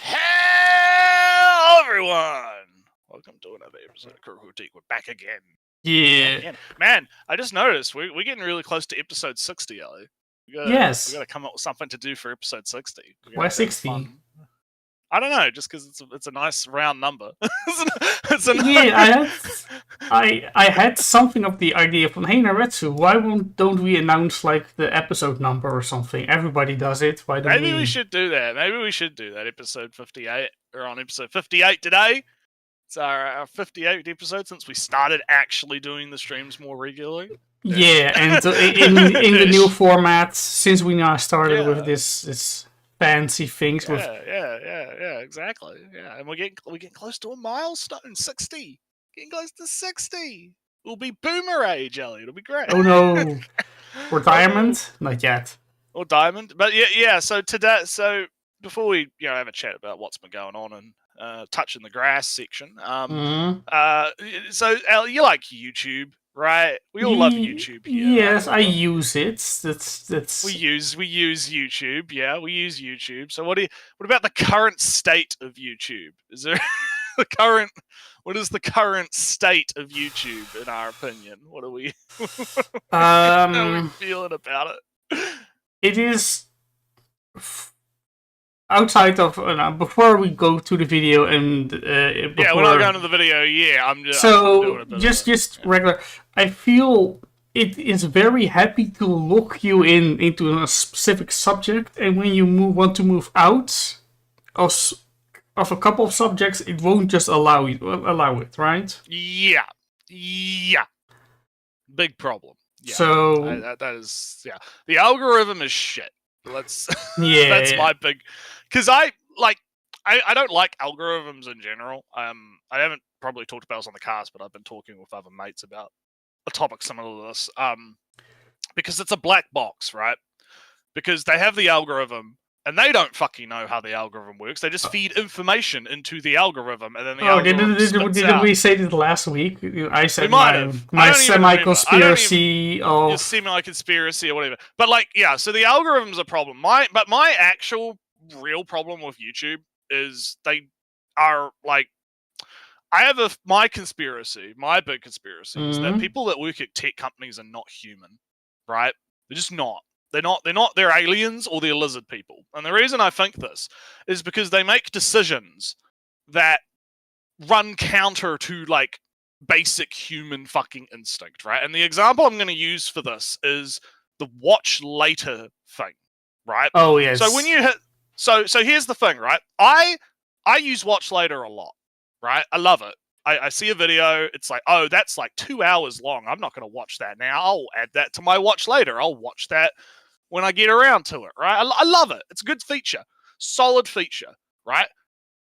Hello, everyone! Welcome to another episode of Crew Critique. We're back again. Yeah. Man, I just noticed we're getting really close to episode 60, Ellie. We gotta come up with something to do for episode 60. Why 60? I don't know, just because it's a nice round number. I had something of the idea from, hey Nretsew, why don't we announce like the episode number or something? Everybody does it. Why don't Maybe we should do that. Episode 58. We're on episode 58 today. It's our 58th episode since we started actually doing the streams more regularly. Yeah, and in the new format, since we now started with this fancy things. Yeah, exactly. Yeah, and we're getting close to a milestone, 60. Getting close to 60. We'll be boomer age, Ellie. It'll be great. Oh no, retirement? Not yet. Or diamond, but yeah. So before we have a chat about what's been going on and touching the grass section, so Ellie, you like YouTube, right? We all love YouTube here. Yes, right? I use it. That's we use YouTube. Yeah, we use YouTube. So what about the current state of YouTube? Is there what is the current state of YouTube in our opinion? What are we how are we feeling about it? It is outside of before we go to the video and we're not going to the video. Yeah, I'm just just regular. I feel it is very happy to lock you into a specific subject, and when you want to move out of a couple of subjects, it won't just allow it, right? Yeah, big problem. Yeah, so that is the algorithm is shit. That's my big, because I don't like algorithms in general. I haven't probably talked about this on the cast, but I've been talking with other mates about a topic similar to this. Because it's a black box, right? Because they have the algorithm and they don't fucking know how the algorithm works. They just feed information into the algorithm, and then the algorithm didn't we say this last week? I said my semi-conspiracy or semi-conspiracy or whatever. But so the algorithm's a problem. My actual real problem with YouTube is they are like, I have my big conspiracy is that people that work at tech companies are not human, right? They're just not. They're aliens or they're lizard people. And the reason I think this is because they make decisions that run counter to like basic human fucking instinct, right? And the example I'm going to use for this is the watch later thing, right? Oh yes. So when you hit, so here's the thing, right? I use watch later a lot, right? I love it. I see a video, it's like, oh, that's like 2 hours long. I'm not going to watch that now. I'll add that to my watch later. I'll watch that when I get around to it, right? I love it. It's a good feature. Solid feature, right?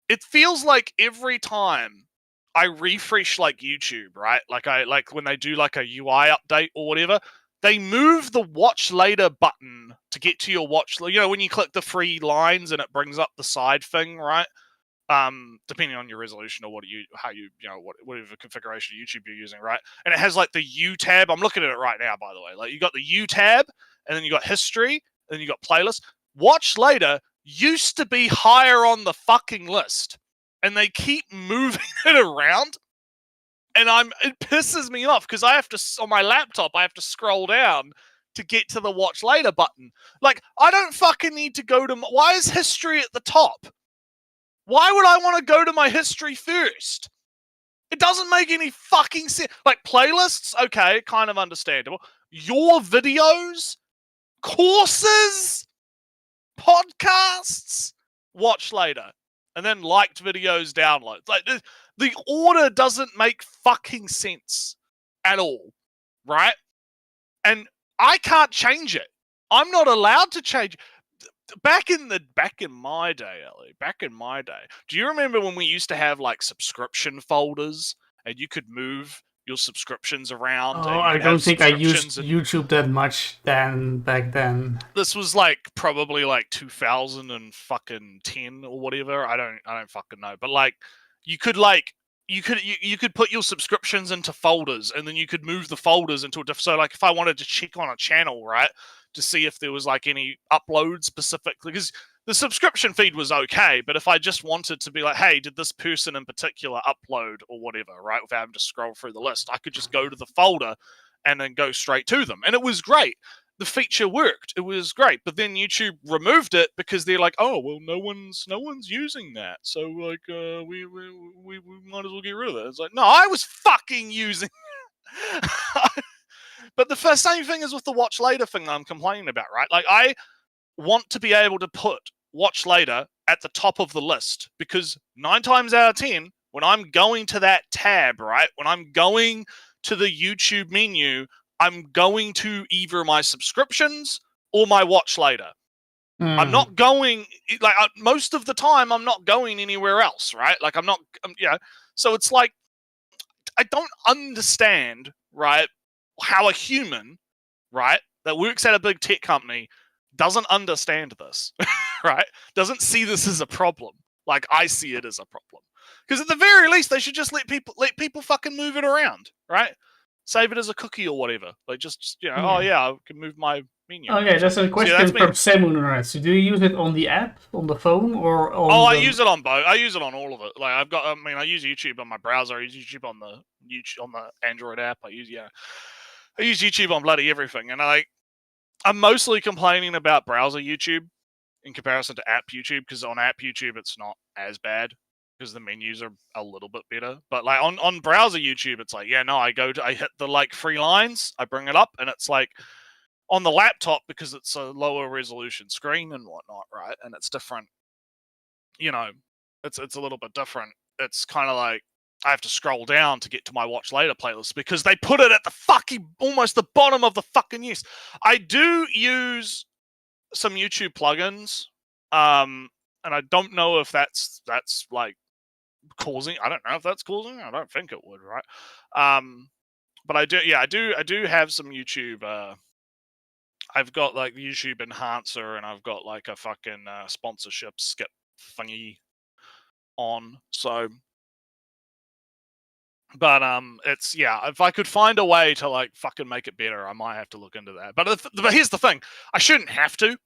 It feels like every time I refresh like YouTube, right? Like when they do like a UI update or whatever, they move the watch later button to get to your watch. When you click the 3 lines and it brings up the side thing, right? Depending on your resolution or whatever configuration of YouTube you're using, right? And it has like the U tab. I'm looking at it right now, by the way. Like you got the U tab, and then you got history, and then you got playlist. Watch later used to be higher on the fucking list, and they keep moving it around, and it pisses me off because I have to, on my laptop, I have to scroll down to get to the watch later button. Like, I don't fucking need to go to. Why is history at the top? Why would I want to go to my history first? It doesn't make any fucking sense. Like, playlists, okay, kind of understandable. Your videos, courses, podcasts, watch later. And then liked videos, downloads. Like, the order doesn't make fucking sense at all, right? And I can't change it. I'm not allowed to change it. Back in my day, Ellie, do you remember when we used to have like subscription folders and you could move your subscriptions around? Oh, I don't think I used YouTube that much back then. This was like probably like 2010 or whatever. I don't fucking know. But like you could put your subscriptions into folders, and then you could move the folders into so like if I wanted to check on a channel, right, to see if there was like any uploads specifically, because the subscription feed was okay, but if I just wanted to be like, hey, did this person in particular upload or whatever, right, without having to scroll through the list, I could just go to the folder and then go straight to them. And it was great. The feature worked. It was great. But then YouTube removed it because they're like, oh, well, no one's using that. So, like, we might as well get rid of it. It's like, no, I was fucking using But the same thing is with the watch later thing that I'm complaining about, right? Like, I want to be able to put watch later at the top of the list because 9 times out of 10, when I'm going to that tab, right, when I'm going to the YouTube menu, I'm going to either my subscriptions or my watch later. I'm not going, like, most of the time, I'm not going anywhere else, right? Like, I'm not, so it's like, I don't understand, right, how a human, right, that works at a big tech company doesn't understand this, right? Doesn't see this as a problem. Like I see it as a problem. Because at the very least, they should just let people fucking move it around, right? Save it as a cookie or whatever. Like just oh yeah, I can move my menu. Okay, that's a question from Samu Nretsew. Do you use it on the app, on the phone, or on? Oh, I use it on both. I use it on all of it. Like I use YouTube on my browser. I use YouTube on the Android app. I use YouTube on bloody everything. And I'm mostly complaining about browser YouTube in comparison to app YouTube, because on app YouTube it's not as bad because the menus are a little bit better. But like on browser YouTube, it's like, I hit the like 3 lines, I bring it up, and it's like on the laptop, because it's a lower resolution screen and whatnot, right? And it's different, it's a little bit different. It's kind of like I have to scroll down to get to my watch later playlist because they put it at the fucking almost the bottom of the fucking list. I do use some YouTube plugins, and I don't know if that's like causing. I don't know if that's causing. I don't think it would, right? But I do have some YouTube. I've got like YouTube Enhancer, and I've got like a fucking sponsorship skip thingy on. So. But it's if I could find a way to like fucking make it better, I might have to look into that. But here's the thing: I shouldn't have to,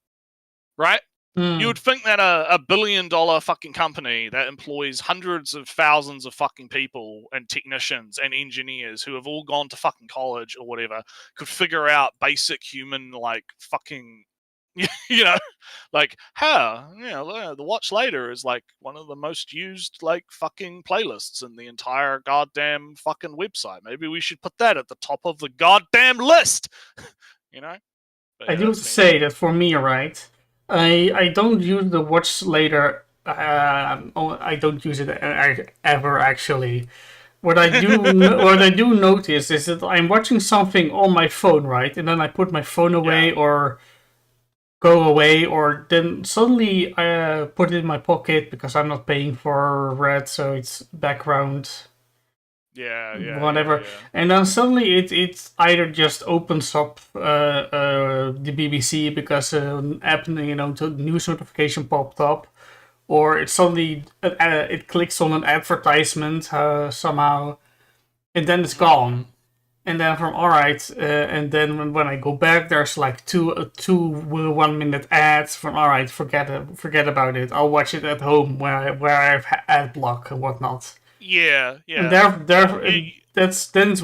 right? You would think that a $1 billion fucking company that employs hundreds of thousands of fucking people and technicians and engineers who have all gone to fucking college or whatever could figure out basic human like fucking. Like the watch later is like one of the most used like fucking playlists in the entire goddamn fucking website. Maybe we should put that at the top of the goddamn list. But, I do say that for me, right? I don't use the watch later. I don't use it ever actually. What I do notice is that I'm watching something on my phone, right, and then I put my phone away or go away, or then suddenly I put it in my pocket because I'm not paying for Red, so it's background. Whatever. And then suddenly it either just opens up the BBC because an app, news notification popped up, or it suddenly it clicks on an advertisement somehow, and then it's gone. And then and then when I go back, there's like two 1 minute ads from forget about it. I'll watch it at home where I have ad block and whatnot. Yeah. And then it's in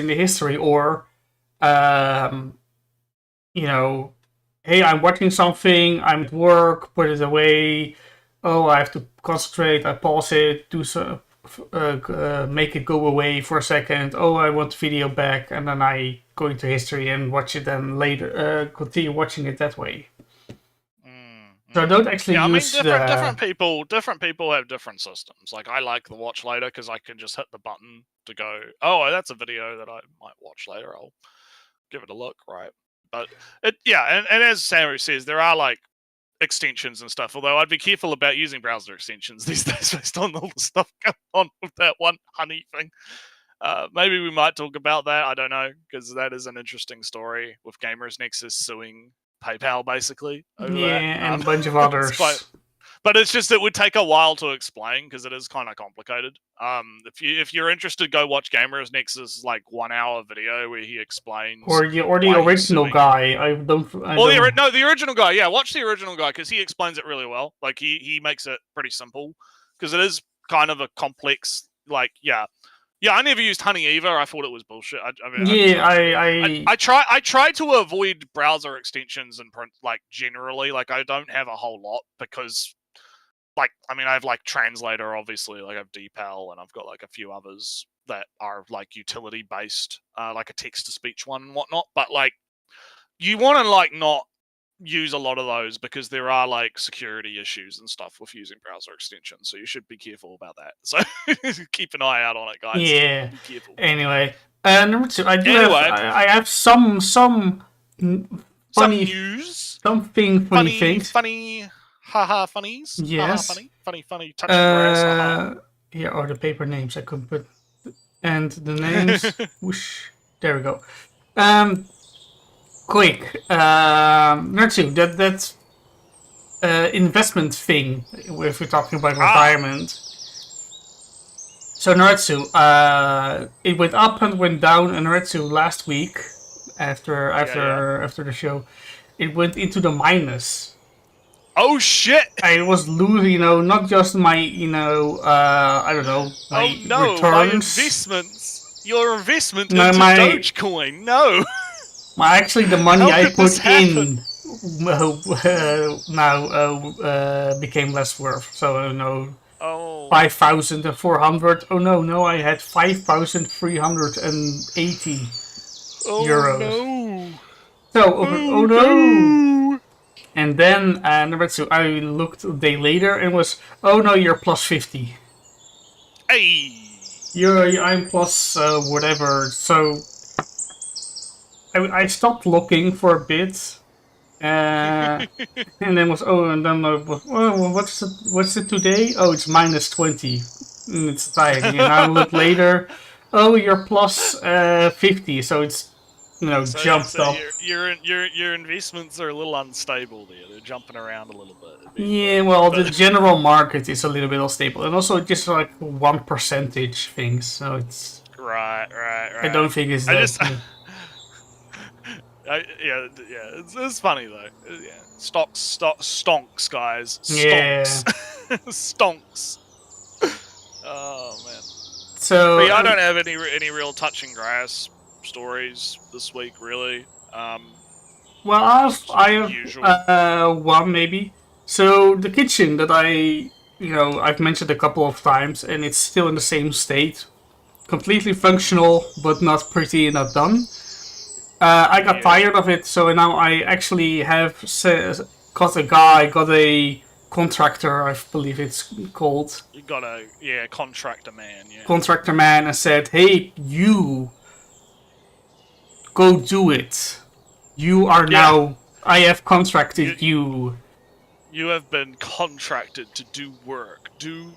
the history, or hey, I'm watching something, I'm at work, put it away. Oh, I have to concentrate. I pause it, do so. Make it go away for a second. Oh, I want the video back, and then I go into history and watch it. Then later, continue watching it that way. So I don't actually use. Different people have different systems. Like I like the watch later because I can just hit the button to go. Oh, that's a video that I might watch later. I'll give it a look, right? But and as Samu says, there are like extensions and stuff, although I'd be careful about using browser extensions these days based on all the stuff going on with that one honey thing. Maybe we might talk about that, I don't know, because that is an interesting story with Gamers Nexus suing PayPal basically over that. And a bunch of others. But it's just it would take a while to explain because it is kind of complicated. If you're interested, go watch Gamers Nexus 1 hour video where he explains. Or the original guy. The original guy. Yeah, watch the original guy because he explains it really well. Like he makes it pretty simple because it is kind of a complex. Yeah, I never used Honey either. I thought it was bullshit. I try to avoid browser extensions and generally. I don't have a whole lot because, I have Translator, obviously. I have DeepL, and I've got a few others that are utility based, like a text to speech one and whatnot. But you want to not use a lot of those because there are security issues and stuff with using browser extensions, so you should be careful about that. So keep an eye out on it, guys. Yeah. Be careful. Anyway, number 2, I have some funny news, funny things, funnies. Yes. Funny touching grass. Here are the paper names I could put, and the names. Whoosh. There we go. Quick, Nretsew, that investment thing, if we're talking about retirement. So Nretsew, it went up and went down, and Nretsew last week, after the show, it went into the minus. Oh shit! I was losing, not just my, I don't know, my returns. My investments. Your investment into Dogecoin. No. Well, actually, the money I put in now became less worth. So 5,400. Oh no! I had 5,380 euros. No. So no! And then Nretsew, I looked a day later and was you're plus 50. Hey. I'm plus whatever. So. I stopped looking for a bit, and then what's it today? Oh, it's minus 20. It's tiring. And I look later. Oh, you're plus 50. So it's jumped up. Your investments are a little unstable there. They're jumping around a little bit. Yeah, well, the general market is a little bit unstable, and also just 1% things. So it's right. I don't think it's that. It's funny though. Yeah, stonks, guys. Stonks. Yeah. Stonks. Oh man. So but I don't have any real touching grass stories this week, really. Well, I have one maybe. So the kitchen that I've mentioned a couple of times, and it's still in the same state, completely functional, but not pretty, not done. I got tired of it, so now I actually have got a contractor, I believe it's called. You got a contractor man, yeah. Contractor man, and said, hey, you go do it. You are now, I have contracted you. You have been contracted to do work, do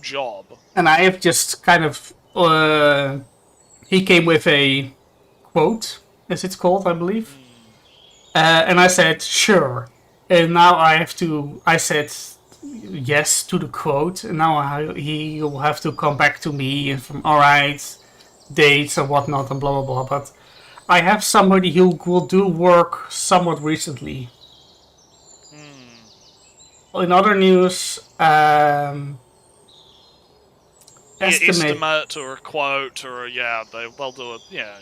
job. And I have just kind of, he came with a quote, as it's called, I believe. And I said, sure. And now I said yes to the quote. And now he will have to come back to me and from, alright, dates and whatnot and blah, blah, blah. But I have somebody who will do work somewhat recently. In other news, estimate or a quote or they'll do it. Yeah.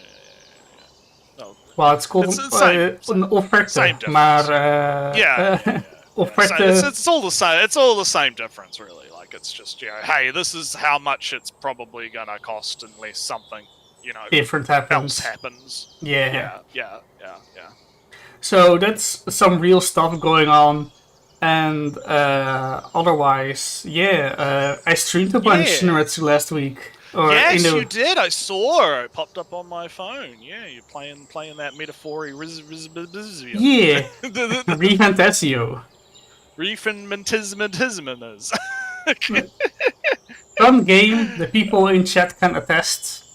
No. Well, it's called an offerte, maar offerte. It's all the same. It's all the same difference, really. It's just hey, this is how much it's probably gonna cost unless something different else happens. Yeah. So that's some real stuff going on. And otherwise, I streamed a bunch Nretsew last week. Yes, you did. I saw it popped up on my phone. Yeah, you're playing that metaphor. Yeah, Refantasio. Refantasism. Fun game. The people in chat can attest.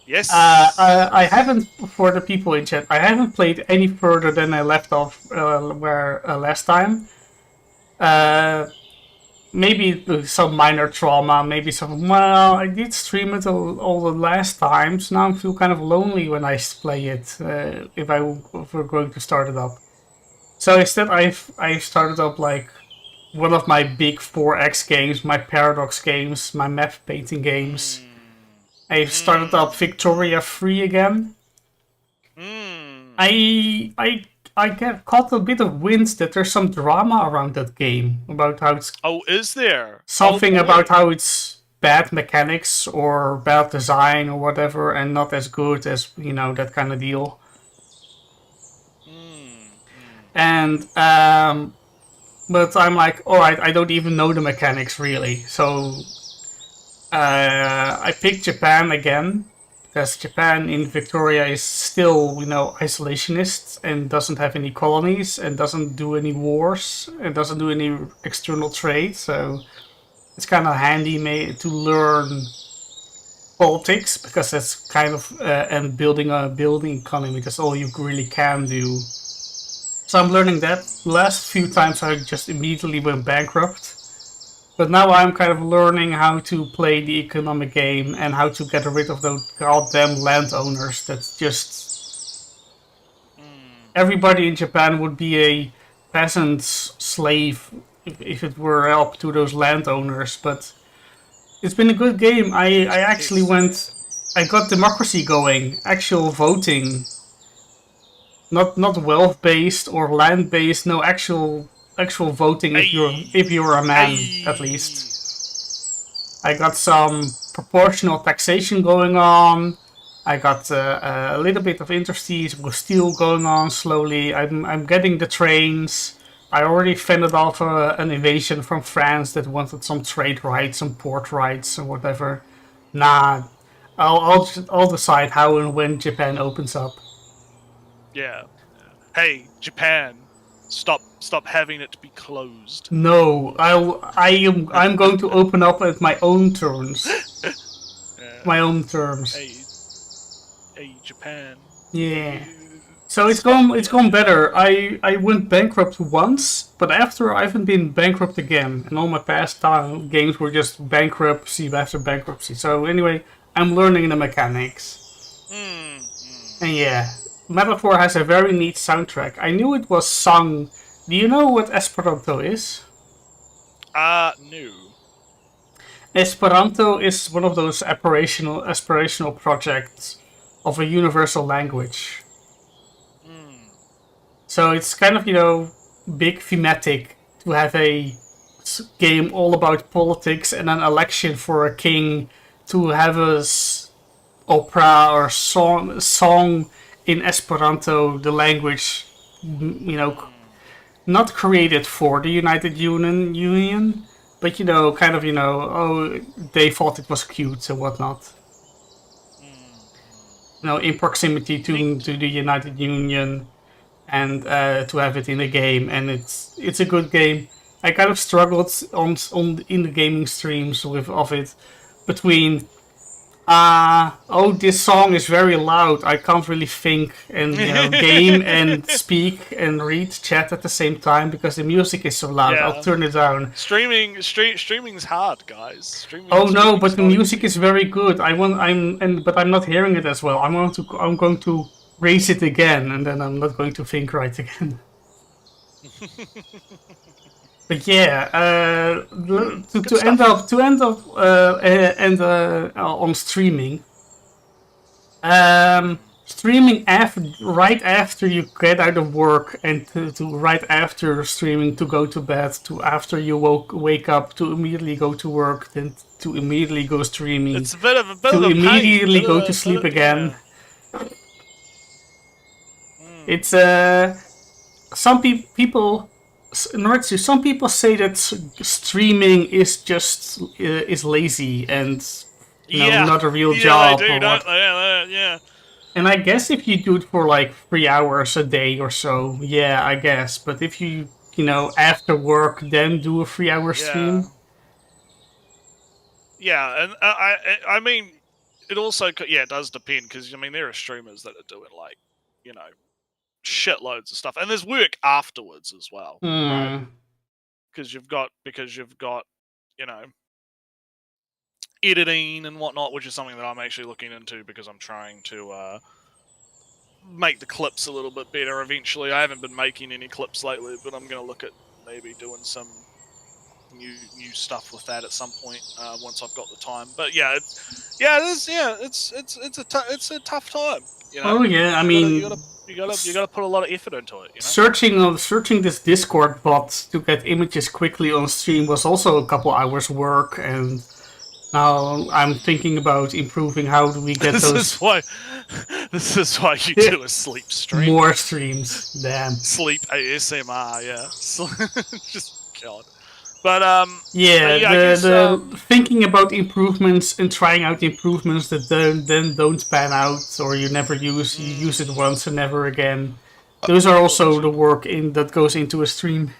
Yes. I haven't, for the people in chat, I haven't played any further than I left off last time. maybe some minor trauma, maybe some. Well, I did stream it all the last times. Now I feel kind of lonely when I play it. If we're going to start it up, so instead I've started up like one of my big 4X games, my Paradox games, my map painting games. I've started up Victoria 3 again. I get caught a bit of wind that there's some drama around that game about how it's is there something about how it's bad mechanics or bad design or whatever, and not as good as that kind of deal. And but I'm like, all right, I don't even know the mechanics really, so I picked Japan again because Japan in Victoria is still, isolationist and doesn't have any colonies and doesn't do any wars and doesn't do any external trade. So it's kind of handy to learn politics because that's kind of and building a building economy. That's all you really can do. So I'm learning that. The last few times I just immediately went bankrupt. But now I'm kind of learning how to play the economic game and how to get rid of those goddamn landowners that just... Everybody in Japan would be a peasant slave if it were up to those landowners, but it's been a good game. I actually I got democracy going, actual voting. Not wealth based or land based, no actual voting if you're a man at least. I got some proportional taxation going on. I got a little bit of interstice with steel going on slowly. I'm getting the trains. I already fended off an invasion from France that wanted some trade rights, some port rights, or whatever. Nah, I'll decide how and when Japan opens up. Yeah. Hey, Japan, stop having it be closed. No, I'm going to open up at my own terms. My own terms. Hey, Japan. Yeah. So it's gone better. I went bankrupt once, but after I haven't been bankrupt again. And all my past games were just bankruptcy after bankruptcy. So anyway, I'm learning the mechanics. And yeah, Metaphor has a very neat soundtrack. I knew it was sung. Do you know what Esperanto is? No. Esperanto is one of those aspirational projects of a universal language. So it's kind of, big thematic to have a game all about politics and an election for a king, to have a opera or song in Esperanto, the language, not created for the United Union, but kind of, oh, they thought it was cute and whatnot. In proximity to the United Union, and to have it in the game, and it's a good game. I kind of struggled on in the gaming streams of it between this song is very loud. I can't really think and game and speak and read chat at the same time because the music is so loud. Yeah. I'll turn it down. Streaming's hard, guys. But the music is very good. But I'm not hearing it as well. I'm going to raise it again, and then I'm not going to think right again. But yeah, to end up on streaming. Streaming right after you get out of work, and to right after streaming to go to bed, to after you wake up to immediately go to work, then to immediately go streaming. It's a bit of to immediately go to sleep again. Yeah. It's some people. Nretsew, some people say that streaming is just is lazy and not a real job. They do, don't they? Yeah. And I guess if you do it for like 3 hours a day or so, yeah, I guess. But if you after work then do a 3-hour stream, yeah, and I mean, it also it does depend because there are streamers that are doing like shitloads of stuff, and there's work afterwards as well, right? Because you've got editing and whatnot, which is something that I'm actually looking into because I'm trying to make the clips a little bit better eventually. I haven't been making any clips lately, but I'm going to look at maybe doing some new stuff with that at some point once I've got the time. But it's a tough time. Oh yeah, I mean, you gotta put a lot of effort into it. Searching this Discord bot to get images quickly on stream was also a couple hours work, and now I'm thinking about improving how do we get this those. This is why you do a sleep stream. More streams, damn. Sleep ASMR, yeah. Just God. But the thinking about improvements and trying out improvements that don't pan out, or you use it once and never again. Those are also the work that goes into a stream.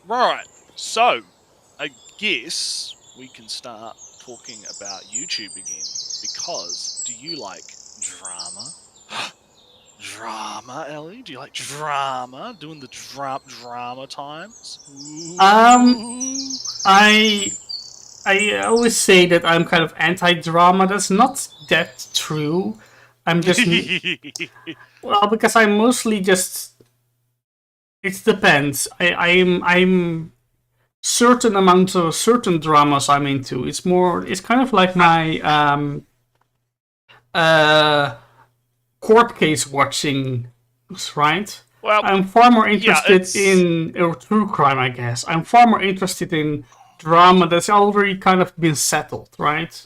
Right. So, I guess we can start talking about YouTube again, because do you like drama? Drama, Ellie? Do you like drama? Doing the drama times? Ooh. I always say that I'm kind of anti-drama. That's not that true. I'm just well, because I'm mostly just. It depends. I'm certain amounts of certain dramas I'm into. It's kind of like my court case watching, right? Well, I'm far more interested in true crime, I guess. I'm far more interested in drama that's already kind of been settled, right?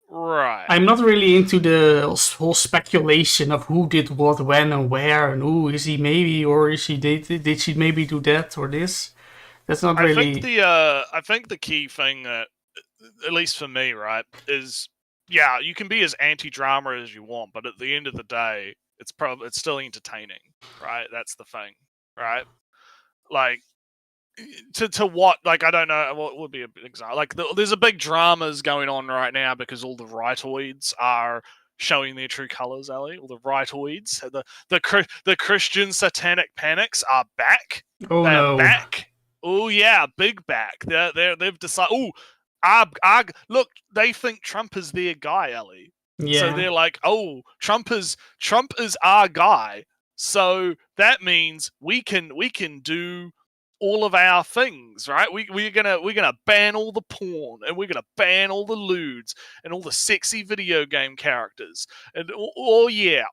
Right. I'm not really into the whole speculation of who did what, when, and where, and who is he maybe, or is she did she maybe do that or this? That's not really. I think the key thing that, at least for me, right, is you can be as anti-drama as you want, but at the end of the day, it's still entertaining, right? That's the thing, right? Like to what? Like, I don't know what would be a example. Like there's a big dramas going on right now because all the rightoids are showing their true colors, Ellie. All the rightoids, the Christian satanic panics are back. Oh no! Back. Oh yeah, big back. They've decided. Look, they think Trump is their guy, Ellie. Yeah. So they're like, oh, Trump is our guy. So that means we can do all of our things, right? We're gonna ban all the porn, and we're gonna ban all the lewds and all the sexy video game characters, and oh yeah,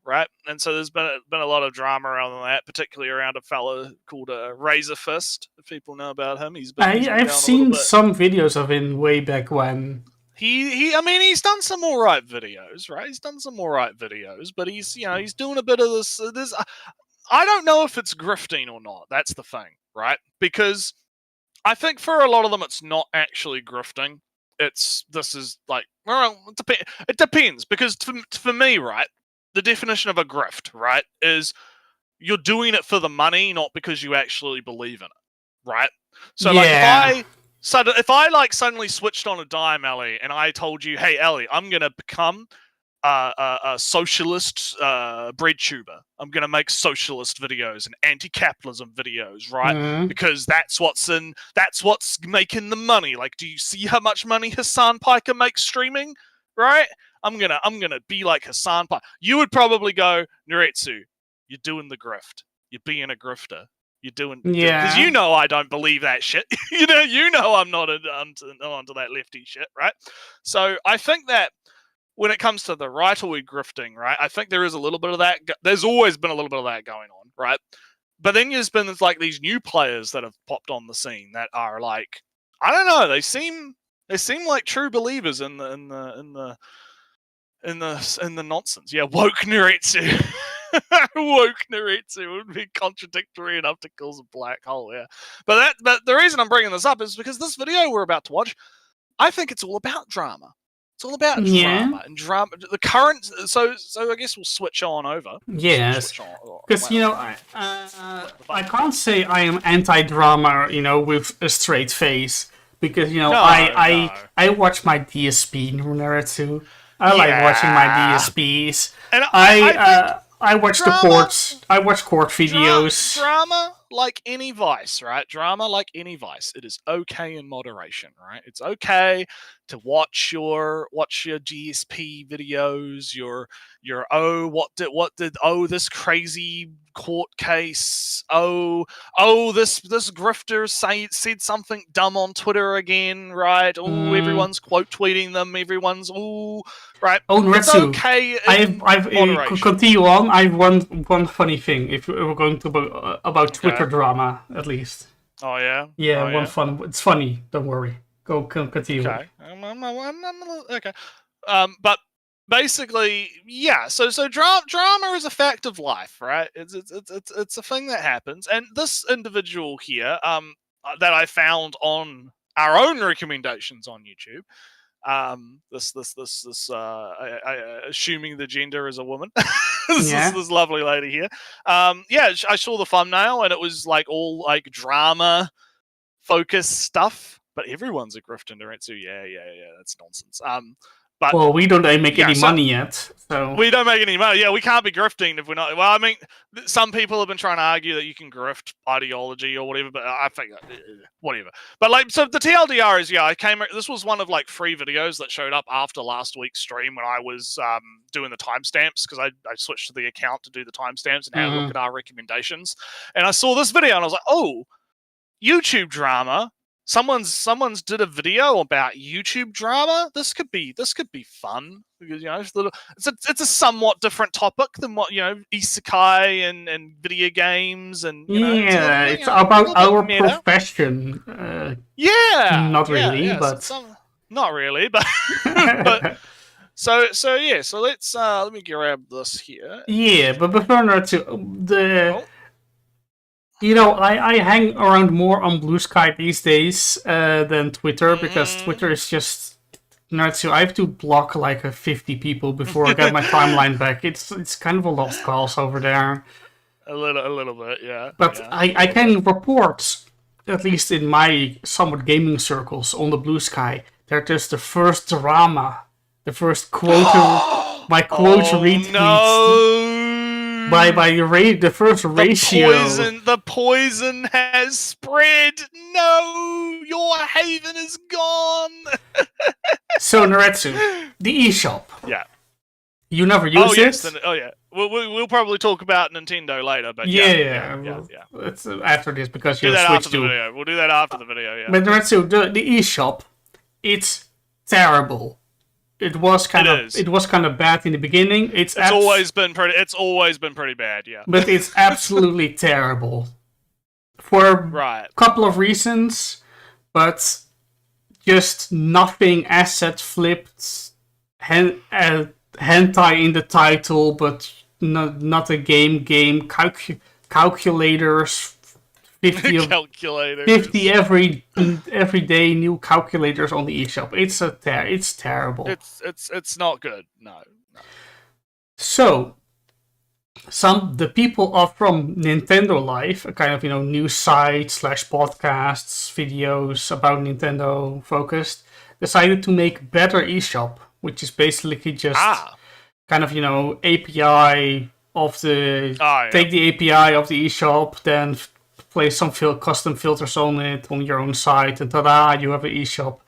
right? And so there's been a lot of drama around that, particularly around a fella called Razor Fist. If people know about him, I've seen some videos of him way back when. I mean, he's done some alright videos, right? He's done some alright videos, but he's doing a bit of this. I don't know if it's grifting or not. That's the thing, right? Because I think for a lot of them, it's not actually grifting. This is like, well, it depends. Because for me, right, the definition of a grift, right, is you're doing it for the money, not because you actually believe in it, right? So like if I like suddenly switched on a dime, Ellie, and I told you, hey, Ellie, I'm gonna become a socialist bread tuber. I'm gonna make socialist videos and anti-capitalism videos, right? Mm-hmm. Because that's what's making the money. Like, do you see how much money Hassan Piker makes streaming? Right? I'm gonna be like Hassan Piker. You would probably go, Nretsew, you're doing the grift. You're being a grifter. You're doing because I don't believe that shit. you know I'm not onto that lefty shit, right? So I think that when it comes to the rightoid grifting, right, I think there is a little bit of that. There's always been a little bit of that going on, right? But then there's been like these new players that have popped on the scene that are like, I don't know, they seem like true believers in the nonsense. Yeah, woke Nretsew. Woke Nretsew would be contradictory enough to cause a black hole, yeah. But the reason I'm bringing this up is because this video we're about to watch, I think it's all about drama. It's all about drama and drama. The current, so I guess we'll switch on over. Yes, because I can't say I am anti-drama, with a straight face, because I watch my DSP Nretsew. I like watching my DSPs, and I watch the courts. I watch court videos. like any vice, right? Drama, like any vice, it is okay in moderation, right? It's okay to watch your GSP videos, your this crazy court case, this grifter said something dumb on Twitter again, right? Everyone's quote tweeting them, everyone's right. Oh, It's Nretsew, okay in I've moderation. continue on. I've one funny thing. If we're going to about Twitter drama, at least. Oh yeah. Yeah, oh, fun. It's funny. Don't worry. Go continue. Okay. Okay. But basically, yeah. So drama is a fact of life, right? It's a thing that happens. And this individual here, that I found on our own recommendations on YouTube, assuming the gender is a woman, this lovely lady here. I saw the thumbnail and it was like all like drama focused stuff. But everyone's a grifter in Nretsew. Yeah, that's nonsense. But well, we don't make any money yet, so we don't make any money. Yeah, we can't be grifting if we're not. Well, I mean, some people have been trying to argue that you can grift ideology or whatever, but I think whatever. But like, so the TLDR is, this was one of like 3 videos that showed up after last week's stream when I was doing the timestamps, because I switched to the account to do the timestamps and had a look at our recommendations, and I saw this video and I was like, oh, YouTube drama. Someone's did a video about YouTube drama. This could be fun, because it's a somewhat different topic than what isekai and video games and it's about our profession. Not really, but not really, but but so let's let me grab this here. Yeah, but before Nretsew, I hang around more on Blue Sky these days than Twitter, because Twitter is just Nretsew. I have to block like 50 people before I get my timeline back. It's kind of a lost cause over there. A little bit, yeah. But I can report, at least in my somewhat gaming circles on the Blue Sky, that there's the first drama, the first quote, my quote retweets. No. By the first ratio. The poison has spread. No, your haven is gone. So Nretsew, the eShop. Yeah. You never used it? We'll probably talk about Nintendo later, but yeah. It's after this, because you'll switch to. Video. We'll do that after the video. Yeah. But Nretsew, the eShop, it's terrible. It was kind of bad in the beginning. It's always been pretty bad, yeah. But it's absolutely terrible for a couple of reasons, but just nothing asset flipped, hentai in the title, but not a game. Calculators. 50 every day new calculators on the eShop. It's terrible. It's not good. No. So the people are from Nintendo Life, a kind of news site / podcasts, videos about Nintendo focused, decided to make better eShop, which is basically just kind of API of the take the API of the eShop, then place some custom filters on it on your own site, and ta-da, you have an eShop.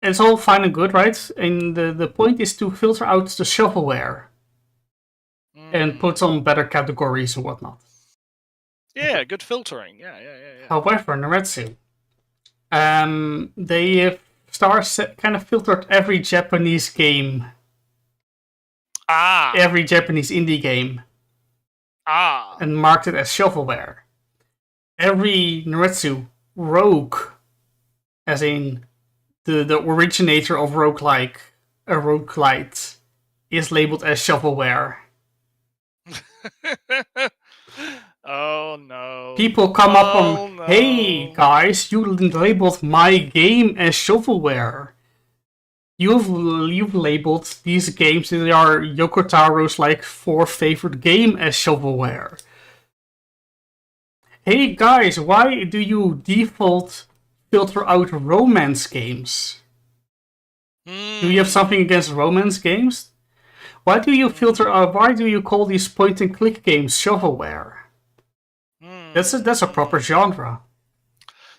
And it's all fine and good, right? And the point is to filter out the shovelware and put on better categories and whatnot. Yeah, good filtering. Yeah. However, Nretsew, they kind of filtered every Japanese game. Every Japanese indie game. And marked it as shovelware. Every Nretsew rogue, as in the originator of roguelite, is labeled as shovelware. Oh no. People come up on, hey guys, you labeled my game as shovelware. You've labeled these games that are Yoko Taro's 4th favorite game as shovelware. Hey guys, why do you default filter out romance games? Do you have something against romance games? Why do you filter out? Why do you call these point and click games shovelware? That's a proper genre.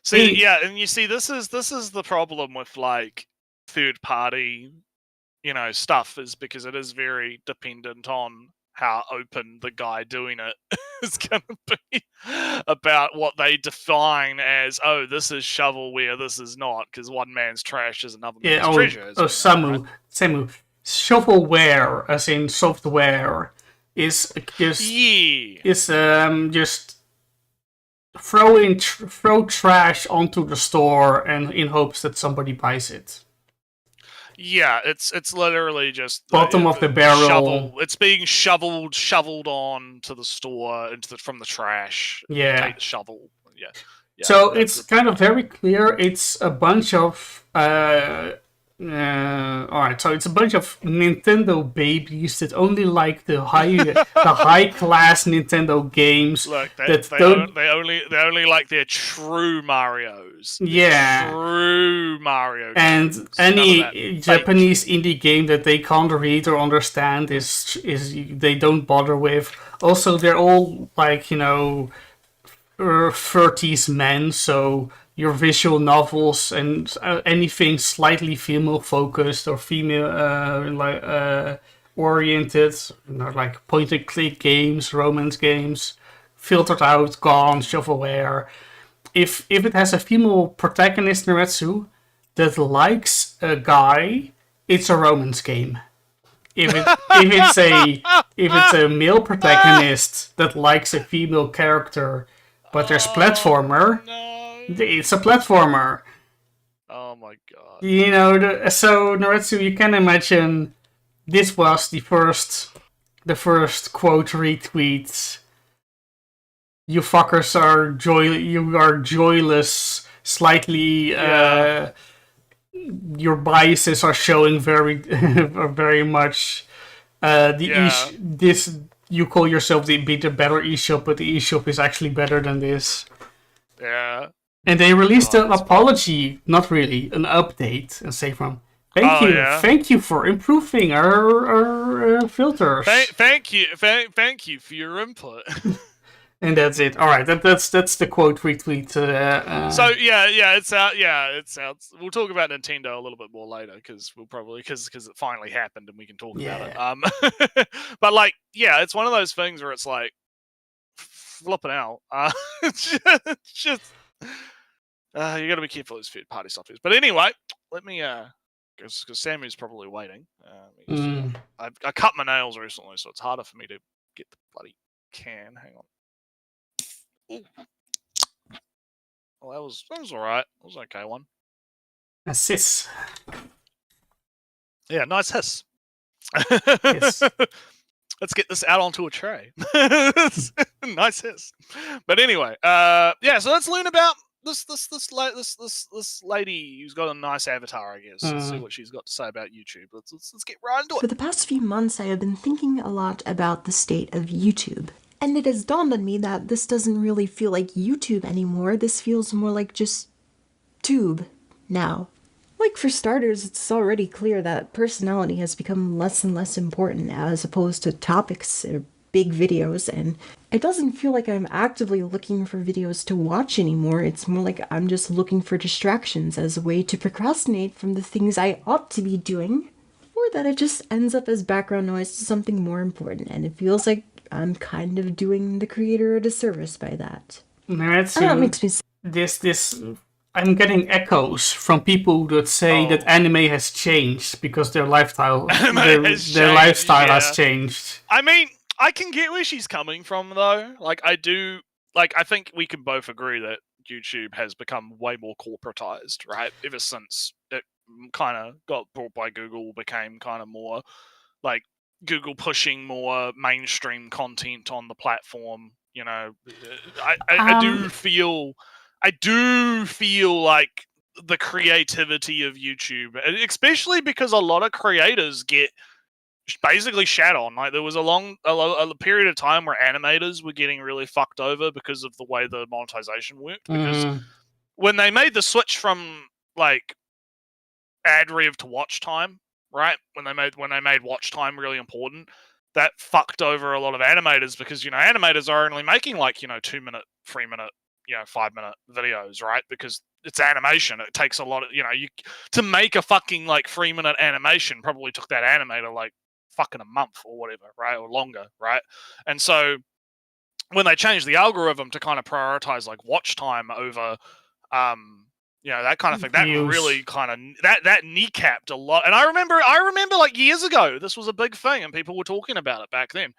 See, yeah, and you see, this is the problem with like third party, stuff, is because it is very dependent on how open the guy doing it is going to be about what they define as, oh, this is shovelware, this is not, because one man's trash is another man's treasure. Samu, shovelware, as in software, is just just throw trash onto the store and in hopes that somebody buys it. Yeah, it's literally just bottom of the barrel. It's being shoveled on to the store from the trash. Yeah, take the shovel. Yeah. So it's kind of very clear. It's a bunch of alright, so it's a bunch of Nintendo babies that only like the high class Nintendo games. Look, they only like their true Marios. True Mario games. And any Japanese indie game that they can't read or understand is they don't bother with. Also, they're all like 30s men, so your visual novels and anything slightly female focused or female oriented, like point and click games, romance games, filtered out, gone, shovelware. If it has a female protagonist, Nretsew, that likes a guy, it's a romance game. If it's a male protagonist that likes a female character, but there's platformer. No. It's a platformer. Oh my god. So Nretsew, you can imagine this was the first quote retweet. You fuckers are joyless, slightly your biases are showing very very much. You call yourself the better eShop, but the eShop is actually better than this. Yeah. And they released an apology, not really, an update, and say thank you for improving our filters. Thank you for your input. And that's it. All right, that's the quote retweet. So it's out. Yeah, it's out. We'll talk about Nintendo a little bit more later because it finally happened and we can talk about it. But it's one of those things where it's like flipping out. Just you got to be careful with third party stuff. But anyway, let me because Sammy's probably waiting. I cut my nails recently, so it's harder for me to get the bloody can. Hang on. Ooh. Well, that was all right. That was an okay one. Hiss. Yeah, nice hiss. Yes. Let's get this out onto a tray. Nice hiss. But anyway, so let's learn about this lady who's got a nice avatar, I guess. Let's see what she's got to say about YouTube. Let's get right into it. For the past few months, I have been thinking a lot about the state of YouTube. And it has dawned on me that this doesn't really feel like YouTube anymore. This feels more like just tube now. Like, for starters, it's already clear that personality has become less and less important as opposed to topics or big videos, and it doesn't feel like I'm actively looking for videos to watch anymore. It's more like I'm just looking for distractions as a way to procrastinate from the things I ought to be doing, or that it just ends up as background noise to something more important, and it feels like I'm kind of doing the creator a disservice by that. That makes me this I'm getting echoes from people that say that anime has changed because their lifestyle has changed. I mean, I can get where she's coming from though. I think we can both agree that YouTube has become way more corporatized, right? Ever since it kind of got bought by Google, became kind of more like Google pushing more mainstream content on the platform. I do feel like the creativity of YouTube, especially because a lot of creators get basically shat on. Like there was a period of time where animators were getting really fucked over because of the way the monetization worked. Because when they made the switch from like ad rev to watch time, right? When they made watch time really important, that fucked over a lot of animators because, animators are only making like, 2-minute, 3-minute, 5-minute videos, right? Because it's animation. It takes a lot of, to make a fucking like 3-minute animation probably took that animator like fucking a month or whatever, right? Or longer, right? And so when they changed the algorithm to kind of prioritize like watch time over, that kind of thing, that really kind of that kneecapped a lot. And I remember like years ago, this was a big thing, and people were talking about it back then.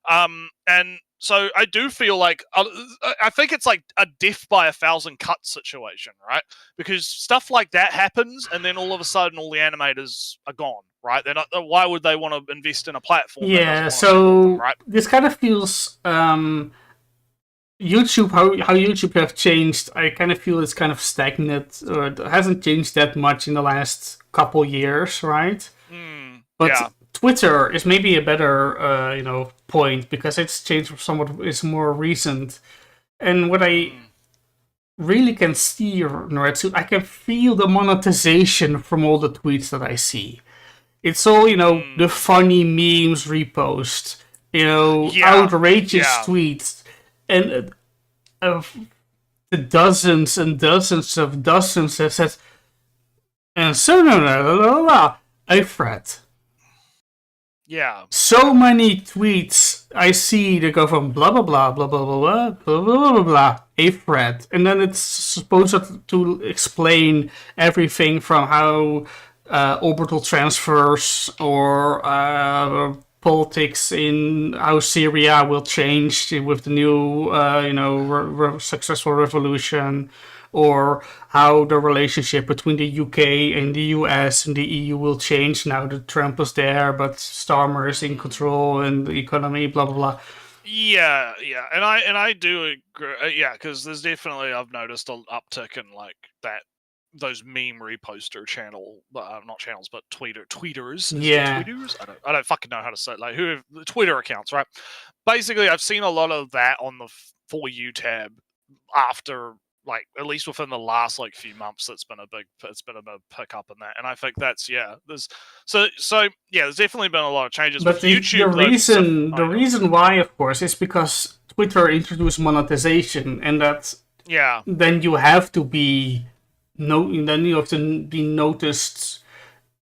And so I do feel like I think it's like a death by 1,000 cuts situation, right? Because stuff like that happens, and then all of a sudden, all the animators are gone, right? They're not. Why would they want to invest in a platform? Yeah, so them, right? This kind of feels YouTube, how YouTube have changed. I kind of feel it's kind of stagnant, or it hasn't changed that much in the last couple years, right? But yeah. Twitter is maybe a better, point because it's changed somewhat. It's more recent, and what I really can see, Nretsew, I can feel the monetization from all the tweets that I see. It's all the funny memes repost, outrageous tweets, and the dozens and dozens that says, and so a thread. Yeah. So many tweets I see that go from blah blah blah blah blah blah blah blah blah blah a thread, and then it's supposed to explain everything from how orbital transfers or politics in how Syria will change with the new successful revolution, or how the relationship between the UK and the US and the EU will change now that Trump is there, but Starmer is in control and the economy, blah blah blah. Yeah, and I do agree. Because there's definitely, I've noticed an uptick in like those meme reposter channel, not channels, but tweeters. Yeah, tweeters. I don't fucking know how to say it. Like the Twitter accounts, right? Basically, I've seen a lot of that on the For You tab after. Like at least within the last like few months, it's been a big pickup in that, and I think that's there's definitely been a lot of changes. But with YouTube, the reason why, of course, is because Twitter introduced monetization, and that then you have to be noticed.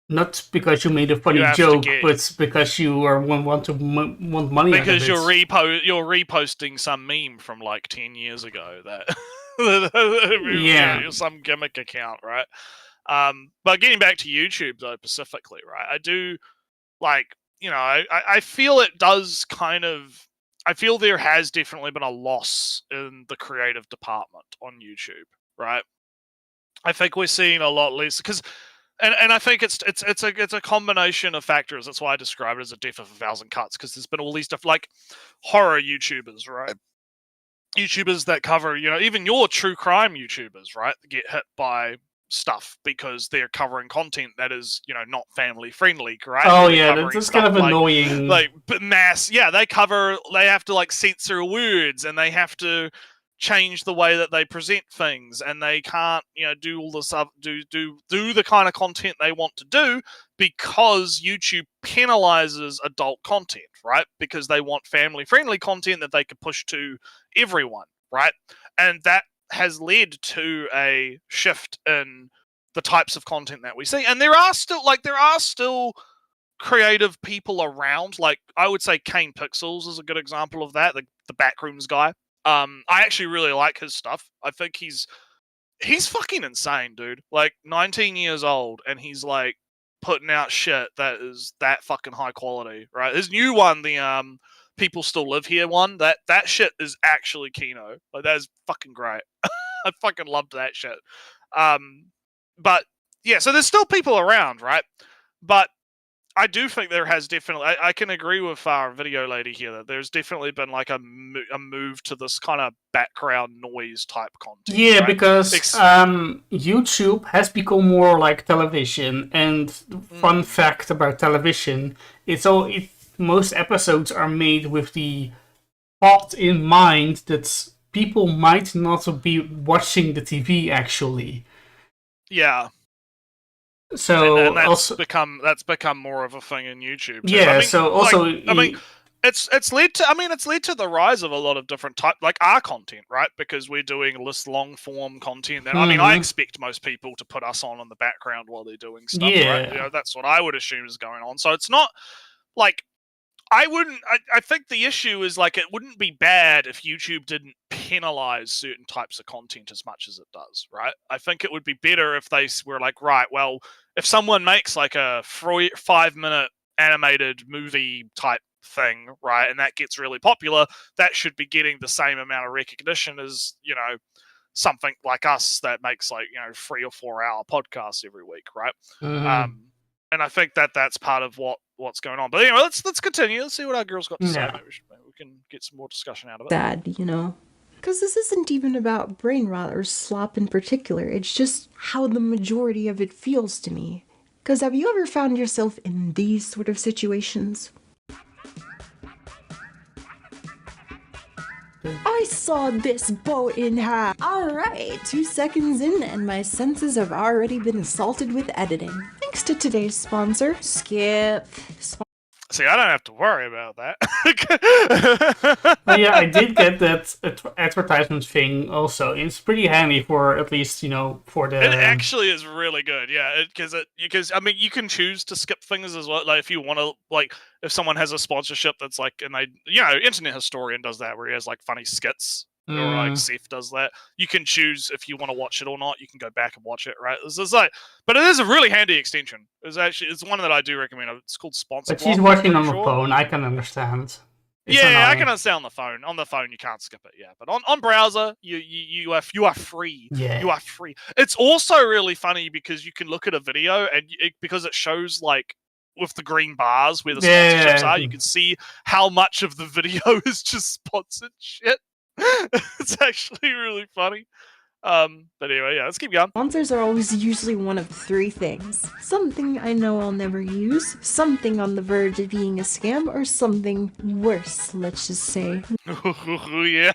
Not because you made a funny joke, but because you want money. Because you're reposting some meme from like 10 years ago that some gimmick account, right? But getting back to YouTube though, specifically, right? I do like I feel it does kind of. I feel there has definitely been a loss in the creative department on YouTube, right? I think we're seeing a lot less because. And I think it's a combination of factors. That's why I describe it as a death of 1,000 cuts, because there's been all these stuff like horror YouTubers, right? YouTubers that cover, even your true crime YouTubers, right? Get hit by stuff because they're covering content that is, not family friendly, right? Oh yeah, that's kind of annoying. Like mass, they have to like censor words, and they have to change the way that they present things, and they can't do all the stuff, do the kind of content they want to do, because YouTube penalizes adult content, right? Because they want family friendly content that they can push to everyone, right? And that has led to a shift in the types of content that we see. And there are still creative people around. Like I would say Kane Pixels is a good example of that, the Backrooms guy. I actually really like his stuff. I think he's fucking insane, dude. Like 19 years old, and he's like putting out shit that is that fucking high quality, right? His new one, the People Still Live Here one, that shit is actually Kino. Like that is fucking great. I fucking loved that shit. But yeah, so there's still people around, right? But I do think there has definitely. I can agree with our video lady here that there's definitely been like a move to this kind of background noise type content. Yeah, right? because YouTube has become more like television. And fun fact about television, most episodes are made with the thought in mind that people might not be watching the TV actually. Yeah. So and that's become more of a thing in YouTube too. Yeah. So also, it's led to. I mean, it's led to the rise of a lot of different like our content, right? Because we're doing this long form content. And I mean, I expect most people to put us on in the background while they're doing stuff, right? You know, that's what I would assume is going on. So it's not like I wouldn't. I think the issue is like it wouldn't be bad if YouTube didn't penalize certain types of content as much as it does, right? I think it would be better if they were like, right, well, if someone makes like a 5-minute animated movie type thing, right, and that gets really popular, that should be getting the same amount of recognition as, you know, something like us that makes like, you know, 3 or 4 hour podcasts every week, right? And I think that that's part of what's going on. But anyway, let's continue. Let's see what our girls got to say. Maybe we can get some more discussion out of it. Sad, you know. Because this isn't even about brain rot or slop in particular. It's just how the majority of it feels to me. Because have you ever found yourself in these sort of situations? I saw this boat in half. Alright, 2 seconds in and my senses have already been assaulted with editing. Thanks to today's sponsor, Skip. See, I don't have to worry about that. Well, yeah, I did get that advertisement thing also. It's pretty handy for at least, you know, for the... It actually is really good, yeah, because I mean, you can choose to skip things as well. Like, if you want to, like, if someone has a sponsorship that's like, and they, you know, Internet Historian does that, where he has like funny skits, or like Seth does that. You can choose if you want to watch it or not. You can go back and watch it, right? It's like, but it is a really handy extension. It's one that I do recommend. It's called Sponsor. But she's watching on the phone. I can understand. It's annoying. I can understand on the phone. On the phone, you can't skip it. Yeah, but on browser, you are free. Yeah, you are free. It's also really funny because you can look at a video and because it shows like with the green bars where the sponsorships are, you can see how much of the video is just sponsored shit. It's actually really funny. But anyway, yeah, let's keep going. Sponsors are always usually one of 3 things. Something I know I'll never use, something on the verge of being a scam, or something worse, let's just say. Yeah.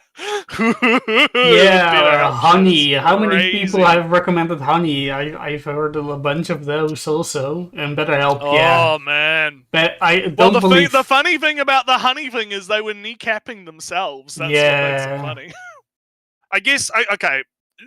Yeah, honey. How many people have recommended honey? I've heard a bunch of those also. And BetterHelp, Oh, man. But I don't believe... The funny thing about the honey thing is they were kneecapping themselves. That's what makes it funny. I guess, okay...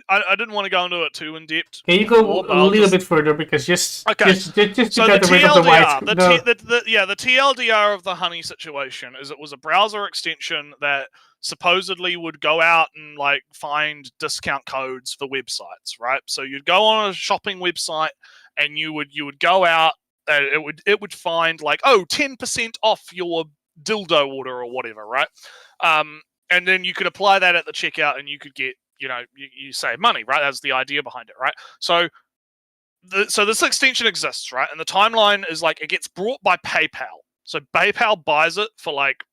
I didn't want to go into it too in depth. Can you go a little bit further because just to get rid of the white. The TLDR of the honey situation is it was a browser extension that supposedly would go out and like find discount codes for websites, right? So you'd go on a shopping website and you would go out and it would find like 10% off your dildo order or whatever, right? And then you could apply that at the checkout and you could get, you know, you save money, right? That's the idea behind it, right? So this extension exists, right? And the timeline is like it gets brought by PayPal. So PayPal buys it for like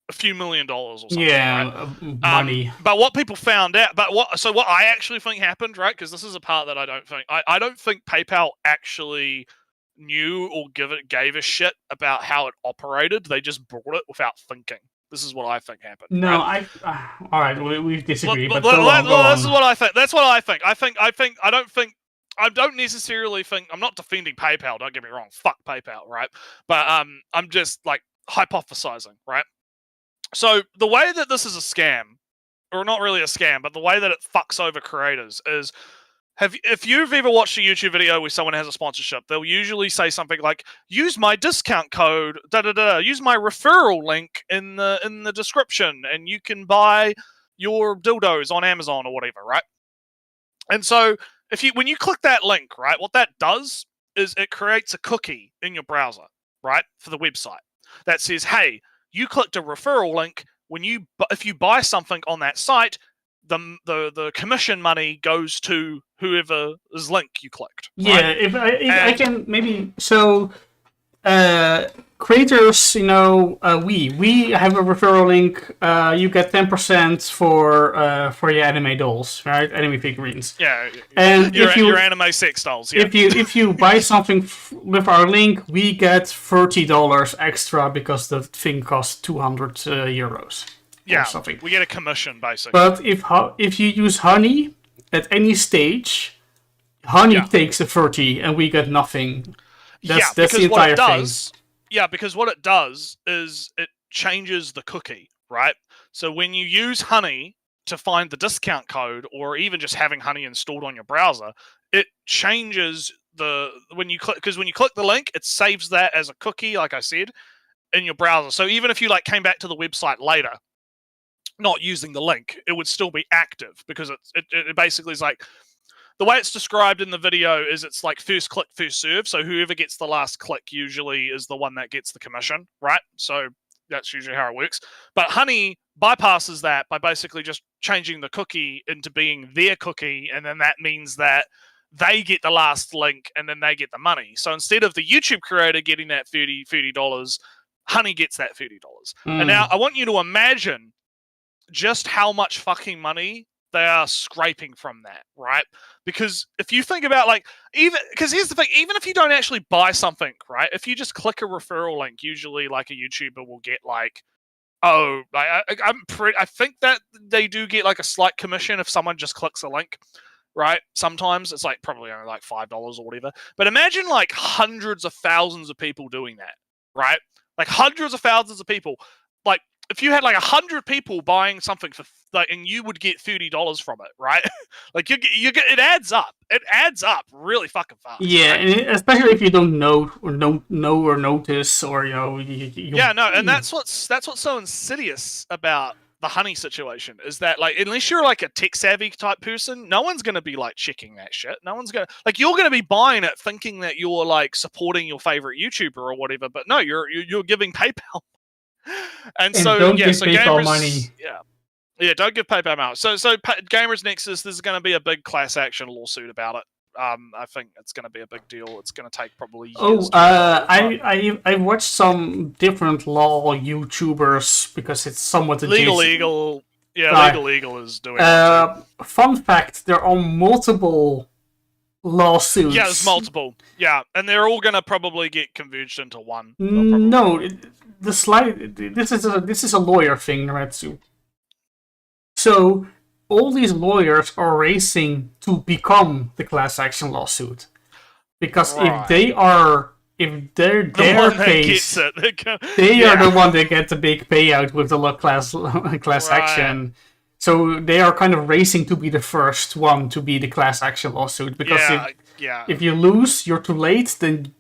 a few $1 million or something. Yeah, right? Money. But what people found out, what I actually think happened, right? Because this is a part that I don't think PayPal actually knew or gave a shit about how it operated. They just brought it without thinking. This is what I think happened. No, right? All right, we disagree. But this is what I think. That's what I think. I don't necessarily think. I'm not defending PayPal. Don't get me wrong. Fuck PayPal, right? But I'm just like hypothesizing, right? So the way that this is a scam, or not really a scam, but the way that it fucks over creators is. If you've ever watched a YouTube video where someone has a sponsorship, they'll usually say something like, use my discount code, use my referral link in the description, and you can buy your dildos on Amazon or whatever, right? And so when you click that link, right, what that does is it creates a cookie in your browser, right, for the website that says, hey, you clicked a referral link. If you buy something on that site, the commission money goes to whoever's link you clicked. Right? Yeah, if I can maybe creators, you know, we have a referral link. You get 10% for your anime dolls, right? Anime figurines. Yeah, and your anime sex dolls. Yeah. If you buy something with our link, we get $30 extra because the thing costs 200 euros. Yeah, something. We get a commission, basically. But if you use honey at any stage, honey takes a 30 and we get nothing. That's the entire thing. Yeah, because what it does is it changes the cookie, right? So when you use honey to find the discount code, or even just having honey installed on your browser, it changes when you click the link, it saves that as a cookie, like I said, in your browser. So even if you like came back to the website later, not using the link, it would still be active, because it basically is like, the way it's described in the video is it's like first click, first serve. So whoever gets the last click usually is the one that gets the commission, right? So that's usually how it works. But Honey bypasses that by basically just changing the cookie into being their cookie, and then that means that they get the last link and then they get the money. So instead of the YouTube creator getting that $30, Honey gets that $30. And now I want you to imagine just how much fucking money they are scraping from that, right? Because if you think about because here's the thing, even if you don't actually buy something, right? If you just click a referral link, usually like a YouTuber will get I think that they do get like a slight commission if someone just clicks a link, right? Sometimes it's like probably only like $5 or whatever. But imagine like hundreds of thousands of people doing that, right? Like hundreds of thousands of people. Like if you had like 100 people buying something for and you would get $30 from it, right? Like you get it adds up. It adds up really fucking fast. Yeah, right? and especially if you don't know or notice, or yeah, no, and that's what's so insidious about the Honey situation, is that like, unless you're like a tech savvy type person, no one's gonna be like checking that shit. No one's gonna you're gonna be buying it thinking that you're like supporting your favorite YouTuber or whatever, but no, you're giving PayPal. And so don't give so PayPal gamers, money. Yeah, don't give PayPal money. So Gamers Nexus, there's going to be a big class action lawsuit about it. I think it's going to be a big deal. It's going to take probably years. I watched some different law YouTubers because it's somewhat Legal. Yeah, Legal is doing it. Fun fact: there are multiple lawsuits. Yeah, there's multiple. Yeah, and they're all going to probably get converged into one. No, this is a lawyer thing, Nretsew. So all these lawyers are racing to become the class action lawsuit, because if they're their case, they are the one that get the big payout with the class action. So they are kind of racing to be the first one to be the class action lawsuit, because if you lose, you're too late. Then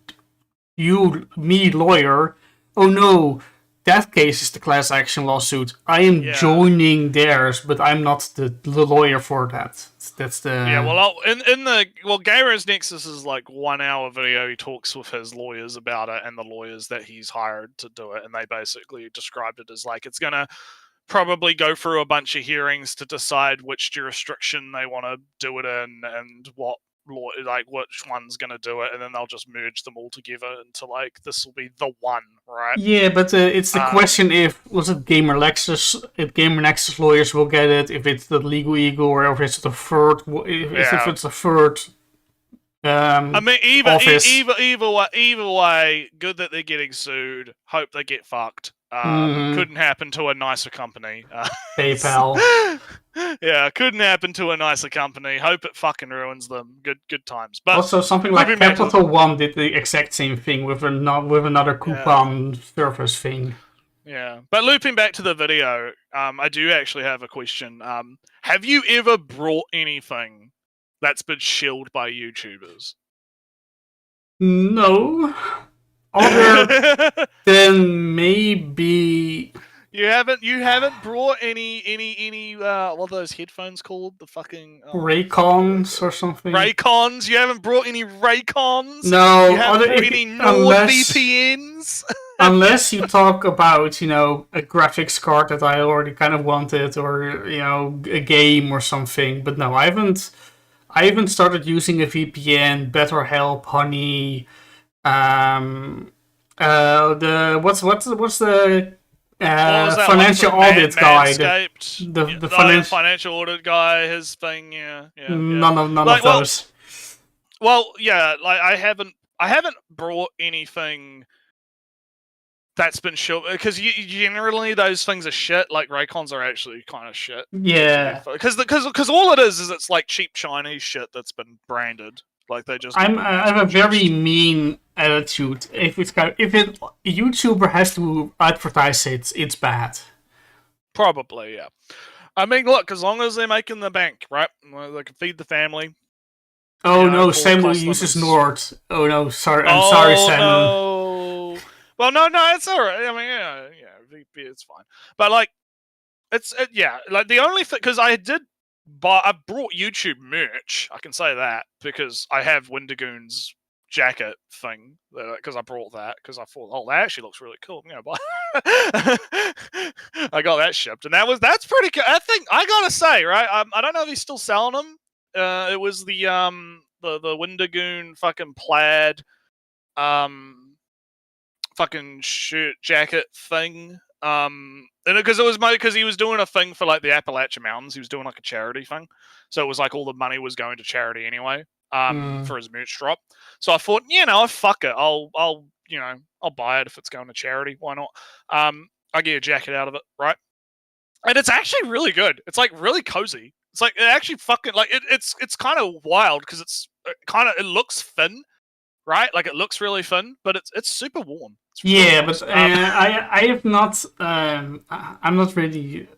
me lawyer, oh no, that case is the class action lawsuit. I am joining theirs, but I'm not the lawyer for that. That's the Gamers Nexus is like 1 hour video. He talks with his lawyers about it and the lawyers that he's hired to do it, and they basically described it as like it's gonna probably go through a bunch of hearings to decide which jurisdiction they want to do it in and what law, like which one's going to do it, and then they'll just merge them all together into like this will be the one, right? Yeah, but it's the question if Gamer Nexus lawyers will get it, if it's the Legal Eagle, or if it's the third, if it's the third. I mean, office. Either way, good that they're getting sued. Hope they get fucked. Couldn't happen to a nicer company. PayPal. Yeah, couldn't happen to a nicer company. Hope it fucking ruins them. Good times. But also, something like Capital One did the exact same thing with another coupon service thing. Yeah, but looping back to the video, I do actually have a question. Have you ever brought anything that's been shilled by YouTubers? No. Other than maybe you haven't brought any what are those headphones called? The fucking Raycons or something. Raycons? You haven't brought any Raycons? No. You haven't brought any NordVPNs? Unless you talk about, a graphics card that I already kind of wanted, or a game or something. But no, I haven't started using a VPN, BetterHelp, Honey. What's the financial audit guy? The financial audit guy, his thing, yeah. None of those. Well, yeah, like I haven't brought anything that's been shit, because generally those things are shit. Like Raycons are actually kind of shit. Yeah, because all it is it's like cheap Chinese shit that's been branded. Like they just. I have a very mean attitude. If a YouTuber has to advertise it, it's bad. Probably, yeah. I mean, look, as long as they're making the bank, right? They can feed the family. Oh no, Samuel uses Nord. Oh no, sorry. I'm sorry, Samuel. No. Well, no, it's alright. I mean, yeah, VP, it's fine. But like, like the only thing because I brought YouTube merch. I can say that because I have Windigoon's jacket thing because I brought that because I thought, oh, that actually looks really cool. But I got that shipped, and that's pretty cool. I think I gotta say, right? I don't know if he's still selling them. It was the Windigoon fucking plaid fucking shirt jacket thing. And because because he was doing a thing for like the Appalachian Mountains, he was doing like a charity thing, so it was like all the money was going to charity anyway. For his merch drop. So I thought, fuck it, I'll buy it if it's going to charity. Why not? I get a jacket out of it, right? And it's actually really good. It's like really cozy. It's like it actually fucking like it's kind of wild because it looks thin, right? Like it looks really thin, but it's super warm. It's really nice. But I have not. I'm not really.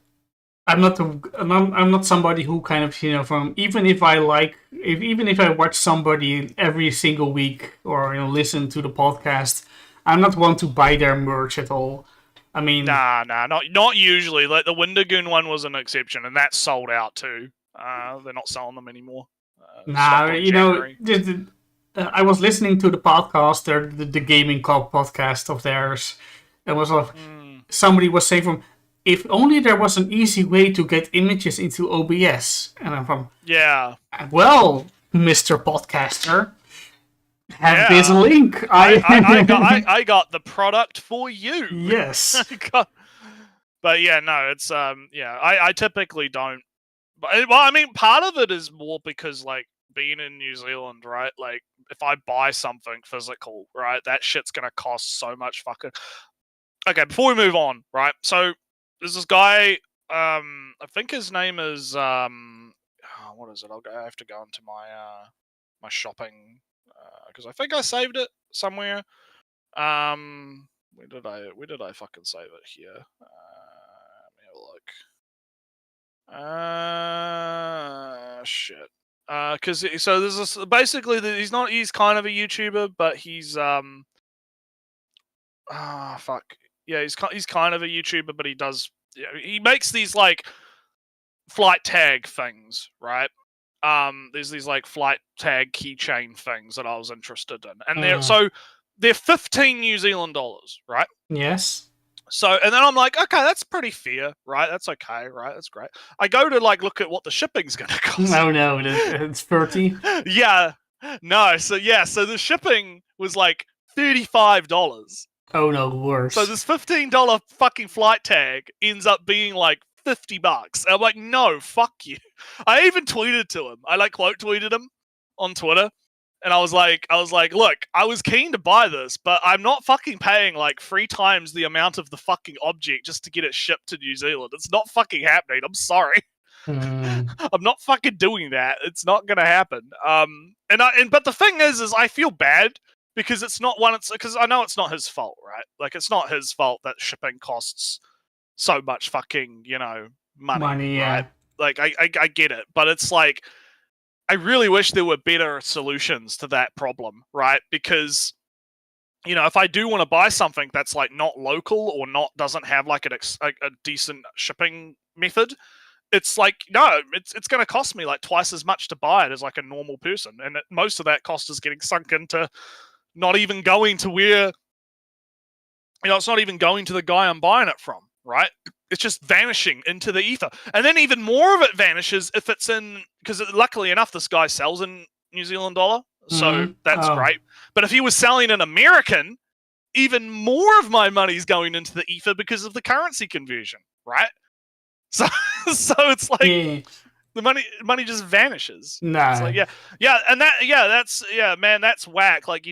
I'm not somebody who kind of from even if I watch somebody every single week or listen to the podcast, I'm not one to buy their merch at all. I mean, nah, not usually. Like the Windigoon one was an exception, and that's sold out too. They're not selling them anymore. I was listening to the podcast, the Gaming Club podcast of theirs, and was somebody was saying if only there was an easy way to get images into OBS. And I'm from, well, Mr. Podcaster, have this link. I got the product for you. Yes. But yeah, no, it's I typically don't. But, well, I mean, part of it is more because like being in New Zealand, right? Like if I buy something physical, right, that shit's gonna cost so much fucking. Okay, before we move on, right? So there's this guy. I think his name is what is it? I have to go into my my shopping because I think I saved it somewhere. Where did I fucking save it here? Let me have a look. Shit. Because so there's this basically he's kind of a YouTuber, but he's fuck. Yeah, he's kind of a YouTuber, but he makes these like flight tag things, right? There's these like flight tag keychain things that I was interested in, and they're 15 New Zealand dollars, right? Yes. So, and then I'm like, okay, that's pretty fair, right? That's okay, right? That's great. I go to like look at what the shipping's gonna cost. No, it's 30. Yeah, no. So the shipping was like $35. Oh no, worse. So this $15 fucking flight tag ends up being like $50. And I'm like, no, fuck you. I even tweeted to him. I like quote tweeted him on Twitter. And I was like, look, I was keen to buy this, but I'm not fucking paying like 3 times the amount of the fucking object just to get it shipped to New Zealand. It's not fucking happening. I'm sorry. I'm not fucking doing that. It's not gonna happen. But the thing is I feel bad because it's not because I know it's not his fault, right? Like it's not his fault that shipping costs so much fucking, money, yeah. right? Like I get it, but it's like I really wish there were better solutions to that problem, right? Because if I do want to buy something that's like not local or doesn't have like a decent shipping method, it's like no, it's going to cost me like twice as much to buy it as like a normal person, and most of that cost is getting sunk into not even going to where it's not even going to the guy I'm buying it from, right? It's just vanishing into the ether. And then even more of it vanishes if it's in, because luckily enough, this guy sells in New Zealand dollar. So that's great. But if he was selling in American, even more of my money's going into the ether because of the currency conversion, right? So it's like the money just vanishes. Nah. It's like, that's whack. Like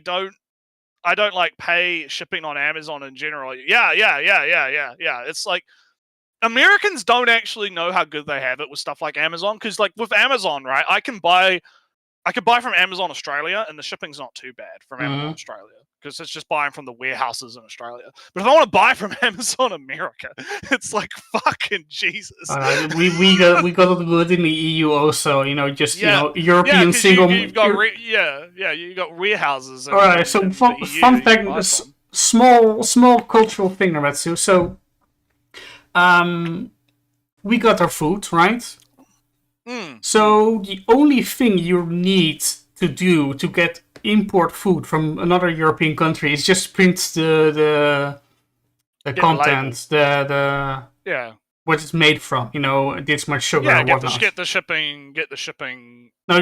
I don't like pay shipping on Amazon in general. Yeah. It's like Americans don't actually know how good they have it with stuff like Amazon. Because like with Amazon, right, I can buy I could buy from Amazon Australia, and the shipping's not too bad from Amazon Mhm. Australia because it's just buying from the warehouses in Australia. But if I want to buy from Amazon America, it's like fucking Jesus. We got to do it in the EU also. You know, just European because single. you've got you got warehouses. All right. So fun fact, small cultural thing, Nretsew. So, we got our food, right? So the only thing you need to do to get import food from another European country is just print the content, the what it's made from. You know, this much sugar or whatnot. Get the shipping. No,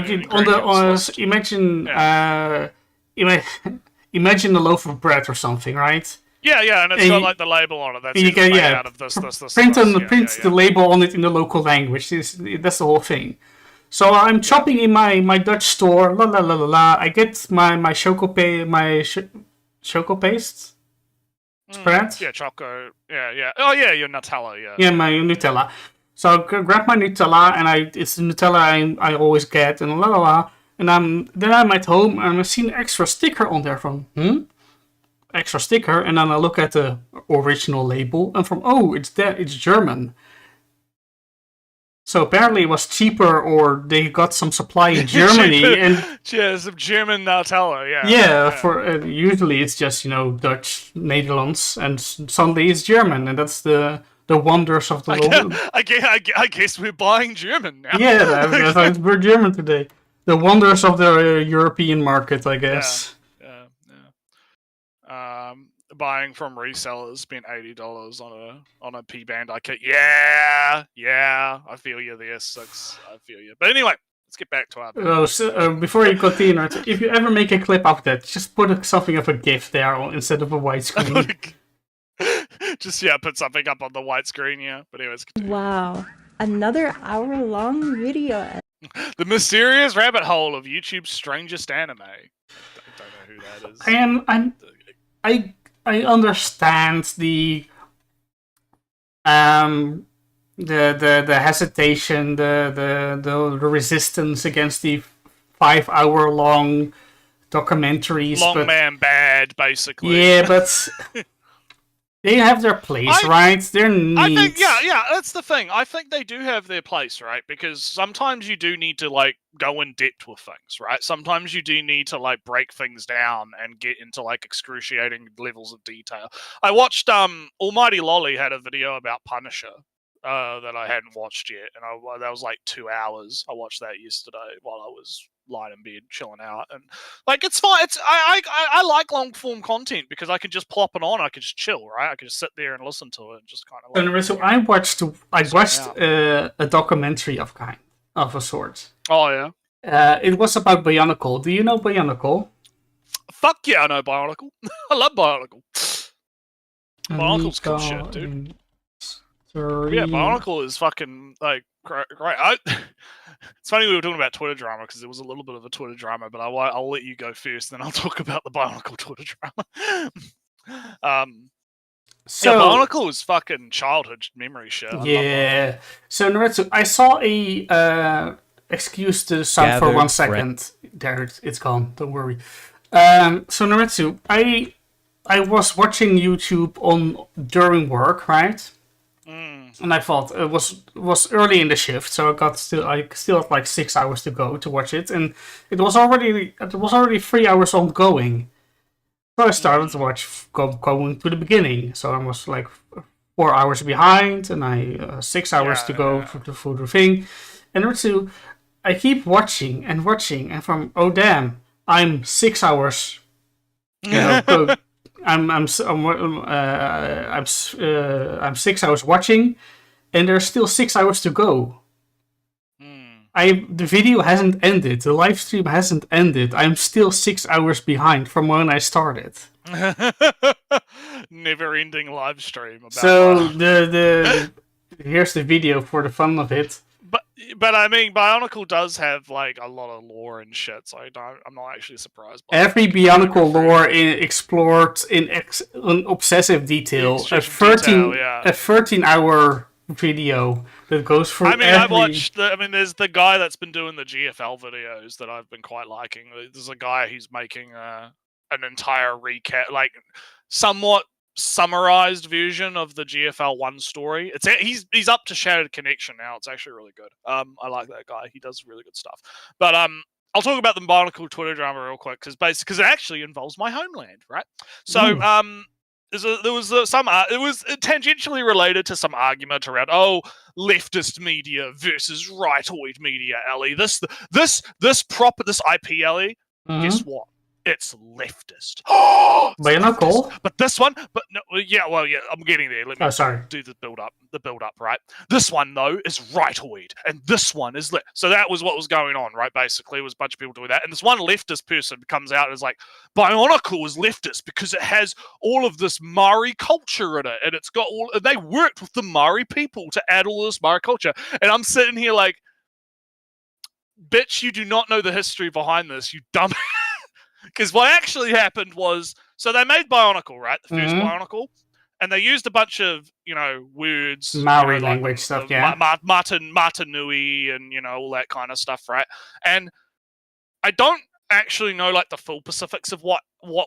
imagine a loaf of bread or something, right? Yeah, and it's got like the label on it. That's made out of this. Print the label on it in the local language. That's the whole thing. So I'm shopping in my Dutch store. La la la la la. I get my choco paste spread. Choco. Yeah. Oh yeah, your Nutella. Yeah. Yeah, my Nutella. So I grab my Nutella, and it's the Nutella I always get, and la la la. And then I'm at home, and I see an extra sticker on there from extra sticker, and then I look at the original label, and it's German. So apparently it was cheaper, or they got some supply in Germany, and some German Nutella. For usually it's just Dutch, Netherlands, and suddenly it's German, and that's the wonders of the world. I guess we're buying German now. Yeah, we're German today. The wonders of the European market, I guess. Buying from resellers, spent $80 on a P-Bandai kit. Yeah, I feel you there, Six. I feel you. But anyway, let's get back to our. Before you continue, if you ever make a clip of that, just put something of a GIF there instead of a widescreen. Just put something up on the white screen. Yeah, but anyways. Continue. Wow, another hour-long video. The mysterious rabbit hole of YouTube's strangest anime. Don't know who that is. I understand the hesitation, the resistance against the 5-hour-long documentaries. Long man bad, basically. Yeah, but they have their place, right? They're neat. I think, that's the thing. I think they do have their place, right? Because sometimes you do need to, go in depth with things, right? Sometimes you do need to, break things down and get into, excruciating levels of detail. I watched, Almighty Lolly had a video about Punisher that I hadn't watched yet, and that was, 2 hours. I watched that yesterday while I was lying in bed chilling out, and it's fine. I like long form content because I can just plop it on. I can just chill, right? I can just sit there and listen to it and just kind of. So I watched a documentary of a sort. Oh yeah. It was about Bionicle. Do you know Bionicle? Fuck yeah, I know Bionicle. I love Bionicle. Bionicle cool shit, dude. Yeah, Bionicle is fucking great. It's funny we were talking about Twitter drama because there was a little bit of a Twitter drama, but I'll let you go first, then I'll talk about the Bionicle Twitter drama. So Bionicle is fucking childhood memory shit. Yeah. So Nretsew, I saw a excuse the sound for 1 second. There, it's gone. Don't worry. So Nretsew, I was watching YouTube during work, right? And I thought it was early in the shift, so I still had 6 hours to go to watch it, and it was already 3 hours ongoing. So I started to watch going to the beginning. So I was 4 hours behind, and I 6 hours to go for the thing. And Nretsew, I keep watching, and from I'm 6 hours. I'm 6 hours watching, and there's still 6 hours to go. The video hasn't ended. The live stream hasn't ended. I'm still 6 hours behind from when I started. Never-ending live stream. So here's the video for the fun of it. But I mean, Bionicle does have a lot of lore and shit, so I'm not actually surprised. Every Bionicle lore explored in obsessive detail. A 13-hour video that goes through I mean, there's the guy that's been doing the GFL videos that I've been quite liking. There's a guy who's making an entire recap, like somewhat summarized version of the GFL 1 story. He's up to Shattered Connection now. It's actually really good. I like that guy. He does really good stuff. But I'll talk about the Bionicle Twitter drama real quick because it actually involves my homeland, right? So it was tangentially related to some argument around leftist media versus rightoid media. Ellie, this IP, Ellie. Guess what? It's leftist. Bionicle? But this one, I'm getting there. Let me do the build up, right? This one, though, is rightoid, and this one is so that was what was going on, right? Basically, it was a bunch of people doing that, and this one leftist person comes out and is like, Bionicle is leftist because it has all of this Maori culture in it, and it's got and they worked with the Maori people to add all this Maori culture, and I'm sitting here like, bitch, you do not know the history behind this, you dumb. Because what actually happened was, so they made Bionicle, right? The first Bionicle, and they used a bunch of, words. Maori language stuff, yeah. Matanui and, all that kind of stuff, right? And I don't actually know, the full specifics of what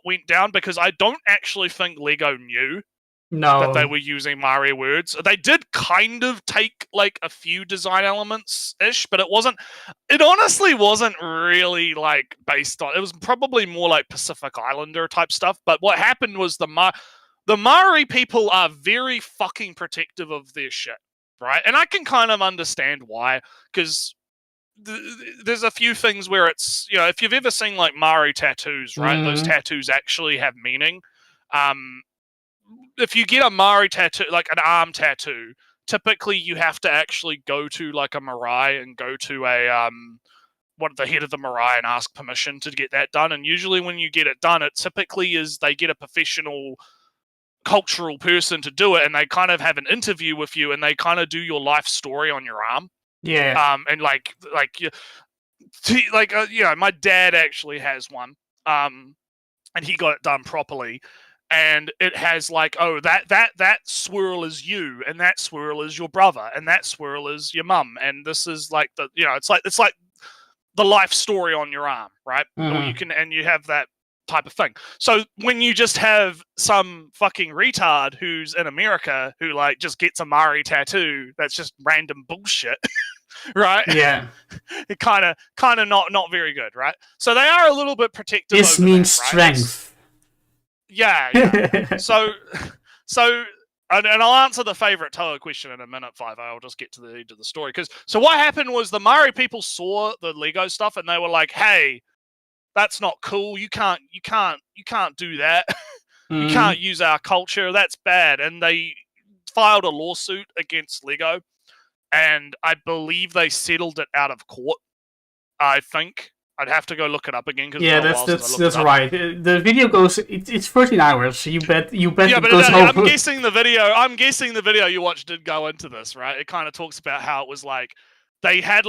went down, because I don't actually think Lego knew that they were using Maori words. They did kind of take, a few design elements-ish, but it honestly wasn't really, based on... It was probably more, Pacific Islander type stuff, but what happened was the Maori people are very fucking protective of their shit, right? And I can kind of understand why, because there's a few things where it's... if you've ever seen, Maori tattoos, right? Those tattoos actually have meaning. If you get a Maori tattoo, an arm tattoo, typically you have to actually go to a marae and go to the head of the marae and ask permission to get that done. And usually when you get it done, it typically is they get a professional cultural person to do it, and they kind of have an interview with you, and they kind of do your life story on your arm. Yeah. And my dad actually has one. And he got it done properly. And it has that swirl is you, and that swirl is your brother, and that swirl is your mum, and this is it's like the life story on your arm, right? Or you have that type of thing. So when you just have some fucking retard who's in America who just gets a Maori tattoo, that's just random bullshit. Right? Yeah. It kind of not very good, right? So they are a little bit protective. This means strength. Yeah. So, and I'll answer the favorite Toa question in a minute, 5. I'll just get to the end of the story. So what happened was the Maori people saw the Lego stuff and they were like, "Hey, that's not cool. You can't do that. You can't use our culture. That's bad." And they filed a lawsuit against Lego, and I believe they settled it out of court. I think. I'd have to go look it up again. That's right. The video goes. It's 13 hours. You bet. Yeah, but I'm guessing the video you watched did go into this, right? It kind of talks about how it was they had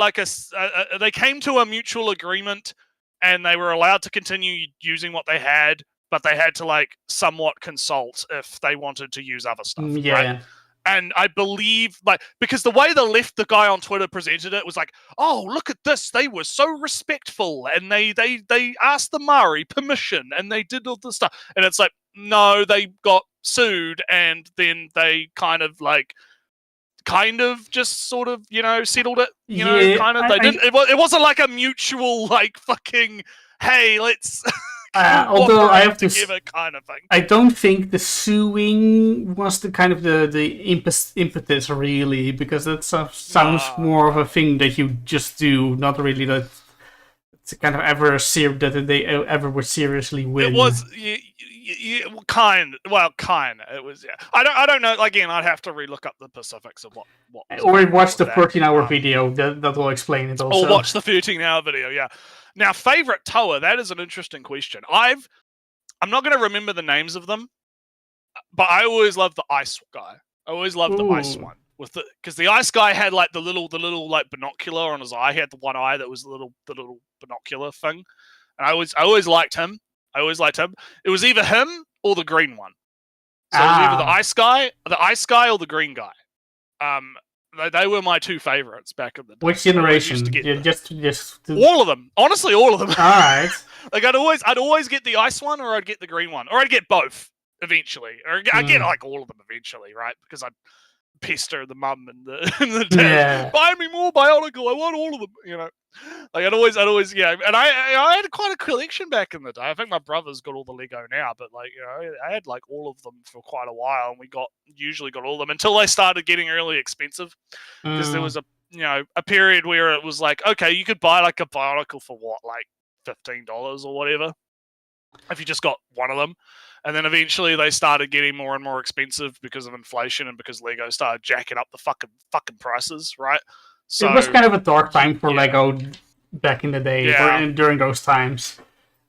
they came to a mutual agreement, and they were allowed to continue using what they had, but they had to somewhat consult if they wanted to use other stuff. Yeah. Right? And I believe, because the way the guy on Twitter presented it was oh, look at this. They were so respectful, and they asked the Maori permission, and they did all this stuff. And it's no, they got sued, and then they kind of just sort of, settled it. It wasn't a mutual, fucking, hey, let's... although I have to give it kind of thing. I don't think the suing was the kind of the impetus really, because that sounds more of a thing that you just do, not really that it's kind of that they ever were seriously win. It was kind. It was, yeah. I don't know. Again, I'd have to relook up the specifics of what or watch the 13-hour video that will explain it also. Or watch the 13-hour video. Yeah. Now, favorite Toa, that is an interesting question. I'm not going to remember the names of them, but I always loved the ice guy. I always loved the ice one because the ice guy had the little binocular on his eye. He had the one eye that was the little binocular thing, and I always liked him. It was either him or the green one. So it was either the ice guy, or the green guy. They were my two favorites back in the day. Which generation? Just all of them. Honestly, all of them. All right. Like I'd always get the ice one, or I'd get the green one, or I'd get both eventually, or I'd get like all of them eventually, right? Because I'd pester the mum and the dad. Buy me more Bionicle. I want all of them. You know, like I'd always, And I had quite a collection back in the day. I think my brother's got all the Lego now, but like I had like all of them for quite a while, and we usually got all of them until they started getting really expensive. Because there was a period where it was like, okay, you could buy like a Bionicle for what, like $15 or whatever, if you just got one of them. And then eventually they started getting more and more expensive because of inflation and because Lego started jacking up the fucking prices, right? So it was kind of a dark time for Lego back in the day, during those times.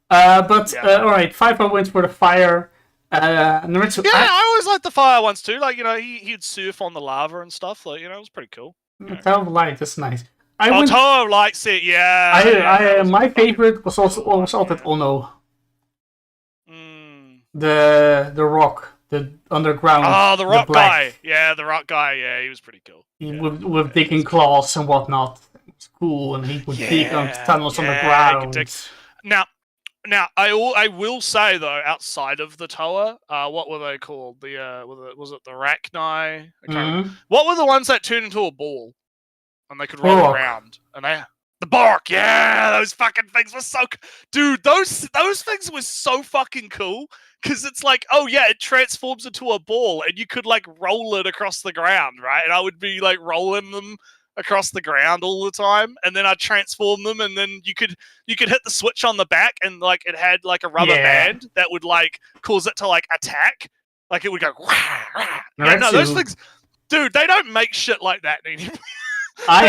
All right, 5 wins for the fire. Nretsew, I always liked the fire ones too. Like, he'd surf on the lava and stuff. Like, it was pretty cool. Tower of Light, that's nice. Tower of Light's it, yeah. My favorite was also that Ono. The rock, the underground. Oh, the rock guy. Yeah, the rock guy. Yeah, he was pretty cool. With digging claws and whatnot. It's cool, and he would dig on tunnels on the ground. Now, I will say though, outside of the tower, what were they called? Was it the Arachni? What were the ones that turned into a ball and they could roll around? And the Borght, those fucking things were so, dude. Those things were so fucking cool. Because it's like, it transforms into a ball, and you could like roll it across the ground, right? And I would be like rolling them across the ground all the time, and then I'd transform them, and then you could hit the switch on the back, and like it had like a rubber band that would like cause it to like attack, like it would go. No, those things, dude, they don't make shit like that anymore. I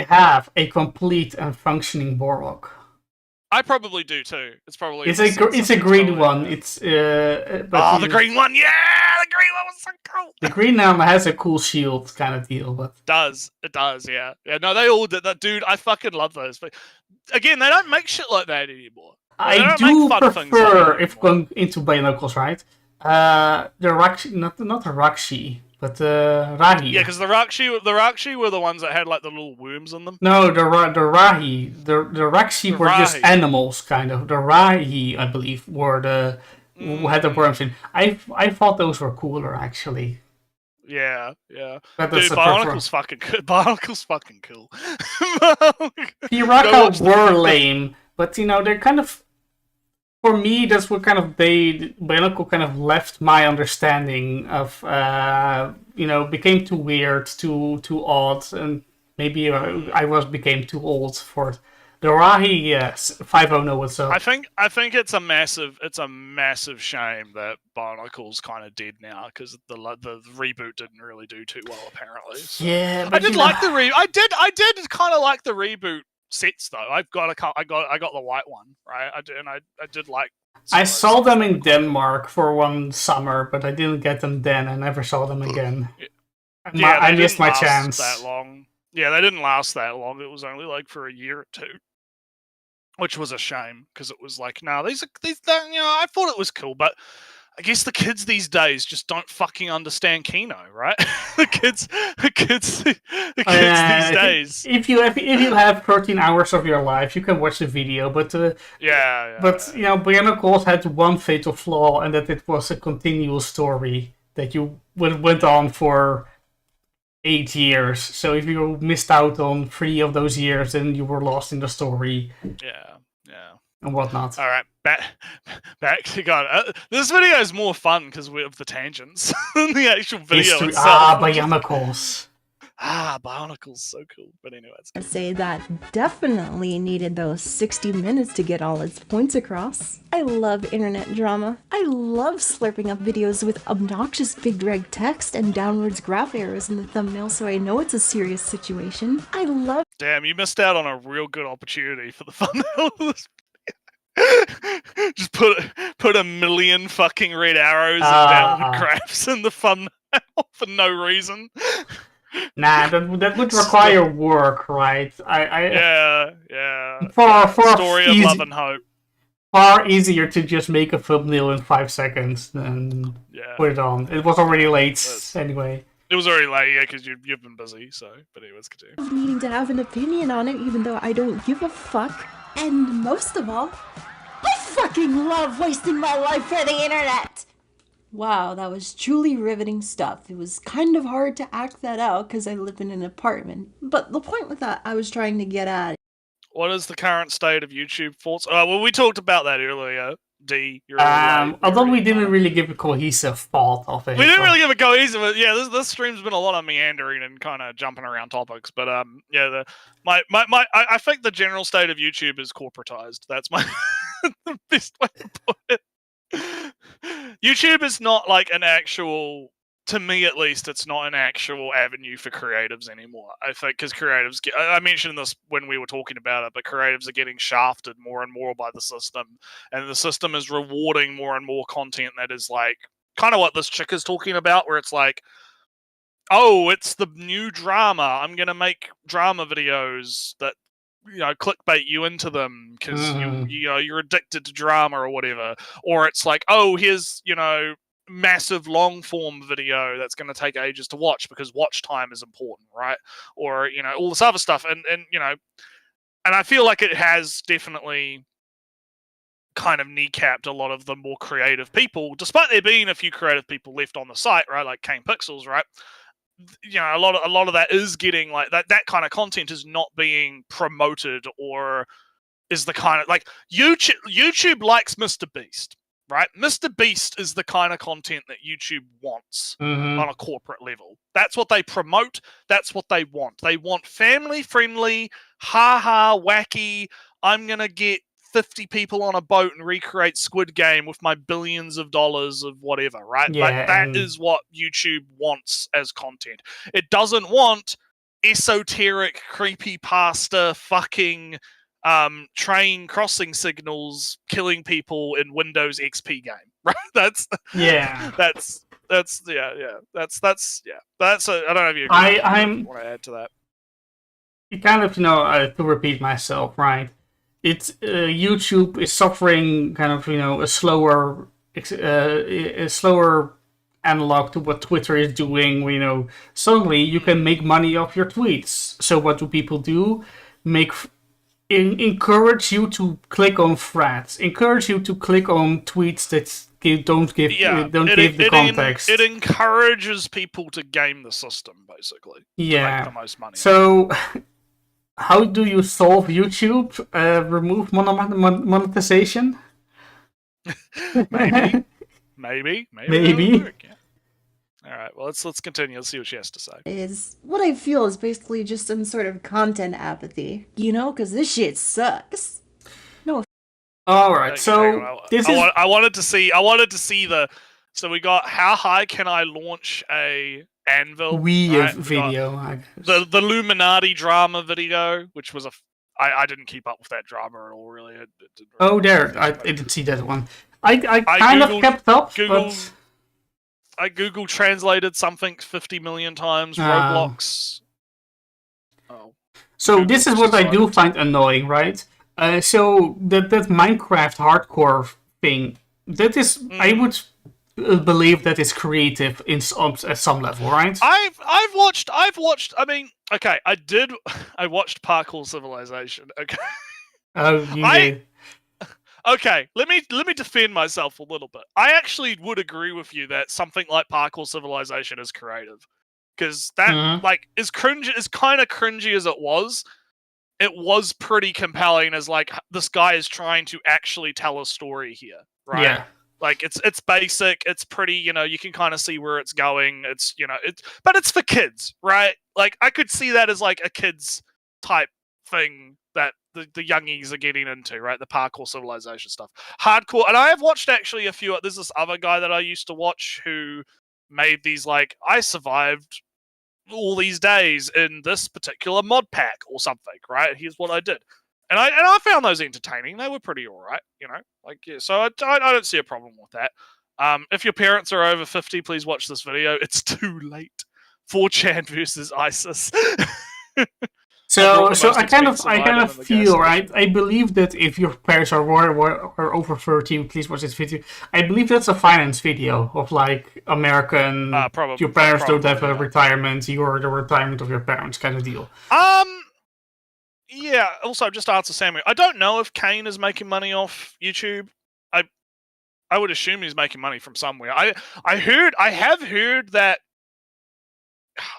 have a complete and functioning Borok. I probably do too. It's a green one. It's the green one, the green one was so cool. The green one has a cool shield kind of deal, but it does, yeah. No, they all did that, dude. I fucking love those. But again, they don't make shit like that anymore. I do prefer, if going into Bionicles, right? The Rakshi, not the Rakshi. But Rahi. Yeah, because the Rakshi were the ones that had like the little worms in them. No, the Rahi, the Rakshi were just animals, kind of. The Rahi, I believe, were who had the worms in. I thought those were cooler, actually. Yeah. But dude, Bionicle's fucking good. Bionicle's fucking cool. Piraka were lame, but they're kind of. For me, that's what kind of Bionicle kind of left my understanding of, became too weird, too odd, and maybe became too old for it. The Rahi, yes, 5-0 know what's up. I think it's a massive shame that Bionicle's kind of dead now because the reboot didn't really do too well apparently. So. Yeah, but I did like the I did kind of like the reboot sets though. I got the white one, right? I did like. I saw them in Denmark for one summer, but I didn't get them then. I never saw them again. I missed my chance. That long. Yeah, they didn't last that long. It was only like for a year or two, which was a shame because it was like, these I thought it was cool, but I guess the kids these days just don't fucking understand Kino, right? the kids these days. If you have 13 hours of your life, you can watch the video, but Bionicle had one fatal flaw, and that it was a continual story that you went on for 8 years. So if you missed out on 3 of those years, then you were lost in the story. Yeah. And whatnot. All right, back to God. This video is more fun because of the tangents than the actual video itself. Bionicles. Bionicles, so cool. But anyway, I'd say that definitely needed those 60 minutes to get all its points across. I love internet drama. I love slurping up videos with obnoxious big drag text and downwards graph errors in the thumbnail so I know it's a serious situation. I love— Damn, you missed out on a real good opportunity for the thumbnail of this. Just put a million fucking red arrows and downward graphs in the thumbnail for no reason. Nah, that would require work, right? Yeah. For story of love and hope. Far easier to just make a thumbnail in 5 seconds than put it on. It was already late anyway. It was already late, yeah, because you've been busy. So, but anyways, continue. Of needing to have an opinion on it, even though I don't give a fuck. And most of all, I fucking love wasting my life for the internet! Wow, that was truly riveting stuff. It was kind of hard to act that out because I live in an apartment. But the point with that I was trying to get at. What is the current state of YouTube thoughts? Well, we talked about that earlier. D, you're right. Although we didn't really give a cohesive thought of it. We didn't really give a cohesive. Yeah, this stream's been a lot of meandering and kind of jumping around topics. But yeah, I think the general state of YouTube is corporatized. That's my the best way to put it. YouTube is not like an actual, to me at least, it's not an actual avenue for creatives anymore. I think because creatives get, I mentioned this when we were talking about it, but creatives are getting shafted more and more by the system, and the system is rewarding more and more content that is like kind of what this chick is talking about, where it's like, oh, it's the new drama. I'm gonna make drama videos that clickbait you into them because you're addicted to drama or whatever. Or it's like, oh, here's massive long form video that's going to take ages to watch because watch time is important, right? Or all this other stuff, and I feel like it has definitely kind of kneecapped a lot of the more creative people, despite there being a few creative people left on the site, right? Like Kane Pixels, right? A lot of that is getting like that kind of content is not being promoted, or is the kind of like YouTube likes Mr. Beast, right? Mr. Beast is the kind of content that YouTube wants on a corporate level. That's what they promote. That's what they want. They want family friendly, wacky. I'm gonna get 50 people on a boat and recreate Squid Game with my billions of dollars of whatever, right? Yeah, like that is what YouTube wants as content. It doesn't want esoteric, creepypasta, fucking train crossing signals killing people in Windows XP game, right? That's I don't know if you agree. Want to add to that? You kind of to repeat myself, right? It's YouTube is suffering kind of a slower analog to what Twitter is doing. Suddenly you can make money off your tweets. So what do people do? Encourage you to click on threads. Encourage you to click on tweets that don't give the context. It encourages people to game the system, basically. Yeah. To make the most money. So. How do you solve YouTube? Remove monetization? Maybe. Work, yeah. All right. Well, let's continue. Let's see what she has to say. Is what I feel is basically just some sort of content apathy, because this shit sucks. No. All right. So I wanted to see the. So we got how high can I launch a Anvil video? I guess. The Illuminati drama video, which was I didn't keep up with that drama at all, really. I didn't see that one. I kind of kept up, but I Google translated something 50 million times. Roblox. So Google, this is what I do find annoying, right? So that Minecraft hardcore thing, that is, I would believe that is creative at some level, right? I've watched. I mean, okay, I watched Parkour Civilization. Okay. Okay, let me defend myself a little bit. I actually would agree with you that something like Parkour Civilization is creative, because that is kind of cringy as it was pretty compelling. As like this guy is trying to actually tell a story here, right? Yeah. Like it's basic, it's pretty, you can kind of see where it's going. It's but it's for kids, right? Like I could see that as like a kids type thing that the youngies are getting into, right? The Parkour Civilization stuff. Hardcore, and I have watched actually a few. There's this other guy that I used to watch who made these like, I survived all these days in this particular mod pack or something, right? Here's what I did. And I found those entertaining. They were pretty all right, So I don't see a problem with that. If your parents are over 50, please watch this video. It's too late. 4chan versus ISIS. So, the so most I kind of, expensive I kind item of in the gas feel station. right. I believe that if your parents are over 30, please watch this video. I believe that's a finance video of like American. Your parents don't have a retirement. You're the retirement of your parents, kind of deal. Yeah. Also, just to answer Sammy, I don't know if Kane is making money off YouTube. I would assume he's making money from somewhere. I have heard that.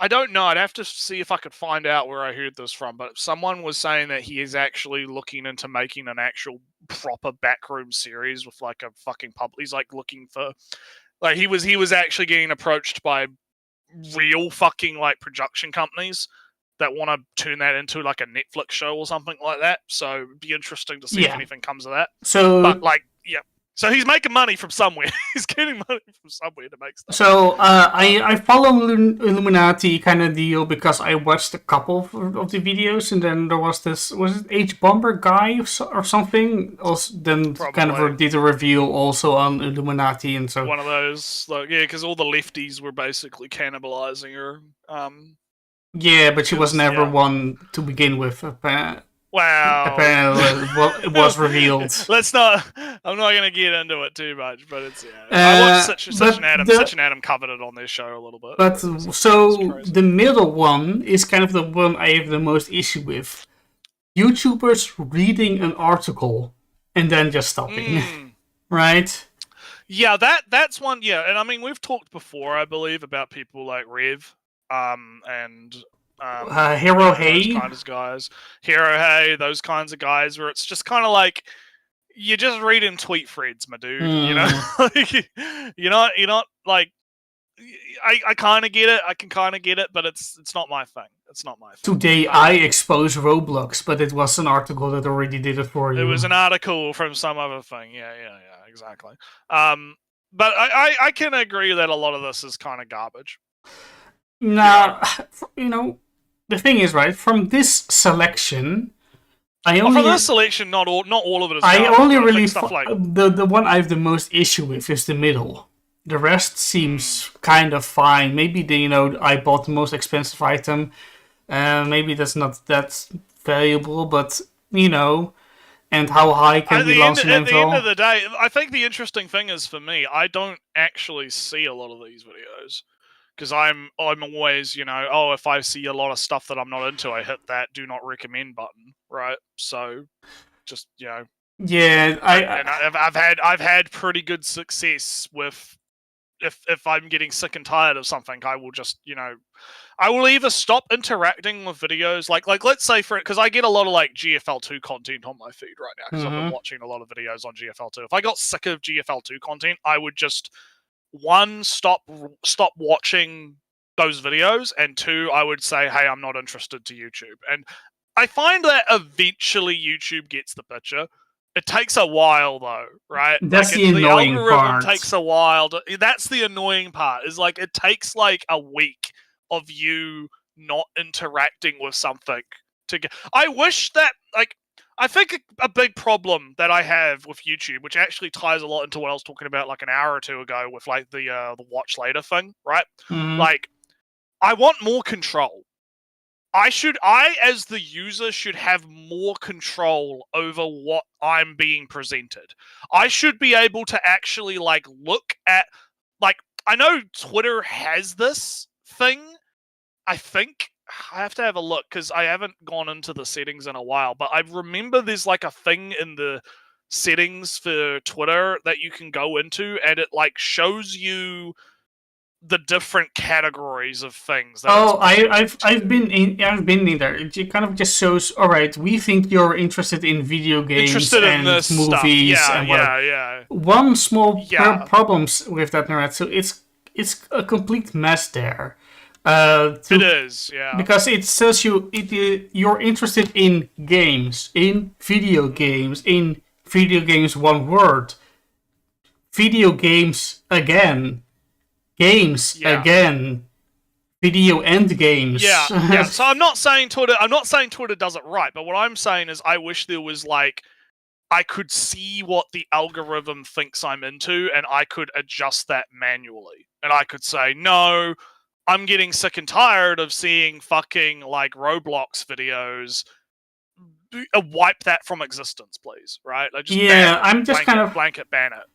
I don't know. I'd have to see if I could find out where I heard this from. But someone was saying that he is actually looking into making an actual proper backroom series with like a fucking public. He's like looking for, like he was actually getting approached by real fucking like production companies that want to turn that into like a Netflix show or something like that. So it'd be interesting to see if anything comes of that. But like, yeah. So he's making money from somewhere. He's getting money from somewhere to make stuff. So I follow Illuminati kind of deal because I watched a couple of the videos, and then there was this, was it H Bomber guy or something? Also, then Probably. kind of did a review also on Illuminati, and so one of those, like, yeah, because all the lefties were basically cannibalizing her. Yeah, but she was never one to begin with. Wow. Apparently, it was revealed. Let's not. I'm not gonna get into it too much, but it's I watched such an Adam covered it on their show a little bit. But so the middle one is kind of the one I have the most issue with. YouTubers reading an article and then just stopping, right? Yeah, that's one. Yeah, and I mean we've talked before, I believe, about people like Rev, and. Hero Hey, those kinds of guys. Hero Hey, those kinds of guys, where it's just kind of like you're just reading tweet threads, my dude. You know, like, you're not like. I kind of get it. I can kind of get it, but it's not my thing. It's not my thing. Today I exposed Roblox, but it was an article that already did it for you. It was an article from some other thing. Yeah, exactly. But I can agree that a lot of this is kind of garbage. Now, the thing is, right, from this selection, from this selection, not all of it is garbage. I only really stuff like the one I have the most issue with is the middle. The rest seems kind of fine. Maybe I bought the most expensive item. Maybe that's not that valuable, but and how high can we launch an At the end of the day, I think the interesting thing is for me, I don't actually see a lot of these videos. Because I'm always, if I see a lot of stuff that I'm not into, I hit that do not recommend button, right? So, just yeah, I've had pretty good success with if I'm getting sick and tired of something, I will just I will either stop interacting with videos, like let's say because I get a lot of like GFL2 content on my feed right now because I've been watching a lot of videos on GFL2. If I got sick of GFL2 content, I would just stop watching those videos, and two, I would say, hey, I'm not interested to YouTube. And I find that eventually YouTube gets the picture. It takes a while though, right? That's the annoying part. Takes a while. That's the annoying part. Is like it takes like a week of you not interacting with something to get. I wish that I think a big problem that I have with YouTube, which actually ties a lot into what I was talking about like an hour or two ago with like the watch later thing, right? Like, I want more control. I as the user should have more control over what I'm being presented. I should be able to actually like look at I know Twitter has this thing. I think I have to have a look because I haven't gone into the settings in a while, but I remember there's like a thing in the settings for Twitter that you can go into and it like shows you the different categories of things. I've been in there. It kind of just shows. All right, we think you're interested in video games and movies and whatever. Yeah. One small problems with that, Nretsew, it's a complete mess there. It is, yeah. Because it says you're interested in games, in video games, one word. Video games again. Games again. Video and games. Yeah. So I'm not saying Twitter does it right, but what I'm saying is I wish there was I could see what the algorithm thinks I'm into and I could adjust that manually. And I could say, no, I'm getting sick and tired of seeing fucking like Roblox videos. Wipe that from existence, please. Right? Like just ban it. I'm just blanket ban it.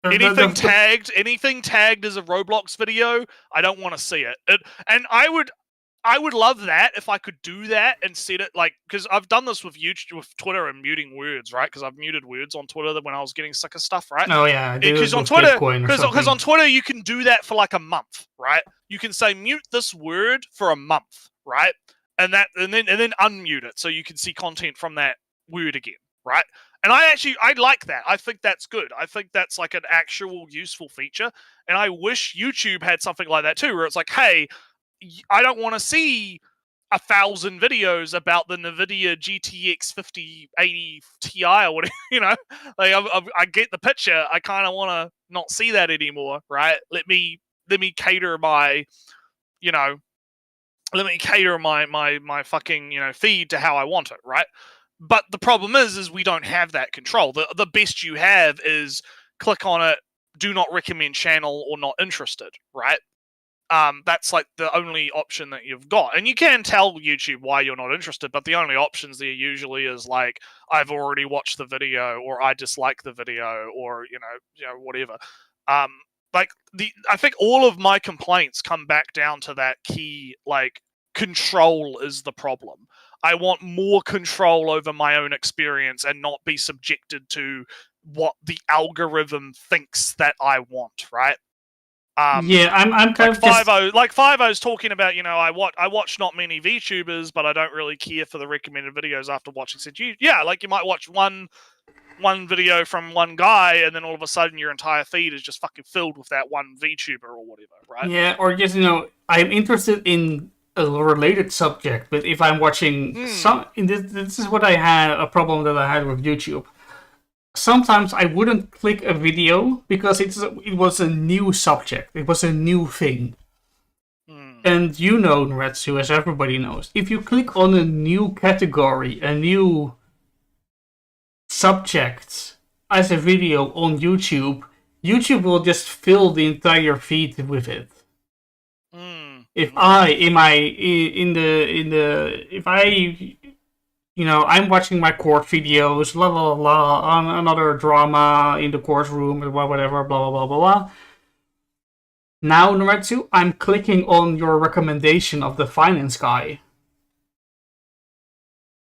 Anything tagged as a Roblox video, I don't want to see it. And I would love that if I could do that and set it like, because I've done this with YouTube, with Twitter, and muting words, right? Because I've muted words on Twitter when I was getting sick of stuff, right? Oh yeah, because on Twitter, because on Twitter you can do that for like a month, right? You can say mute this word for a month, right? And then unmute it so you can see content from that word again, right? And I like that. I think that's good. I think that's like an actual useful feature. And I wish YouTube had something like that too, where it's like, hey, I don't want to see 1,000 videos about the NVIDIA GTX 5080 Ti or whatever, you know? Like, I get the picture. I kind of want to not see that anymore, right? Let me cater my, you know, my fucking, you know, feed to how I want it, right? But the problem is we don't have that control. The best you have is click on it, do not recommend channel or not interested, right? That's like the only option that you've got. And you can tell YouTube why you're not interested, but the only options there usually is like, I've already watched the video, or I dislike the video, or, you know, whatever. I think all of my complaints come back down to that key, like, control is the problem. I want more control over my own experience and not be subjected to what the algorithm thinks that I want, right? I'm kind of like Five-O's talking about, you know, I watch not many VTubers, but I don't really care for the recommended videos after watching. Said, yeah, like you might watch one video from one guy, and then all of a sudden your entire feed is just fucking filled with that one VTuber or whatever, right? Yeah, or just, you know, I'm interested in a related subject, but if I'm watching this is what I had, a problem that I had with YouTube. Sometimes I wouldn't click a video because it was a new subject. It was a new thing. And you know, Nretsew, as everybody knows, if you click on a new category, a new subject as a video on YouTube, YouTube will just fill the entire feed with it. If you know, I'm watching my court videos, blah blah blah, on another drama in the courtroom, whatever, blah blah blah blah blah. Now, Nretsew, I'm clicking on your recommendation of the finance guy.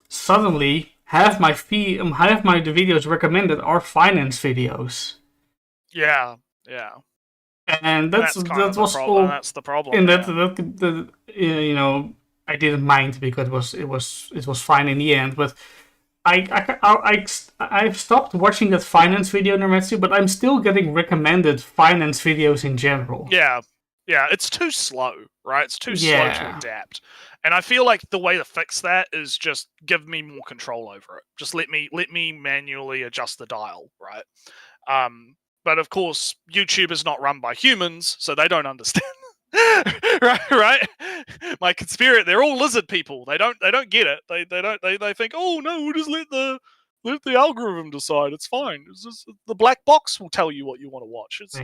Suddenly, half my the videos recommended are finance videos. Yeah. And that's the problem. And you know, I didn't mind because it was fine in the end. But I've stopped watching that finance video, Nretsew, but I'm still getting recommended finance videos in general. Yeah, it's too slow, right? It's too slow to adapt. And I feel like the way to fix that is just give me more control over it. Just let me manually adjust the dial, right? But of course, YouTube is not run by humans, so they don't understand. right? My conspiracy, they're all lizard people. They don't get it. They think, oh no, we'll just let the algorithm decide. It's fine. It's just, the black box will tell you what you want to watch. It's all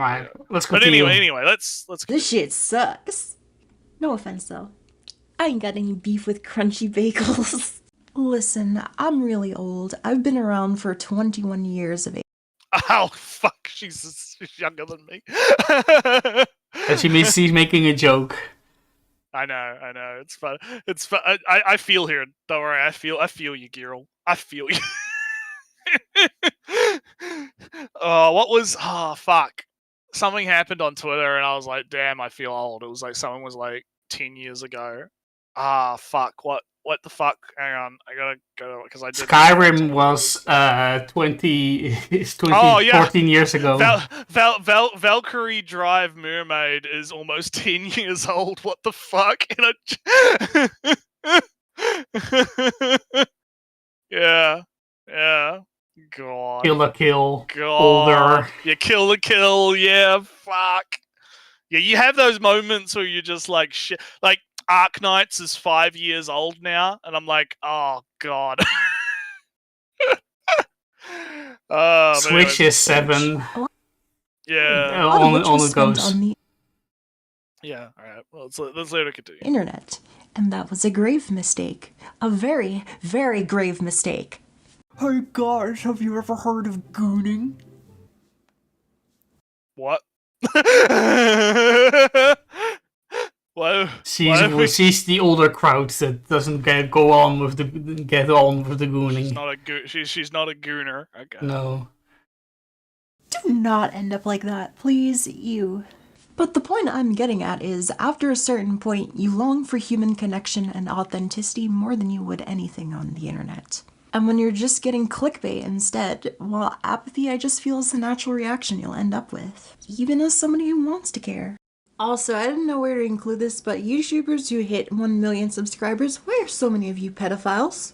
right. Yeah. Let's continue. But anyway, let's. This shit sucks. No offense though. I ain't got any beef with crunchy bagels. Listen, I'm really old. I've been around for 21 years of age. Oh fuck, she's younger than me. And she's making a joke. I know. It's fun. It's fun. I feel here. Don't worry. I feel you, girl. I feel you. Oh, fuck. Something happened on Twitter, and I was like, damn, I feel old. It was like someone was like 10 years ago. Fuck. What the fuck? Hang on. I gotta go because I did. Skyrim was 14 years ago. Valkyrie Drive Mermaid is almost 10 years old. What the fuck? Yeah. God. Kill a kill. God. Older. You kill a kill. Yeah. Fuck. Yeah. You have those moments where you're just like shit. Like. Arknights is 5 years old now, and I'm like, oh god. Switch is 7. Yeah. On the ghost. let's let her continue. Internet. And that was a grave mistake. A very, very grave mistake. Hey guys, have you ever heard of gooning? What? Why? She's the older crowd that doesn't get on with the gooning. She's not a gooner. Okay. No. Do not end up like that, please, you. But the point I'm getting at is, after a certain point, you long for human connection and authenticity more than you would anything on the internet. And when you're just getting clickbait instead, well, apathy I just feel is the natural reaction you'll end up with, even as somebody who wants to care. Also, I didn't know where to include this, but YouTubers who hit 1 million subscribers, why are so many of you pedophiles?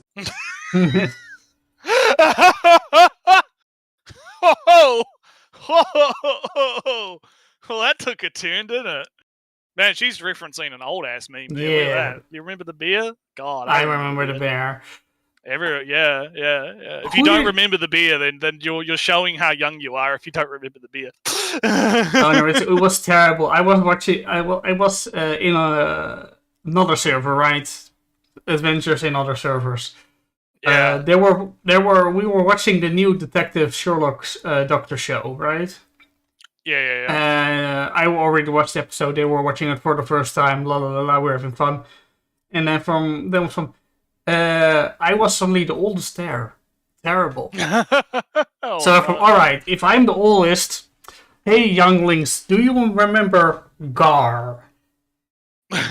Well, that took a turn, didn't it? Man, she's referencing an old ass meme. Yeah. Look at that. You remember the beer? God, I remember the bear. Yeah. If you don't remember the beer, then you're showing how young you are. If you don't remember the beer. Oh no, it was terrible. I was watching. I was in another server, right? Adventures in other servers. Yeah. We were watching the new Detective Sherlock's Doctor show, right? Yeah. I already watched the episode. They were watching it for the first time. La la la la. We're having fun. And then I was suddenly the oldest there. Terrible. So all right, if I'm the oldest, hey younglings, do you remember Gar? Oh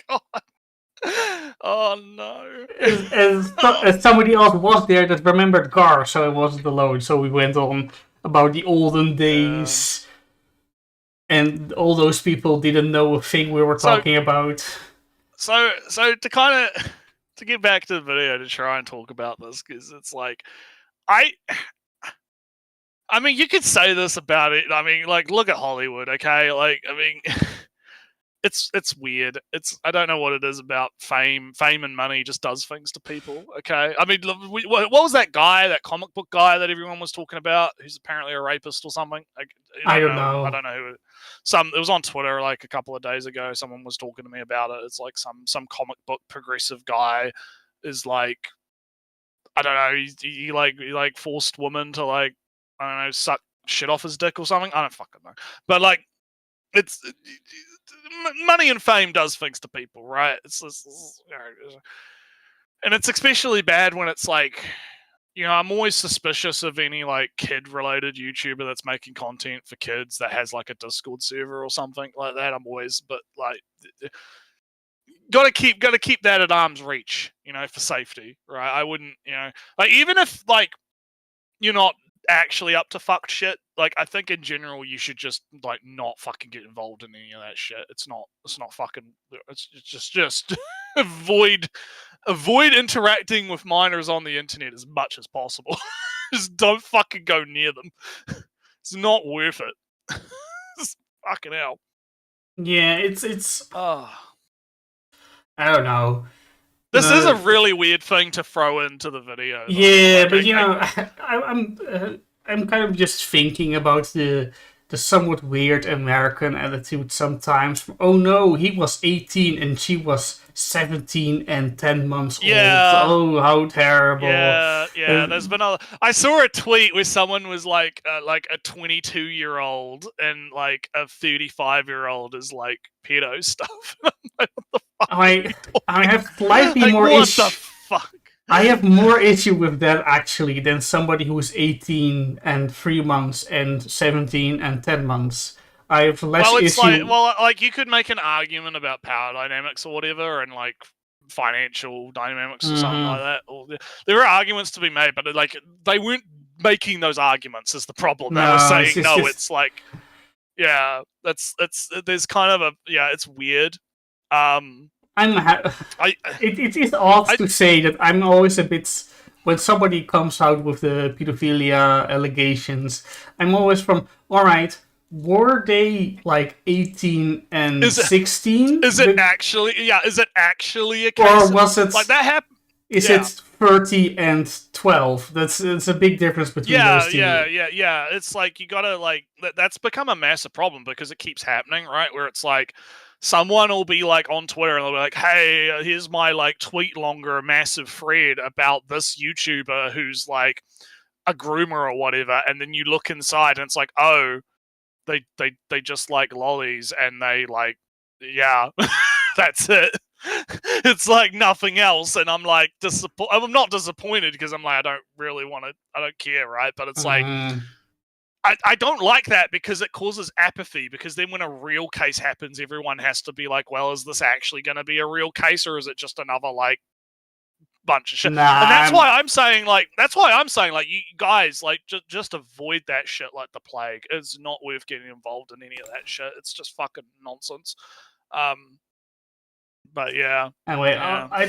God. Oh no. And somebody else was there that remembered Gar, so it wasn't alone. So we went on about the olden days, and all those people didn't know a thing we were talking about. So to get back to the video to try and talk about this, because it's like, I mean, you could say this about it. I mean, like, look at Hollywood, okay? Like, I mean, it's weird. I don't know what it is about fame. Fame and money just does things to people. Okay, I mean, what was that guy, that comic book guy that everyone was talking about, who's apparently a rapist or something? I don't know. I don't know who. It was on Twitter like a couple of days ago. Someone was talking to me about it. It's like some comic book progressive guy is like, I don't know. He like forced women to, like, I don't know, suck shit off his dick or something. I don't fucking know. But like, it's money and fame does things to people, right? And it's especially bad when it's like, you know, I'm always suspicious of any like kid-related YouTuber that's making content for kids that has like a Discord server or something like that. But like, gotta keep that at arm's reach, you know, for safety, right? I wouldn't, you know, like, even if like you're not actually up to fucked shit, like, I think in general you should just like not fucking get involved in any of that shit. It's not fucking, it's just avoid interacting with minors on the internet as much as possible. Just don't fucking go near them. It's not worth it. It's fucking hell. Yeah, it's I don't know. This is a really weird thing to throw into the video. Yeah, but you know, I'm kind of just thinking about the somewhat weird American attitude sometimes. Oh no, he was 18 and she was 17 and 10 months old. Oh, how terrible. Yeah. There's been I saw a tweet where someone was like a 22-year-old and like a 35-year-old is like pedo stuff. Like, what the fuck I have slightly like, more what issue. the fuck? I have more issue with that actually than somebody who's 18 and 3 months and 17 and 10 months. I have less issue. Like you could make an argument about power dynamics or whatever, and like financial dynamics or something like that. Or there are arguments to be made, but like they weren't making those arguments. Is the problem? They were saying it's like, yeah, there's kind of it's weird. It is odd to say that I'm always a bit, when somebody comes out with the pedophilia allegations, I'm always from, all right, were they like 18 and 16? Is it actually a case? Or was it like that happened? Is it 30 and 12. That's a big difference between those two. Yeah. It's like you gotta like that's become a massive problem because it keeps happening, right? Where it's like someone will be like on Twitter and they'll be like, "Hey, here's my like tweet longer massive thread about this YouTuber who's like a groomer or whatever," and then you look inside and it's like, oh, they just like lollies and they like, yeah, that's it. It's like nothing else, and I'm like I'm not disappointed because I'm like I don't care, right? But it's like I don't like that because it causes apathy. Because then when a real case happens, everyone has to be like, well, is this actually going to be a real case or is it just another like bunch of shit? Nah, and that's why I'm saying like you guys like just avoid that shit like the plague. It's not worth getting involved in any of that shit. It's just fucking nonsense. But yeah. Anyway, yeah, I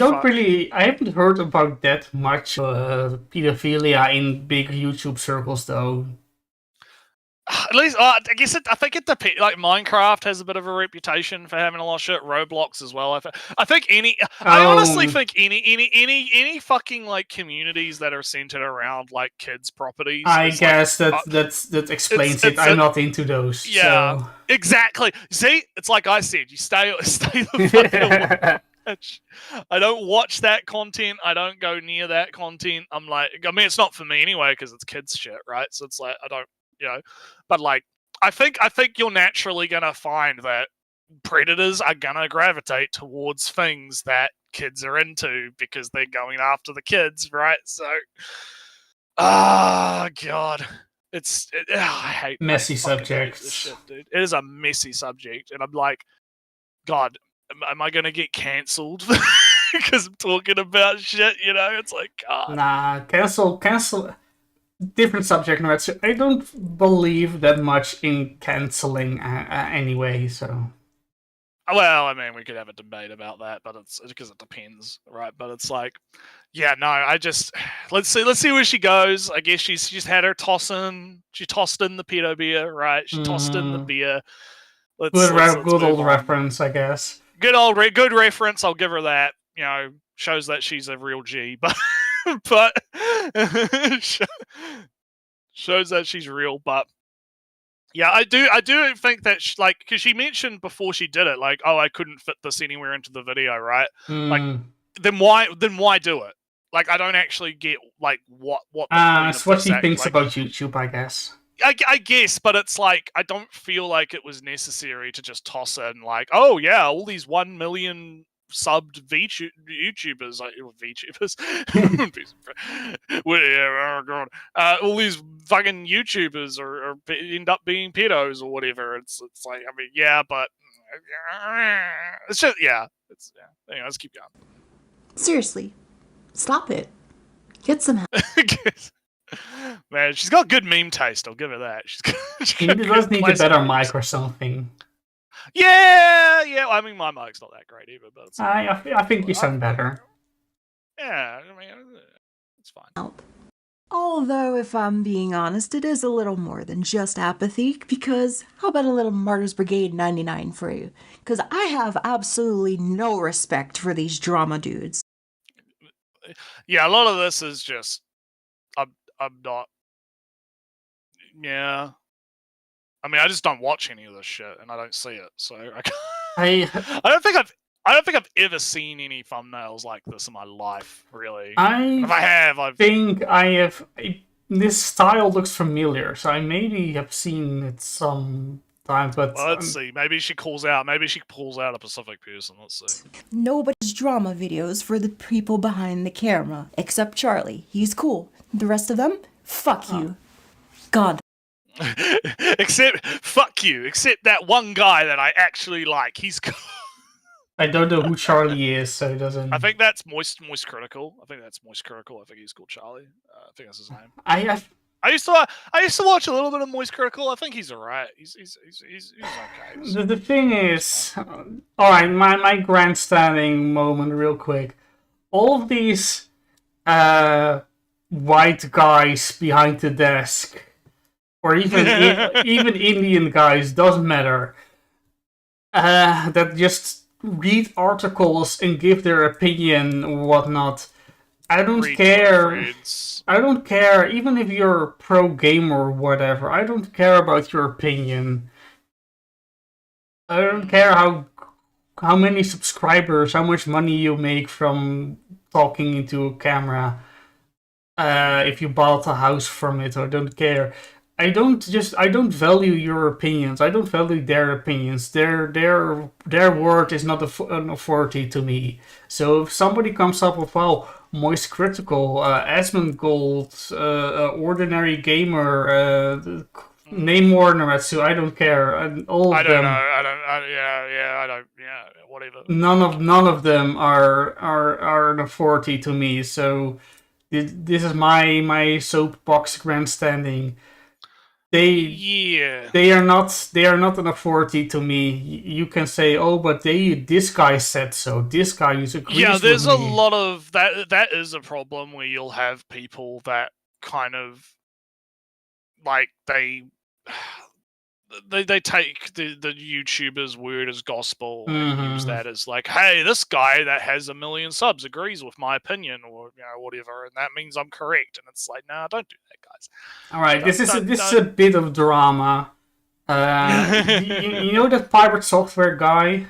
haven't heard about that much pedophilia in big YouTube circles though. At least, I guess I think it depends. Like Minecraft has a bit of a reputation for having a lot of shit. Roblox as well. I think I honestly think any fucking like communities that are centered around like kids' properties. I guess that explains it. I'm not into those. Yeah, so. Exactly. See, it's like I said. You stay the fuck away. I don't watch that content. I don't go near that content. I'm like, I mean, it's not for me anyway because it's kids shit, right? So it's like I don't. But like I think you're naturally gonna find that predators are gonna gravitate towards things that kids are into because they're going after the kids, right? So, god, I hate messy subjects. This shit, dude. It is a messy subject, and I'm like, God, am I gonna get cancelled because I'm talking about shit? It's like, God. Nah, cancel. Different subject, Nretsew. I don't believe that much in canceling anyway, so. Well, I mean, we could have a debate about that, but it's because it depends, right? But it's like, yeah, no, I just let's see where she goes. I guess she's had her tossing. She tossed in the pedo beer, right? She tossed in the beer. Good old reference, I guess. Good reference. I'll give her that. Shows that she's a real G, but shows that she's real. But yeah, I do think that because she mentioned before she did it, like, oh, I couldn't fit this anywhere into the video, right? Like, then why do it? Like, I don't actually get like what the point it's what of she this thinks about YouTube, I guess. I guess, but it's like I don't feel like it was necessary to just toss in like, oh yeah, all these 1 million subbed YouTubers, like VTubers, oh god, all these fucking YouTubers are end up being pedos or whatever. It's like, I mean, yeah, but it's just Anyway, let's keep going. Seriously, stop it. Get some help. Man, she's got good meme taste. I'll give her that. She does need a better mic or something. Yeah. Well, I mean, my mic's not that great either, but I think you sound better. Yeah, I mean, it's fine. Help. Although, if I'm being honest, it is a little more than just apathy, because how about a little Martyrs Brigade 99 for you? Because I have absolutely no respect for these drama dudes. Yeah, a lot of this is just I'm not. Yeah. I mean, I just don't watch any of this shit, and I don't see it, so I don't think I've ever seen any thumbnails like this in my life, really. If I have, I think I have. This style looks familiar, so I maybe have seen it some time. But well, let's see. Maybe she calls out. Maybe she pulls out a Pacific person. Let's see. Nobody's drama videos for the people behind the camera, except Charlie. He's cool. The rest of them, fuck you. God. Fuck you. Except that one guy that I actually like. He's cool. I don't know who Charlie is, so it doesn't. I think that's Moist Critical. I think he's called Charlie. I think that's his name. I used to watch a little bit of Moist Critical. I think he's alright. He's okay. The thing is, all right. My grandstanding moment, real quick. All of these white guys behind the desk, or even even Indian guys, doesn't matter. That just read articles and give their opinion, whatnot. I don't read care. Twitter threads. I don't care, even if you're a pro gamer or whatever. I don't care about your opinion. I don't care how many subscribers, how much money you make from talking into a camera. If you bought a house from it, I don't care. I don't value your opinions. I don't value their opinions. Their word is not an authority to me. So if somebody comes up with, well, Moist Critical, Asmongold, Ordinary Gamer, name more Nretsew, I don't care. All of I don't them. know. I don't. I don't. Yeah, whatever. None of them are an authority to me. So this is my soapbox grandstanding. They are not an authority to me. You can say, oh, but this guy said so. This guy agrees with me. Yeah, there's a lot of that. That is a problem where you'll have people that kind of like they take the YouTuber's word as gospel and use that as like, hey, this guy that has 1 million subs agrees with my opinion, or whatever, and that means I'm correct. And it's like, nah, don't do that, guys. All right, this is a bit of drama. You know that pirate software guy?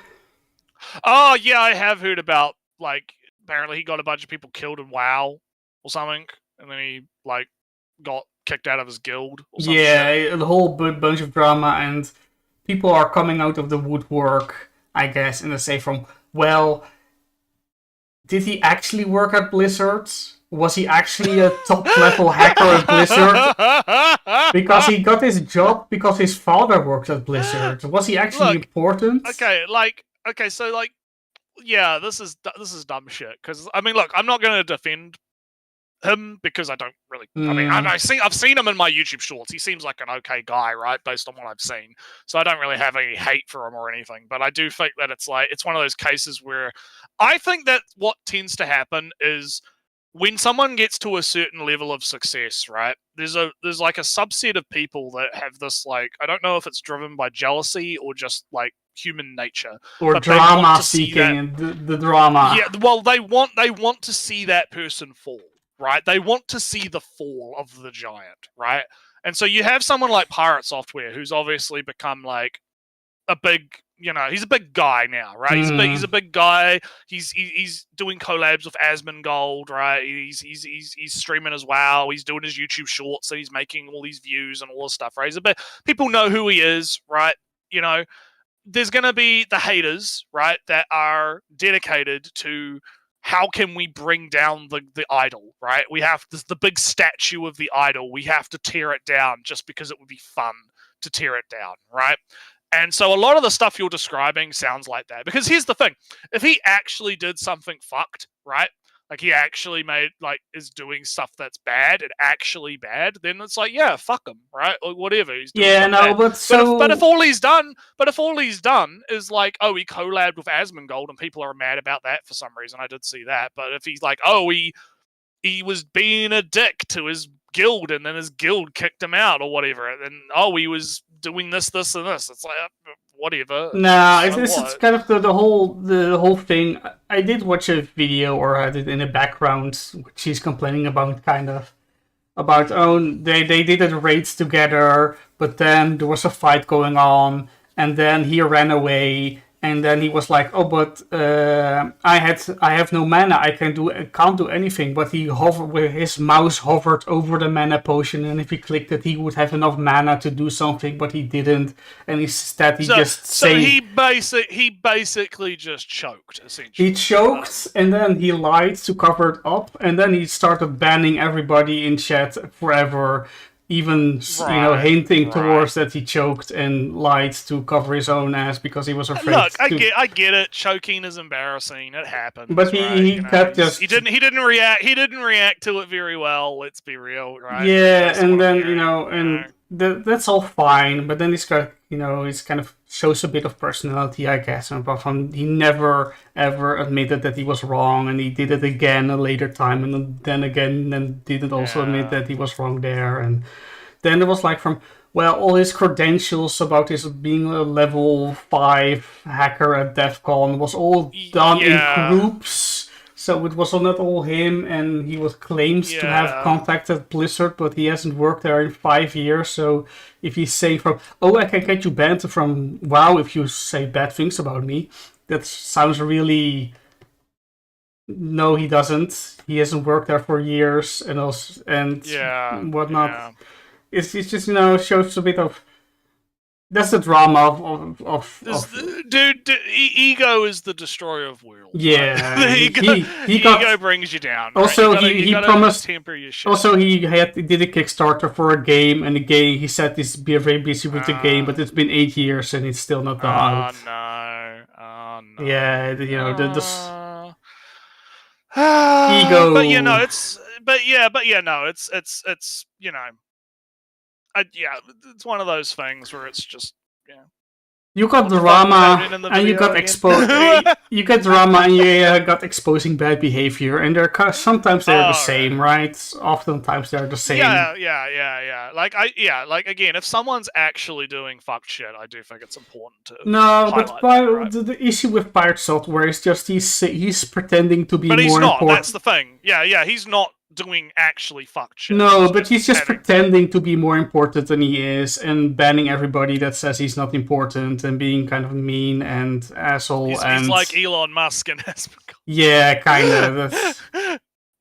Oh yeah, I have heard about, like, apparently he got a bunch of people killed in WoW or something, and then he like got kicked out of his guild or something. Yeah, a whole bunch of drama, and people are coming out of the woodwork, I guess, and they say well, did he actually work at Blizzard? Was he actually a top-level hacker at Blizzard? Because he got his job because his father worked at Blizzard. Was he actually important? Okay, so like, yeah, this is dumb shit. Because I mean, look, I'm not going to defend him because I don't really. I mean, I've seen him in my YouTube shorts. He seems like an okay guy, right? Based on what I've seen, so I don't really have any hate for him or anything. But I do think that it's one of those cases where I think that what tends to happen is when someone gets to a certain level of success, right? There's like a subset of people that have this, like, I don't know if it's driven by jealousy or just like human nature, or drama seeking, and the drama. Yeah, well, they want to see that person fall, right? They want to see the fall of the giant, right? And so you have someone like Pirate Software, who's obviously become like a big, he's a big guy now, right? He's a big guy. He's doing collabs with Asmongold, right? He's streaming as well. He's doing his YouTube shorts, and he's making all these views and all this stuff, right? People know who he is, right? There's going to be the haters, right, that are dedicated to how can we bring down the idol, right? We have the big statue of the idol. We have to tear it down just because it would be fun to tear it down, right? And so a lot of the stuff you're describing sounds like that. Because here's the thing. If he actually did something fucked, right? Like he actually is doing stuff that's bad and actually bad, then it's like, yeah, fuck him, right? Or whatever. He's doing bad. But if all he's done is like, oh, he collabed with Asmongold and people are mad about that for some reason. I did see that. But if he's like, oh, he was being a dick to his guild and then his guild kicked him out or whatever, and oh, he was doing this and this, it's like, whatever. No, it's kind of the whole thing. I did watch a video, or I did in the background, which he's complaining about, kind of about, they did a raid together, but then there was a fight going on, and then he ran away. And then he was like, "Oh, but I have no mana. I can't do anything." But he hovered with his mouse hovered over the mana potion, and if he clicked it, he would have enough mana to do something. But he didn't, and instead he basically just choked. Essentially, he choked, and then he lied to cover it up, and then he started banning everybody in chat forever. Even hinting towards that he choked and lied to cover his own ass because he was afraid. Look, I get it. Choking is embarrassing. It happens. But he kept just he didn't react to it very well. Let's be real, right? Yeah, and then that's all fine. But then he's got he's kind of shows a bit of personality, I guess. And apart from, he never ever admitted that he was wrong, and he did it again a later time, and then again, and didn't also admit that he was wrong there. And then it was like all his credentials about his being a level 5 hacker at DEF CON was all done in groups. So it was not all him, and he was claims to have contacted Blizzard, but he hasn't worked there in 5 years. So if he's saying I can get you banned from WoW if you say bad things about me, that sounds really... No, he doesn't. He hasn't worked there for years and whatnot. Yeah. It's just, shows a bit of... That's the drama of dude, ego is the destroyer of worlds. Yeah, right? ego brings you down. Also, right? he promised. Temper your shit. Also, he did a Kickstarter for a game, and the game he said he's very busy with the game, but it's been 8 years and it's still not out. Oh no! Yeah, the ego. But it's one of those things where it's just You got drama and you got exposed. You get drama and you got exposing bad behavior, and sometimes they're the same, right? Oftentimes they're the same. Yeah. Like again, if someone's actually doing fucked shit, I do think it's important to. No, but the issue with Pirate Software is just he's pretending to be more important. But he's not. That's the thing. Yeah. He's not doing actually fucked shit. No, but he's just pretending to be more important than he is, and banning everybody that says he's not important, and being kind of mean and asshole. He's like Elon Musk and yeah, kind of.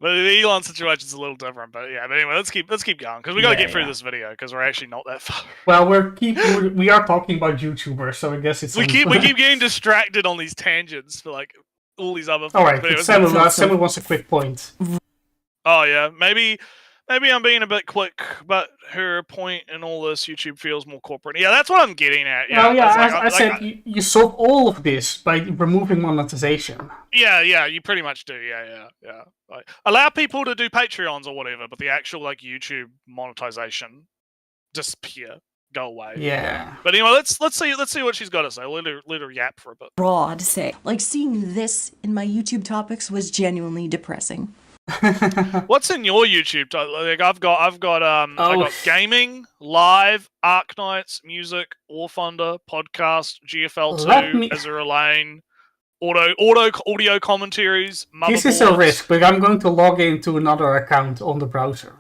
But the Elon situation's a little different. But anyway, let's keep going because we got to get through this video because we're actually not that far. Well, we are talking about YouTubers, so I guess it's we keep getting distracted on these tangents for like all these other. All right, Samuel wants a quick point. Oh yeah, maybe I'm being a bit quick, but her point in all this, YouTube feels more corporate. Yeah, that's what I'm getting at. Yeah, I said you solve all of this by removing monetization. Yeah, you pretty much do. Yeah. Like, allow people to do Patreons or whatever, but the actual like YouTube monetization disappear, go away. Yeah. But anyway, let's see what she's got to say. Let her yap for a bit. Broad say. Like, seeing this in my YouTube topics was genuinely depressing. What's in your YouTube? Like I've got gaming, live, Arknights, music, War Thunder, podcast, GFL2, Azure Lane, audio commentaries. This is a risk, but I'm going to log into another account on the browser.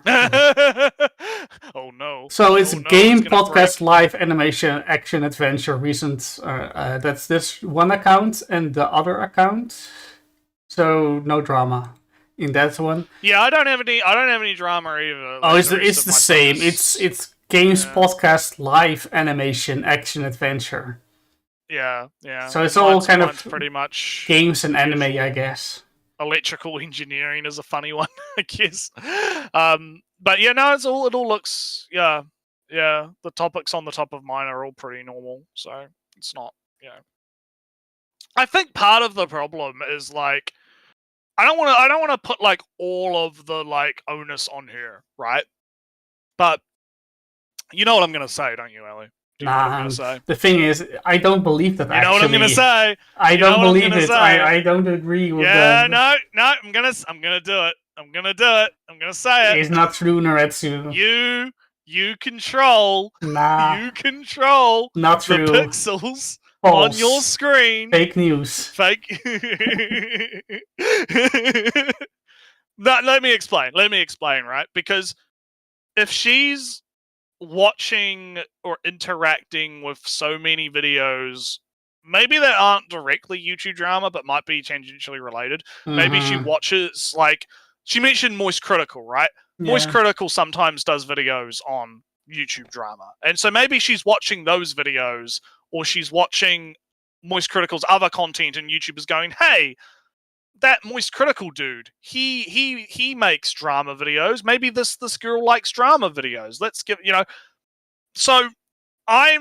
Oh no! So it's game, podcast, live, animation, action, adventure, recent. That's this one account and the other account. So no drama in that one. Yeah, I don't have any drama either. Like, it's the same. It's games, podcast, live, animation, action, adventure. Yeah. So it's all kind of pretty much games and anime, I guess. Electrical engineering is a funny one, I guess. But yeah, no, it all looks yeah. The topics on the top of mine are all pretty normal, so it's not. I think part of the problem is like. I don't want to put like all of the like onus on her, right? But you know what I'm gonna say, don't you, Ellie? Do you know what I'm gonna say? The thing is, I don't believe that. You know what I'm gonna say? I don't believe it. I don't agree with that. No. I'm gonna do it. I'm gonna say it. It's not true, Nretsew. You control. Nah. You control. Not true. The pixels. False. On your screen. Fake news. Fake. Let me explain, right? Because if she's watching or interacting with so many videos, maybe that aren't directly YouTube drama, but might be tangentially related. Mm-hmm. Maybe she watches, like, she mentioned Moist Critical, right? Yeah. Moist Critical sometimes does videos on YouTube drama. And so maybe she's watching those videos, or she's watching Moist Critical's other content, and YouTube is going, hey, that Moist Critical dude, he makes drama videos. Maybe this girl likes drama videos. Let's give, So I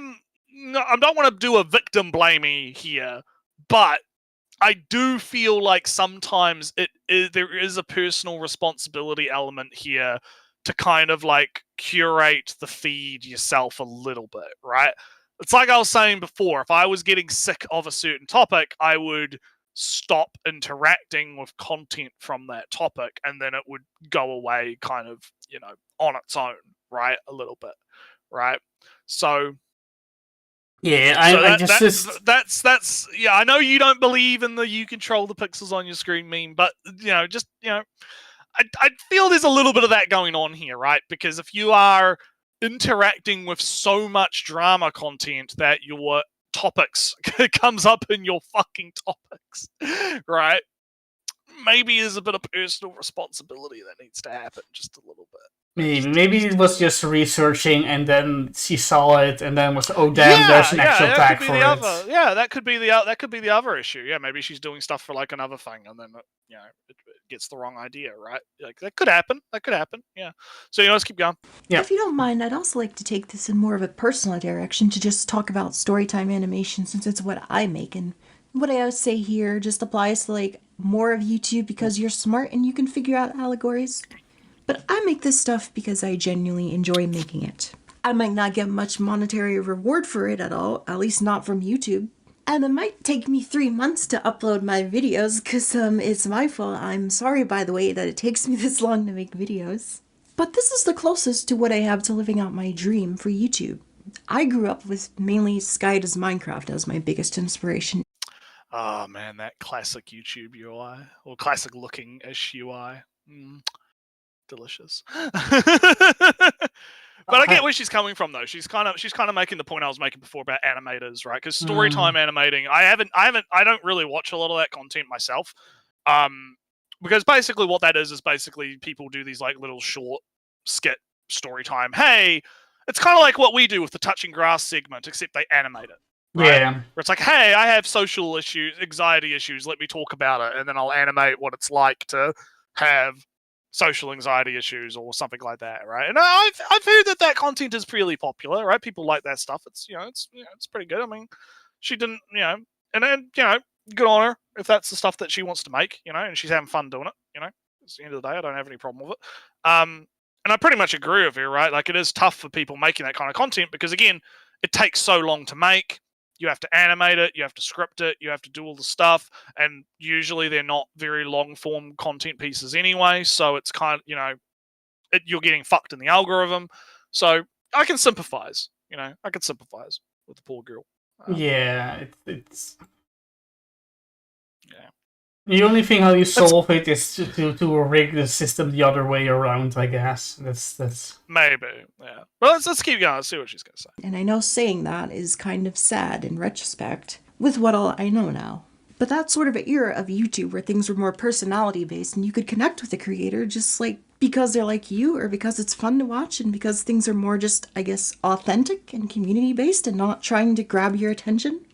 don't want to do a victim blaming here, but I do feel like sometimes there is a personal responsibility element here to kind of like curate the feed yourself a little bit, right? It's like I was saying before, if I was getting sick of a certain topic, I would stop interacting with content from that topic, and then it would go away kind of, on its own, right? A little bit, right? So Yeah, that's yeah. I know you don't believe in the you control the pixels on your screen meme, but I feel there's a little bit of that going on here, right? Because if you are interacting with so much drama content that your topics comes up in your fucking topics, right? Maybe there's a bit of personal responsibility that needs to happen just a little bit. Maybe it was just researching and then she saw it and then was, oh damn, there's an actual tag for it. Yeah, that could be the other issue. Yeah, maybe she's doing stuff for like another thing and then it gets the wrong idea, right? Like that could happen. Yeah. So let's keep going. Yeah. If you don't mind, I'd also like to take this in more of a personal direction to just talk about storytime animation since it's what I make, and what I always say here just applies to like more of YouTube because you're smart and you can figure out allegories. But I make this stuff because I genuinely enjoy making it. I might not get much monetary reward for it at all, at least not from YouTube. And it might take me 3 months to upload my videos, because it's my fault. I'm sorry, by the way, that it takes me this long to make videos. But this is the closest to what I have to living out my dream for YouTube. I grew up with mainly Sky Does Minecraft as my biggest inspiration. Oh man, that classic YouTube UI, or classic looking-ish UI. Delicious. But I get where she's coming from, though. She's kind of making the point I was making before about animators, right? Because storytime animating, I don't really watch a lot of that content myself, because basically what that is basically people do these like little short skit storytime. Hey, it's kind of like what we do with the touching grass segment, except they animate it. Right? Yeah. Where it's like, hey, I have social issues, anxiety issues. Let me talk about it, and then I'll animate what it's like to have social anxiety issues or something like that, right? And I've heard that content is really popular, right? People like that stuff. It's it's pretty good. I mean, she didn't, and then good on her if that's the stuff that she wants to make, and she's having fun doing it. At the end of the day, I don't have any problem with it. And I pretty much agree with you, right? Like it is tough for people making that kind of content because again, it takes so long to make. You have to animate it, you have to script it, you have to do all the stuff, and usually they're not very long-form content pieces anyway, so it's kind of, you're getting fucked in the algorithm. So I can sympathize, I can sympathize with the poor girl. Yeah, it's... Yeah. The only thing how you solve it is to rig the system the other way around, I guess. That's maybe, yeah. Well, let's keep going. Let's see what she's gonna say. And I know saying that is kind of sad in retrospect, with what all I know now. But that sort of an era of YouTube where things were more personality-based and you could connect with the creator just like because they're like you or because it's fun to watch and because things are more just, I guess, authentic and community-based and not trying to grab your attention.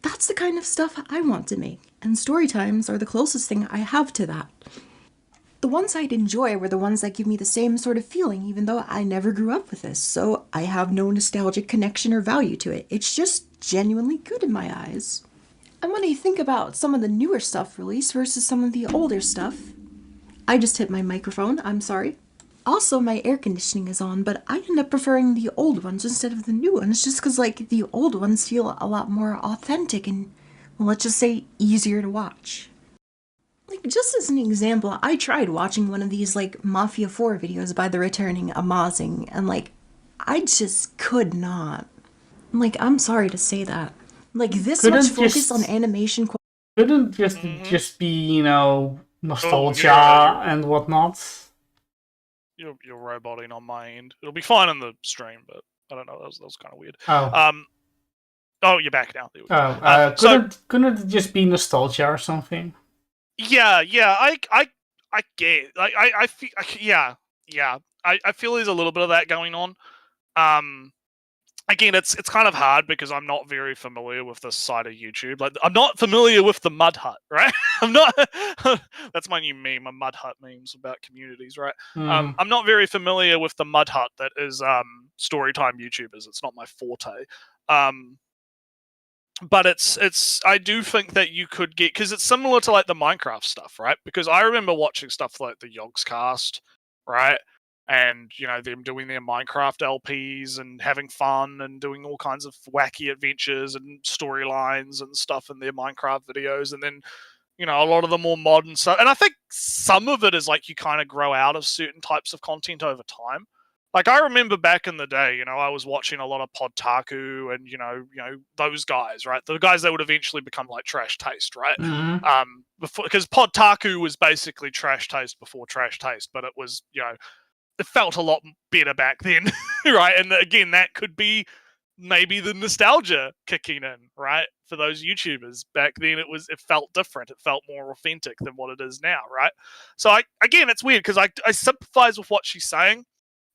That's the kind of stuff I want to make, and story times are the closest thing I have to that. The ones I'd enjoy were the ones that give me the same sort of feeling, even though I never grew up with this, so I have no nostalgic connection or value to it. It's just genuinely good in my eyes. And when I think about some of the newer stuff released versus some of the older stuff... I just hit my microphone, I'm sorry. Also, my air conditioning is on, but I end up preferring the old ones instead of the new ones, just because, like, the old ones feel a lot more authentic and, well, let's just say, easier to watch. Like, just as an example, I tried watching one of these, like, Mafia 4 videos by the returning Amazing, and, like, I just could not. Like, I'm sorry to say that. Like, this much focus on animation... Couldn't just be, nostalgia and whatnot? You're roboting on my end. It'll be fine in the stream, but I don't know. That was kind of weird. Oh. You're back now. Couldn't it just be nostalgia or something? Yeah. I get. Like I feel. Yeah. I feel there's a little bit of that going on. Again, it's kind of hard because I'm not very familiar with this side of YouTube. Like, I'm not familiar with the Mud Hut, right? I'm not. That's my new meme, a Mud Hut memes about communities, right? I'm not very familiar with the Mud Hut that is storytime YouTubers. It's not my forte. But it's. I do think that you could get, because it's similar to like the Minecraft stuff, right? Because I remember watching stuff like the Yogscast, right? And, them doing their Minecraft LPs and having fun and doing all kinds of wacky adventures and storylines and stuff in their Minecraft videos. And then, a lot of the more modern stuff. And I think some of it is like you kind of grow out of certain types of content over time. Like, I remember back in the day, I was watching a lot of Podtaku and, those guys, right? The guys that would eventually become like Trash Taste, right? Because Podtaku was basically Trash Taste before Trash Taste, but it was, it felt a lot better back then, right? And again, that could be maybe the nostalgia kicking in, right? For those YouTubers back then, it felt different. It felt more authentic than what it is now, right? So again, it's weird because I sympathize with what she's saying,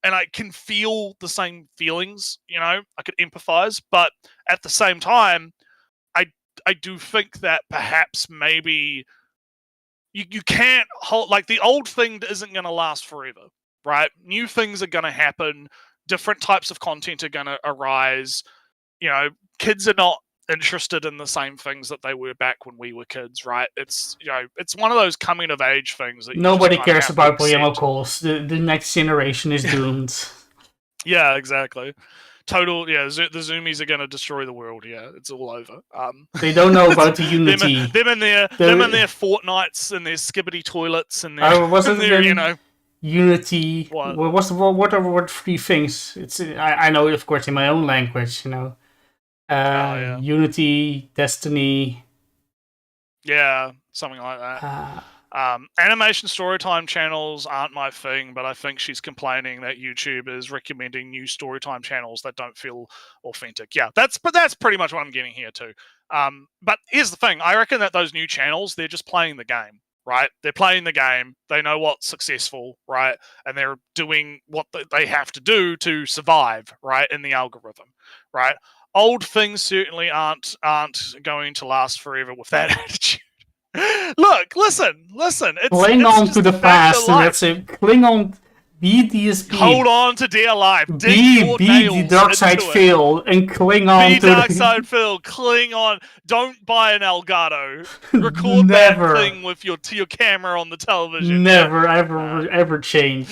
and I can feel the same feelings. I could empathize, but at the same time, I do think that perhaps maybe you can't hold, like, the old thing isn't going to last forever, right? New things are going to happen. Different types of content are going to arise. Kids are not interested in the same things that they were back when we were kids, right? It's it's one of those coming of age things that nobody cares about Bionicles. The next generation is doomed. Yeah, exactly. Total, the Zoomies are going to destroy the world. Yeah, it's all over. They don't know about the Unity. them and their Fortnites and their skibbity toilets and their, Unity. What? What are 3 things? It's I know, of course, in my own language. Unity, Destiny. Yeah, something like that. Animation storytime channels aren't my thing, but I think she's complaining that YouTube is recommending new storytime channels that don't feel authentic. Yeah, that's pretty much what I'm getting here too. But here's the thing: I reckon that those new channels, they're just playing the game, right? They're playing the game. They know what's successful, right? And they're doing what they have to do to survive, right, in the algorithm, right? Old things certainly aren't going to last forever with that attitude. Look, listen. Cling on to the past, and that's it. Cling on. Be DSP. Hold on to dear life. Be the Dark Side Phil and cling on to Dark Side Phil. Cling on. Don't buy an Elgato. Record that thing with your camera on the television. Never, ever change.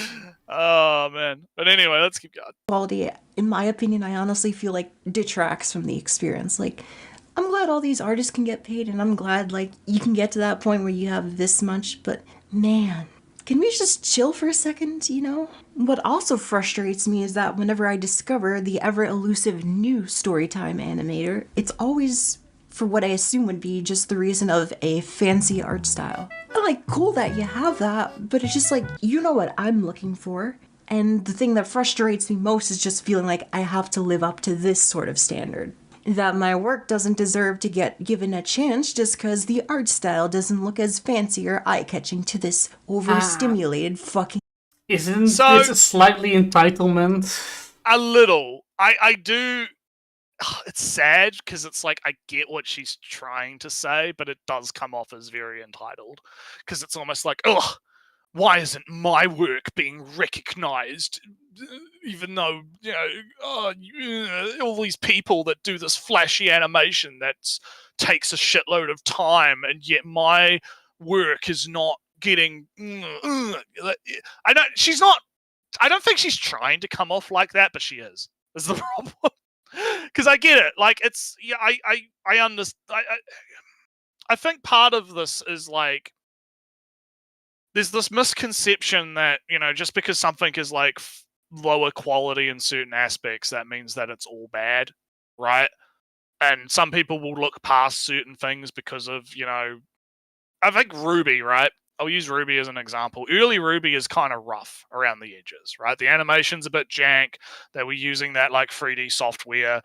Oh, man. But anyway, let's keep going. Quality, in my opinion, I honestly feel like detracts from the experience. Like, I'm glad all these artists can get paid, and I'm glad, like, you can get to that point where you have this much, but man, can we just chill for a second, What also frustrates me is that whenever I discover the ever-elusive new storytime animator, it's always for what I assume would be just the reason of a fancy art style. And, like, cool that you have that, but it's just like, you know what I'm looking for. And the thing that frustrates me most is just feeling like I have to live up to this sort of standard. That my work doesn't deserve to get given a chance just because the art style doesn't look as fancy or eye-catching to this overstimulated fucking... Isn't this a slightly entitlement? A little. I do... It's sad because it's like, I get what she's trying to say, but it does come off as very entitled. Because it's almost like, ugh, why isn't my work being recognized? Even though, all these people that do this flashy animation that takes a shitload of time, and yet my work is not getting... I don't think she's trying to come off like that, but she is the problem. Because I get it. Like, it's... Yeah, I understand. I think part of this is, like, there's this misconception that, just because something is, like, lower quality in certain aspects, that means that it's all bad, right? And some people will look past certain things because of, I think Ruby, right? I'll use Ruby as an example. Early Ruby is kind of rough around the edges, right? The animation's a bit jank. They were using that, like, 3D software.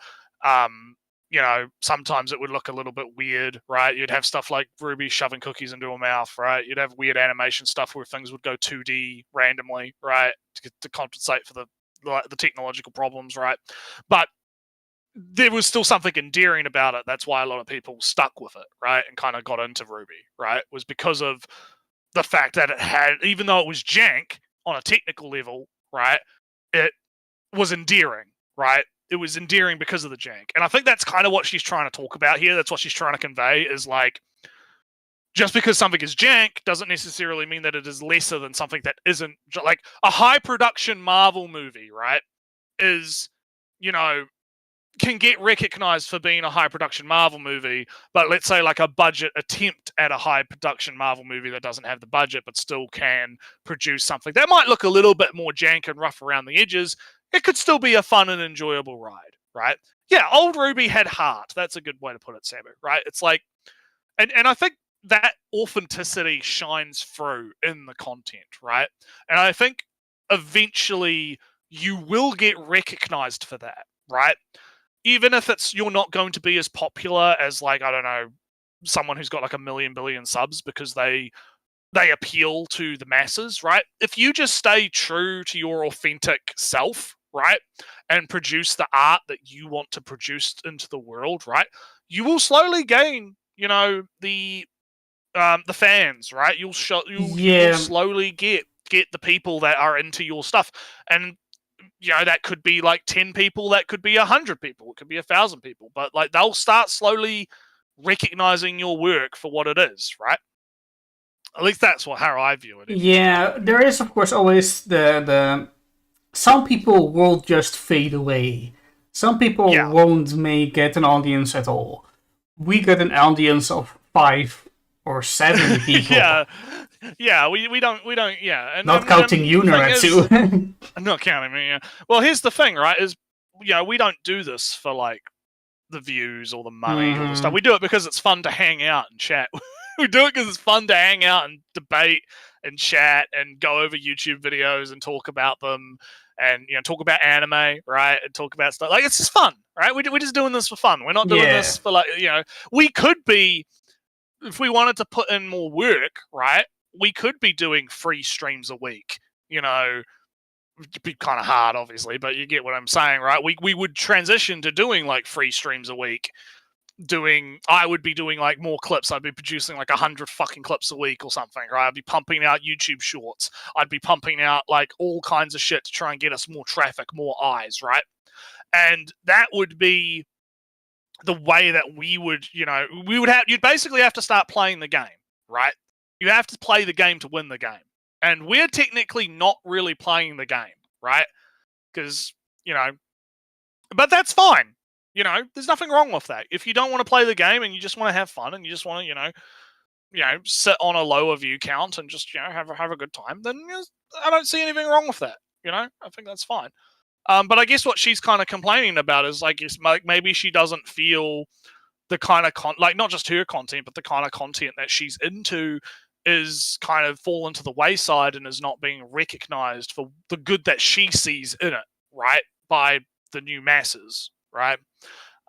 Sometimes it would look a little bit weird, right? You'd have stuff like Ruby shoving cookies into her mouth, right? You'd have weird animation stuff where things would go 2D randomly, right? To compensate for the technological problems, right? But there was still something endearing about it. That's why a lot of people stuck with it, right? And kind of got into Ruby, right? It was because of the fact that it had, even though it was jank on a technical level, right? It was endearing, right? It was endearing because of the jank. And I think that's kind of what she's trying to talk about here. That's what she's trying to convey, is like, just because something is jank doesn't necessarily mean that it is lesser than something that isn't. Like, a high production Marvel movie, right, is, can get recognized for being a high production Marvel movie, but let's say like a budget attempt at a high production Marvel movie that doesn't have the budget but still can produce something that might look a little bit more jank and rough around the edges, it could still be a fun and enjoyable ride, right? Yeah, old Ruby had heart. That's a good way to put it, Samu, right? It's like, and I think that authenticity shines through in the content, right? And I think eventually you will get recognized for that, right? Even if you're not going to be as popular as, like, I don't know, someone who's got like 1 billion subs because they appeal to the masses, right? If you just stay true to your authentic self, right, and produce the art that you want to produce into the world, right, you will slowly gain, the fans, right? You'll slowly get the people that are into your stuff, and that could be like 10 people, that could be 100 people, it could be 1,000 people, but like they'll start slowly recognizing your work for what it is, right? At least that's how I view it. Yeah, there is of course always the some people will just fade away. Some people won't get an audience at all. We got an audience of 5 or 7 people. Yeah, we don't, and not counting you, Nretsew. Not counting me. Yeah. Well, here's the thing, right? Is we don't do this for like the views or the money or the stuff. We do it because it's fun to hang out and chat. We do it because it's fun to hang out and debate and chat and go over YouTube videos and talk about them and talk about anime, right? And talk about stuff like, it's just fun, right? We're just doing this for fun. We're not doing this for like we could be, if we wanted to put in more work, right? We could be doing 3 streams a week. It'd be kind of hard, obviously, but you get what I'm saying, right? We would transition to doing like 3 streams a week. I would be doing like more clips. I'd be producing like 100 fucking clips a week or something, right? I'd be pumping out YouTube shorts. I'd be pumping out like all kinds of shit to try and get us more traffic, more eyes, right? And that would be the way that we would, you'd basically have to start playing the game, right? You have to play the game to win the game. And we're technically not really playing the game, right? Because, but that's fine. There's nothing wrong with that. If you don't want to play the game and you just want to have fun and you just want to, sit on a lower view count and just, have a good time, then I don't see anything wrong with that. I think that's fine. But I guess what she's kind of complaining about is like maybe she doesn't feel the kind of not just her content, but the kind of content that she's into is kind of fallen to the wayside and is not being recognized for the good that she sees in it, right? By the new masses, right?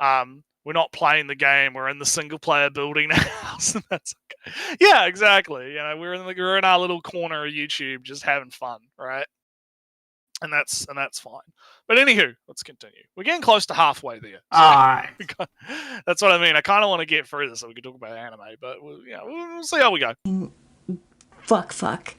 We're not playing the game. We're in the single player building house, and that's okay. Yeah, exactly. We're in our little corner of YouTube, just having fun, right? And that's fine. But anywho, let's continue. We're getting close to halfway there. So Alright. That's what I mean. I kind of want to get through this so we can talk about anime, but we'll see how we go. Fuck.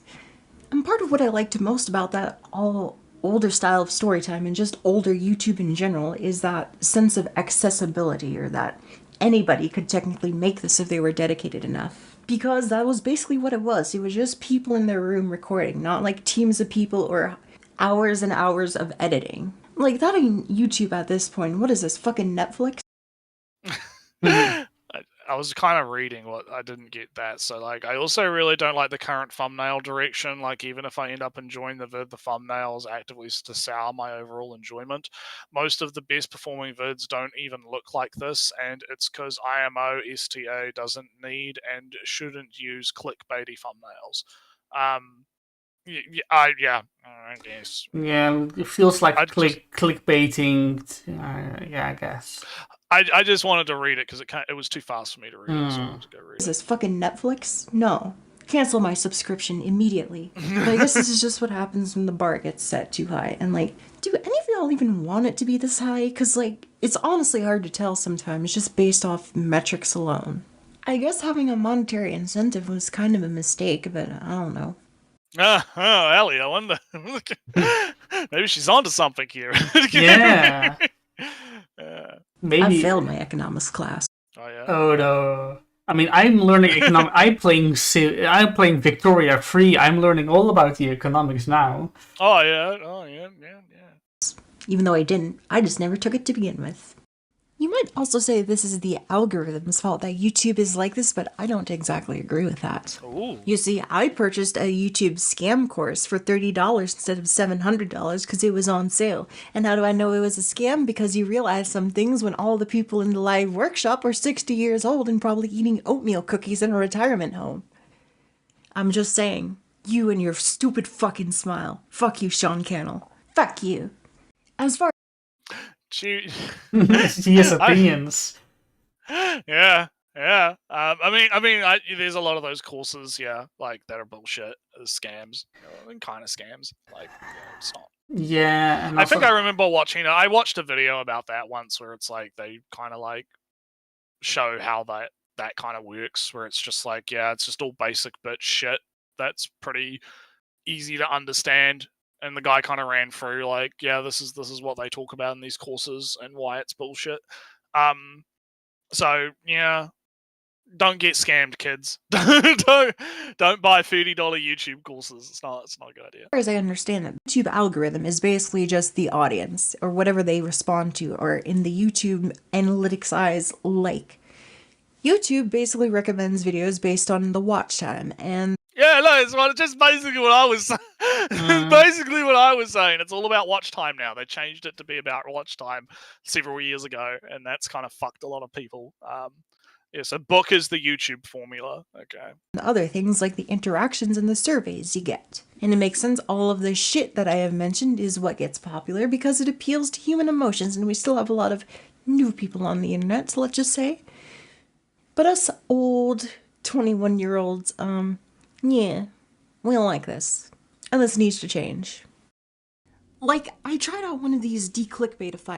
And part of what I liked most about that all older style of storytime and just older YouTube in general is that sense of accessibility, or that anybody could technically make this if they were dedicated enough. Because that was basically what it was. It was just people in their room recording, not like teams of people or hours and hours of editing. Like, that ain't YouTube at this point. What is this, fucking Netflix? I was kind of reading what I didn't get that. So, like, I also really don't like the current thumbnail direction. Like, even if I end up enjoying the vid, the thumbnails actively to sour my overall enjoyment. Most of the best performing vids don't even look like this, and it's because IMO STA doesn't need and shouldn't use clickbaity thumbnails. I guess. Yeah, it feels like clickbaiting. Yeah, I guess. I just wanted to read it because it was too fast for me to read it, so I wanted to go read it. Is this fucking Netflix? No. Cancel my subscription immediately. But I guess this is just what happens when the bar gets set too high. And like, do any of y'all even want it to be this high? Because like, it's honestly hard to tell sometimes just based off metrics alone. I guess having a monetary incentive was kind of a mistake, but I don't know. Oh, Ellie, I wonder. Maybe she's onto something here. Yeah. Maybe. I failed my economics class. Oh yeah. Oh no. I mean, I'm learning economics. I'm playing Victoria 3. I'm learning all about the economics now. Oh yeah. Oh yeah. Even though I didn't, I just never took it to begin with. You might also say this is the algorithm's fault that YouTube is like this, but I don't exactly agree with that. Ooh. You see, I purchased a YouTube scam course for $30 instead of $700 because it was on sale. And how do I know it was a scam? Because you realize some things when all the people in the live workshop are 60 years old and probably eating oatmeal cookies in a retirement home. I'm just saying, you and your stupid fucking smile. Fuck you, Sean Cannell. Fuck you. As far She His opinions. yeah. There's a lot of those courses, like that are bullshit, scams, and kind of scams. Like, it's not. Yeah, and I think also- I remember watching. I watched a video about that once, where it's like they kind of like show how that kind of works, where it's just like, it's just all basic bitch shit that's pretty easy to understand. And the guy kind of ran through like, this is what they talk about in these courses and why it's bullshit. So don't get scammed, kids. don't buy $30 YouTube courses. It's not a good idea. as I understand it, the YouTube algorithm is basically just the audience or whatever they respond to, or in the YouTube analytics eyes, like. YouTube basically recommends videos based on the watch time, and Yeah, no, it's just basically what I was saying. It's basically what I was saying. It's all about watch time now. They changed it to be about watch time several years ago, and that's kind of fucked a lot of people. So book is the YouTube formula. Okay. other things like the interactions and the surveys you get. And it makes sense, all of the shit that I have mentioned is what gets popular because it appeals to human emotions, and we still have a lot of new people on the internet, so let's just say. But us old 21-year-olds, we don't like this. And this needs to change. Like, I tried out one of these de-clickbaitify.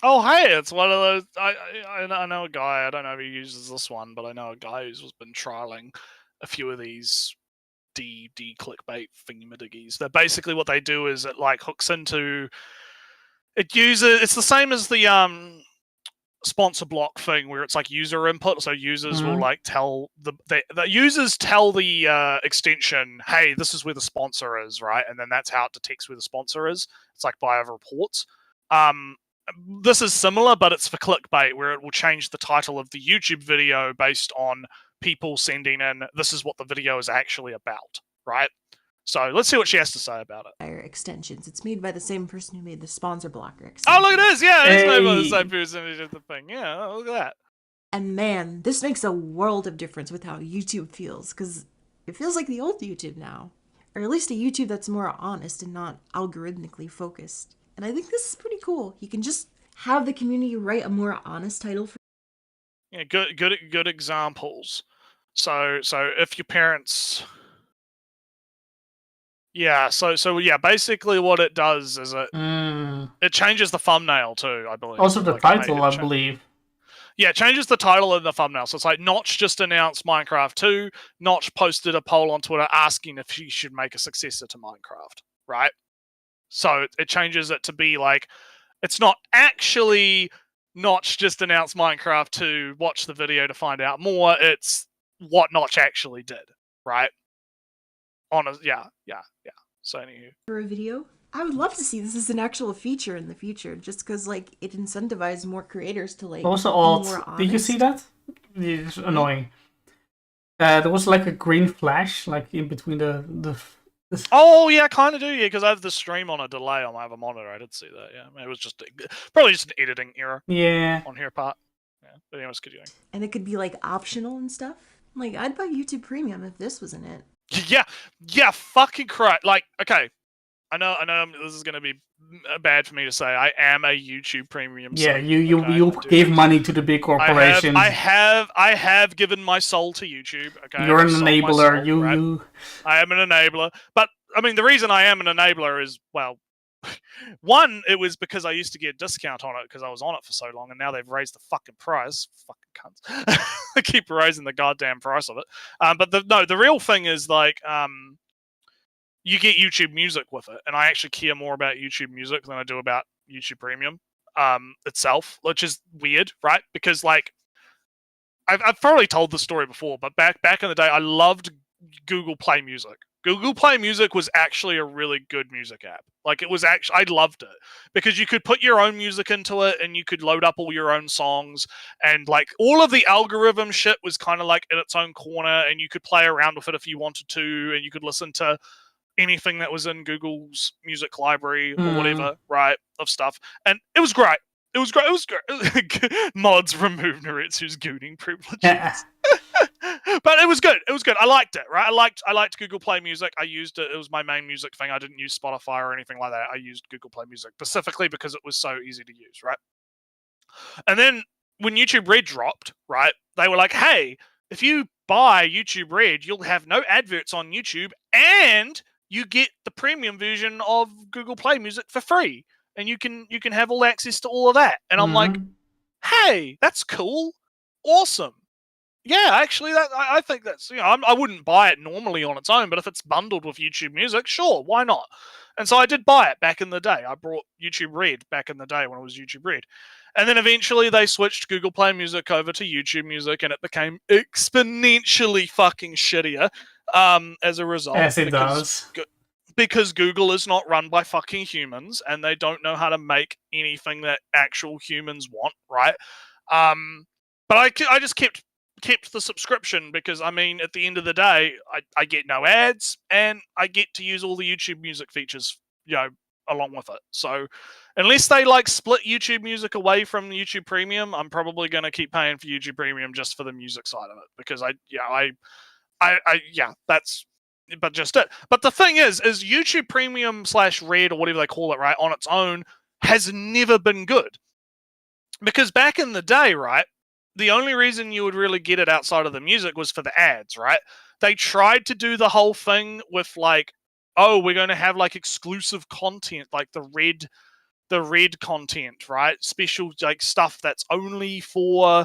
Oh, hey, it's one of those. I know a guy. I don't know if he uses this one, but I know a guy who's been trialing a few of these de clickbait thingamadiggies. That basically what they do is it like hooks into. It's the same as the sponsor block thing where it's like user input, so users will like tell the users tell the extension, hey, this is where the sponsor is, right? And then that's how it detects where the sponsor is. It's like via reports. This is similar, but it's for clickbait, where it will change the title of the YouTube video based on people sending in, this is what the video is actually about, right? So let's see what she has to say about it. Extensions. It's made by the same person who made the sponsor blocker extension. Oh, look at this! Yeah, it's made by the Hey. same person who did the thing. Yeah, look at that. And man, this makes a world of difference with how YouTube feels, because it feels like the old YouTube now. Or at least a YouTube that's more honest and not algorithmically focused. And I think this is pretty cool. You can just have the community write a more honest title for. Yeah, good examples. So if your parents, basically what it does is it changes the thumbnail too, I believe. Also the Like, title, I believe. Yeah, it changes the title and the thumbnail. So it's like Notch just announced Minecraft 2. Notch posted a poll on Twitter asking if she should make a successor to Minecraft, right? So it changes it to be like, it's not actually Notch just announced Minecraft 2, watch the video to find out more. It's what Notch actually did, right? Yeah. So anywho. For a video. I would love to see this as an actual feature in the future, just because like it incentivizes more creators to like Also be odd. more honest. Did you see that? It's annoying. There was like a green flash, like in between the Oh yeah, I kind of do, yeah, because I have the stream on a delay on my other monitor. I did see that, yeah. It was just probably just an editing error on her part. Yeah, but anyways, continuing. And it could be like optional and stuff. Like I'd buy YouTube Premium if this was in it. Yeah, fucking correct. Like, okay, I know this is gonna be bad for me to say. I am a YouTube Premium. Yeah, sub, you give money to the big corporations. I have given my soul to YouTube. Okay, You're an I've sold my enabler. soul, right? I am an enabler, but I mean the reason I am an enabler is, well, one, it was because I used to get a discount on it because I was on it for so long, and now they've raised the fucking price. Fucking cunts. They keep raising the goddamn price of it. But the real thing is like, you get YouTube Music with it, and I actually care more about YouTube Music than I do about YouTube Premium itself, which is weird, right? Because like, I've probably told the story before, but back in the day, I loved Google Play Music. Google Play Music was actually a really good music app. Like, it was actually, I loved it because you could put your own music into it and you could load up all your own songs, and like all of the algorithm shit was kind of like in its own corner, and you could play around with it if you wanted to, and you could listen to anything that was in Google's music library or whatever, right, of stuff. And it was great. It was great. It was great. Mods remove Nretsew's gooning privileges. But it was good. It was good. I liked it, right? I liked Google Play Music. I used it. It was my main music thing. I didn't use Spotify or anything like that. I used Google Play Music specifically because it was so easy to use, right? And then when YouTube Red dropped, right, they were like, hey, if you buy YouTube Red, you'll have no adverts on YouTube, and you get the premium version of Google Play Music for free. And you can have all access to all of that. And I'm like, hey, that's cool. Awesome. Yeah, actually, I think that's, I wouldn't buy it normally on its own, but if it's bundled with YouTube Music, sure, why not? And so I did buy it back in the day. I brought YouTube Red back in the day when it was YouTube Red. And then eventually they switched Google Play Music over to YouTube Music, and it became exponentially fucking shittier as a result. As it does. Because Google is not run by fucking humans, and they don't know how to make anything that actual humans want, right? But I just kept the subscription because, I mean, at the end of the day, I get no ads, and I get to use all the YouTube Music features, along with it. So unless they like split YouTube Music away from YouTube Premium, I'm probably going to keep paying for YouTube Premium just for the music side of it, because that's but just it. But the thing is YouTube Premium / Red, or whatever they call it, right, on its own has never been good. Because back in the day, right, the only reason you would really get it outside of the music was for the ads, right? They tried to do the whole thing with like, oh, we're going to have like exclusive content, like the red content, right? Special like stuff that's only for,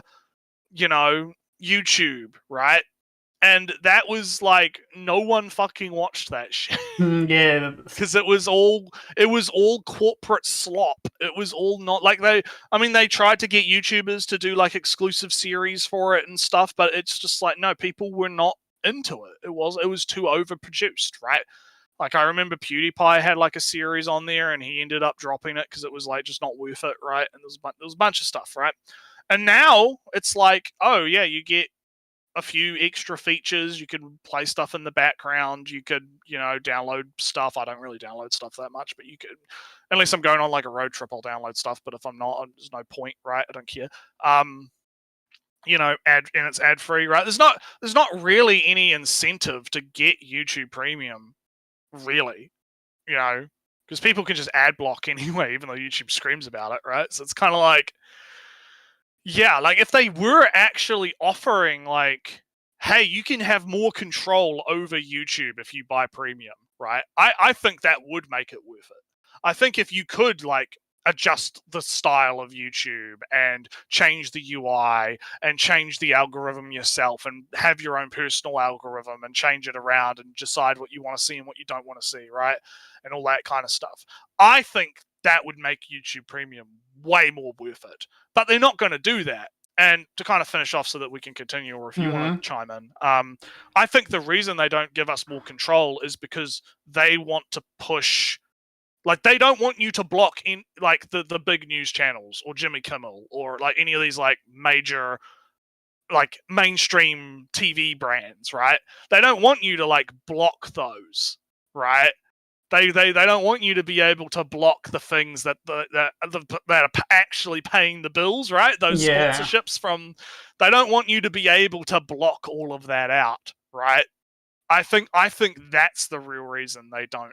YouTube, right? And that was like, no one fucking watched that shit. Yeah, because it was all corporate slop. It was all not like they tried to get YouTubers to do like exclusive series for it and stuff, but it's just like, no, people were not into it. It was too overproduced, right? Like, I remember PewDiePie had like a series on there, and he ended up dropping it because it was like just not worth it, right? And there was a bunch of stuff, right? And now it's like, oh yeah, you get a few extra features. You can play stuff in the background. You could, download stuff. I don't really download stuff that much, but you could, unless I'm going on like a road trip, I'll download stuff. But if I'm not, there's no point, right? I don't care. And it's ad free, right? There's not really any incentive to get YouTube Premium, really, because people can just ad block anyway, even though YouTube screams about it, right? So it's kind of like, yeah, like if they were actually offering like, hey, you can have more control over YouTube if you buy premium, right? I think that would make it worth it. I think if you could like adjust the style of YouTube and change the UI and change the algorithm yourself and have your own personal algorithm and change it around and decide what you want to see and what you don't want to see, right? And all that kind of stuff. I think that would make YouTube Premium way more worth it. But they're not going to do that. And to kind of finish off so that we can continue, or if you want to chime in, I think the reason they don't give us more control is because they want to push, like, they don't want you to block in like the big news channels or Jimmy Kimmel or like any of these like major like mainstream TV brands, right? They don't want you to like block those, right? They don't want you to be able to block the things that are actually paying the bills, right? Those sponsorships from. They don't want you to be able to block all of that out, right? I think that's the real reason they don't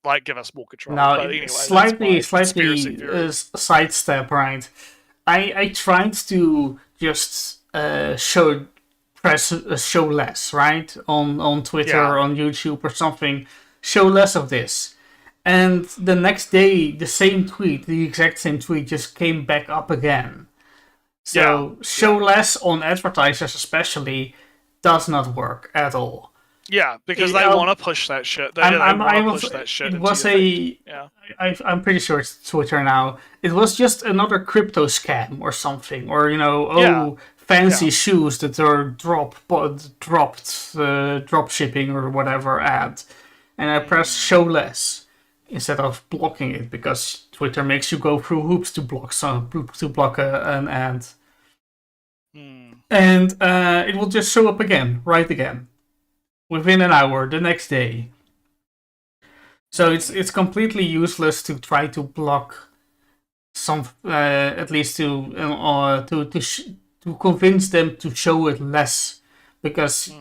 like give us more control. Now, but anyway, slightly sidestep, right? I tried to just show less, right, on Twitter, on YouTube or something. Show less of this. And the next day, the exact same tweet just came back up again. So show less on advertisers especially does not work at all. Yeah, because they want to push that shit. They want to push that shit. It was a. Yeah. I'm pretty sure it's Twitter now. It was just another crypto scam or something, or fancy shoes that are dropped drop shipping or whatever ad, and I pressed show less instead of blocking it because Twitter makes you go through hoops to block an ad, and it will just show up again, right again, within an hour the next day. So it's completely useless to try to block some, at least to convince them to show it less, because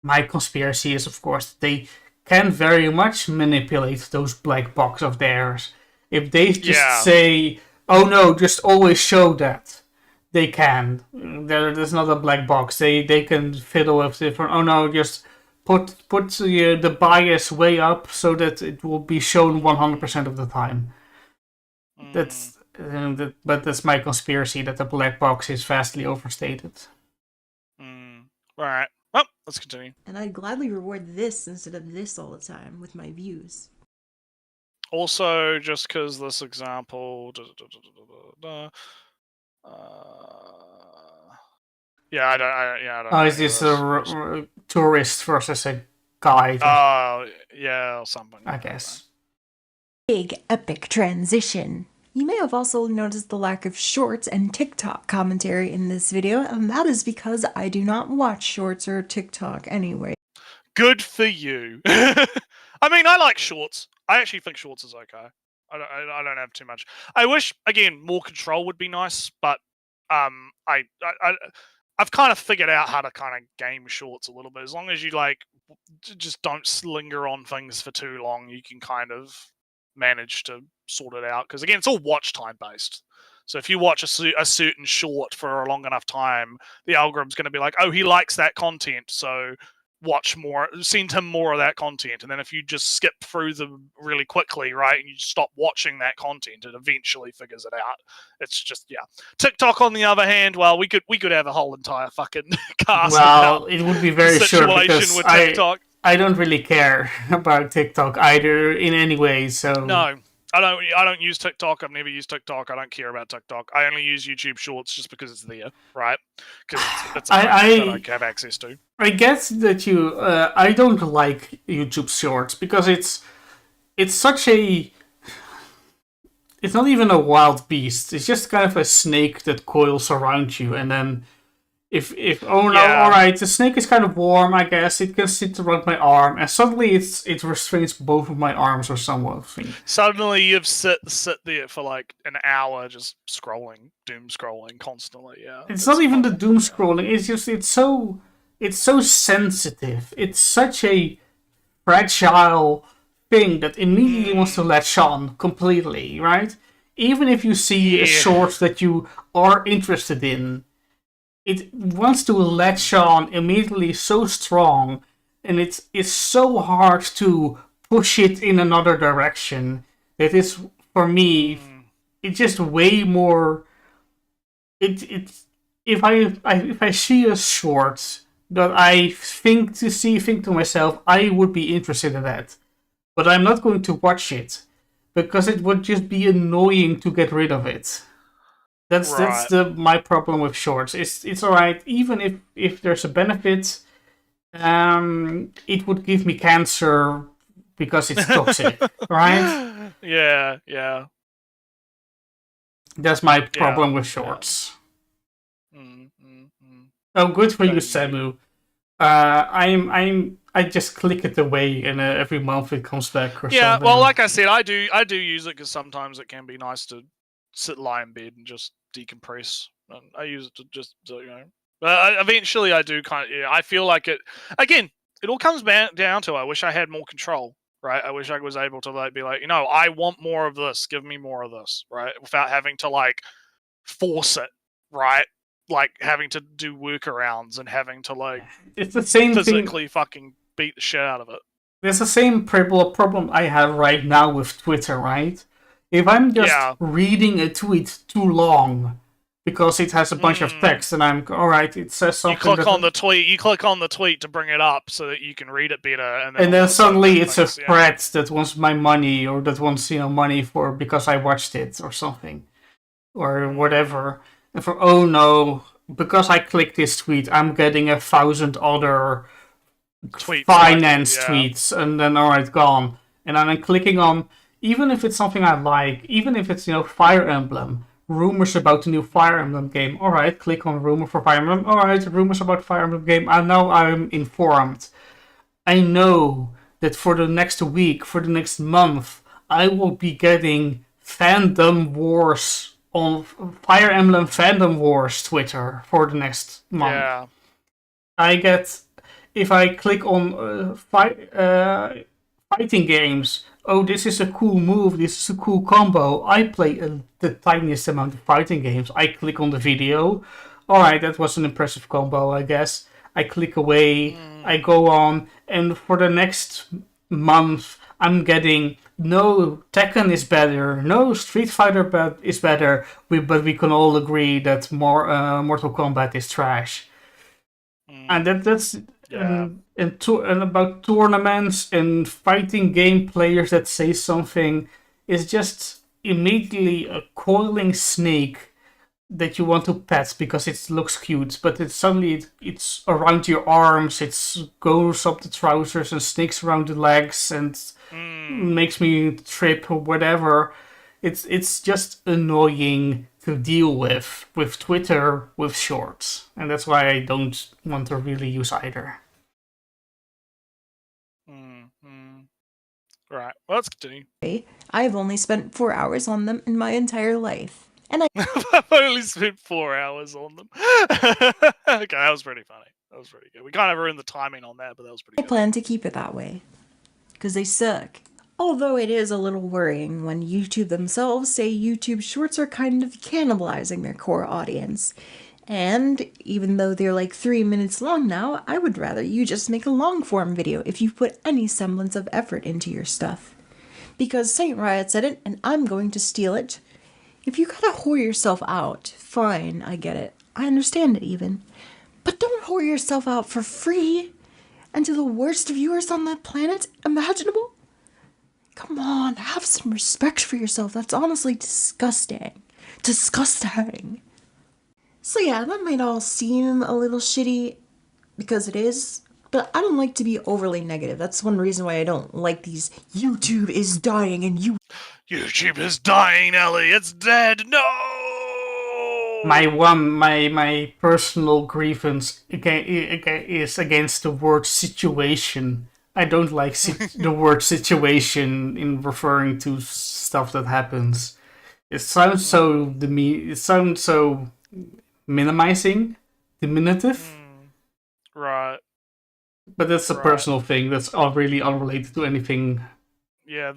my conspiracy is, of course, they can very much manipulate those black box of theirs. If they just say, "Oh no, just always show that," they can. There's not a black box. They can fiddle with different. Oh no, just put the bias way up so that it will be shown 100% of the time. But that's my conspiracy that the black box is vastly overstated. Right. Well, let's continue. And I'd gladly reward this instead of this all the time with my views. Also, just because this example... I don't know. Is this a tourist versus a guide? Or something. I guess. Big epic transition. You may have also noticed the lack of shorts and TikTok commentary in this video, and that is because I do not watch shorts or TikTok anyway. Good for you. I mean, I like shorts. I actually think shorts is okay. I don't have too much. I wish, again, more control would be nice, but I've kind of figured out how to kind of game shorts a little bit. As long as you just don't linger on things for too long, you can kind of manage to sort it out. Because again, it's all watch time based. So if you watch a certain short for a long enough time, the algorithm's going to be like, "Oh, he likes that content, so watch more, send him more of that content." And then if you just skip through them really quickly, right, and you just stop watching that content, it eventually figures it out. It's just TikTok, on the other hand, well, we could have a whole entire fucking cast. Well, it would be very short because with TikTok. I don't really care about TikTok either in any way. So no. I don't use TikTok. I've never used TikTok. I don't care about TikTok. I only use YouTube Shorts just because it's there, right? Because it's that I have access to. I guess that you. I don't like YouTube Shorts because it's such a. It's not even a wild beast. It's just kind of a snake that coils around you, and then all right, the snake is kind of warm, I guess. It can sit around my arm, and suddenly it restrains both of my arms or something. Suddenly you've sit there for like an hour just doom scrolling constantly. Yeah, it's not even the doom scrolling. It's just it's so sensitive. It's such a fragile thing that immediately wants to latch on completely, right? Even if you see a short that you are interested in, it wants to latch on immediately so strong, and it's so hard to push it in another direction. That is, for me, it's just way more. If I see a short that I think to myself, I would be interested in that, but I'm not going to watch it because it would just be annoying to get rid of it. That's my problem with shorts. It's alright, even if there's a benefit, it would give me cancer because it's toxic, right? Yeah. That's my problem with shorts. Oh, good for you, Samu. I just click it away, and every month it comes back. Or something. Well, like I said, I do use it because sometimes it can be nice to lie in bed and just decompress. And I use it to just eventually I do I feel like it again. It all comes down to I wish I had more control, right? I wish I was able to be like, I want more of this. Give me more of this, right? Without having to force it, right? Like having to do workarounds and having to it's the same physically thing. Fucking beat the shit out of it. It's the same problem I have right now with Twitter, right? If I'm just reading a tweet too long because it has a bunch of text, and I'm all right. It says You something. click on the tweet. You click on the tweet to bring it up so that you can read it better, and all then of a sudden suddenly it it's a thinks, threat that wants my money, or that wants money for because I watched it or something, or whatever. And for oh no, because I clicked this tweet, I'm getting 1,000 other tweets finance like it, yeah. tweets, and then alright, gone. And I'm clicking on, even if it's something I like, even if it's Fire Emblem, rumors about the new Fire Emblem game. Alright, click on rumor for Fire Emblem. Alright, rumors about Fire Emblem game. I know I'm informed. I know that for the next week, for the next month, I will be getting fandom wars on Fire Emblem Fandom Wars Twitter for the next month. Yeah. I get, if I click on fighting games, oh, this is a cool move, this is a cool combo. I play the tiniest amount of fighting games. I click on the video. Alright, that was an impressive combo, I guess. I click away, I go on, and for the next month, I'm getting, no, Tekken is better, no, Street Fighter is better, but we can all agree that Mortal Kombat is trash. And that's and about tournaments and fighting game players that say something is just immediately a coiling snake that you want to pet because it looks cute, but it's around your arms, it goes up the trousers and snakes around the legs and makes me trip or whatever. It's just annoying to deal with Twitter, with shorts, and that's why I don't want to really use either. Right, well, let's continue. I've only spent 4 hours on them in my entire life. And I've only spent 4 hours on them. Okay, that was pretty funny. That was pretty good. We kind of ruined the timing on that, but that was pretty I good. plan to keep it that way. Because they suck. Although it is a little worrying when YouTube themselves say YouTube Shorts are kind of cannibalizing their core audience. And even though they're like 3 minutes long now, I would rather you just make a long form video if you put any semblance of effort into your stuff. Because Saint Riot said it, and I'm going to steal it. If you gotta whore yourself out, fine, I get it. I understand it even. But don't whore yourself out for free and to the worst viewers on the planet imaginable. Come on, have some respect for yourself. That's honestly disgusting. Disgusting. So yeah, that might all seem a little shitty, because it is, but I don't like to be overly negative. That's one reason why I don't like these YouTube is dying and YouTube is dying, Ellie. It's dead. No. My personal grievance is against the word situation. I don't like the word situation in referring to stuff that happens. It sounds so minimizing, diminutive. Right. But that's a personal thing. That's all really unrelated to anything. Yeah,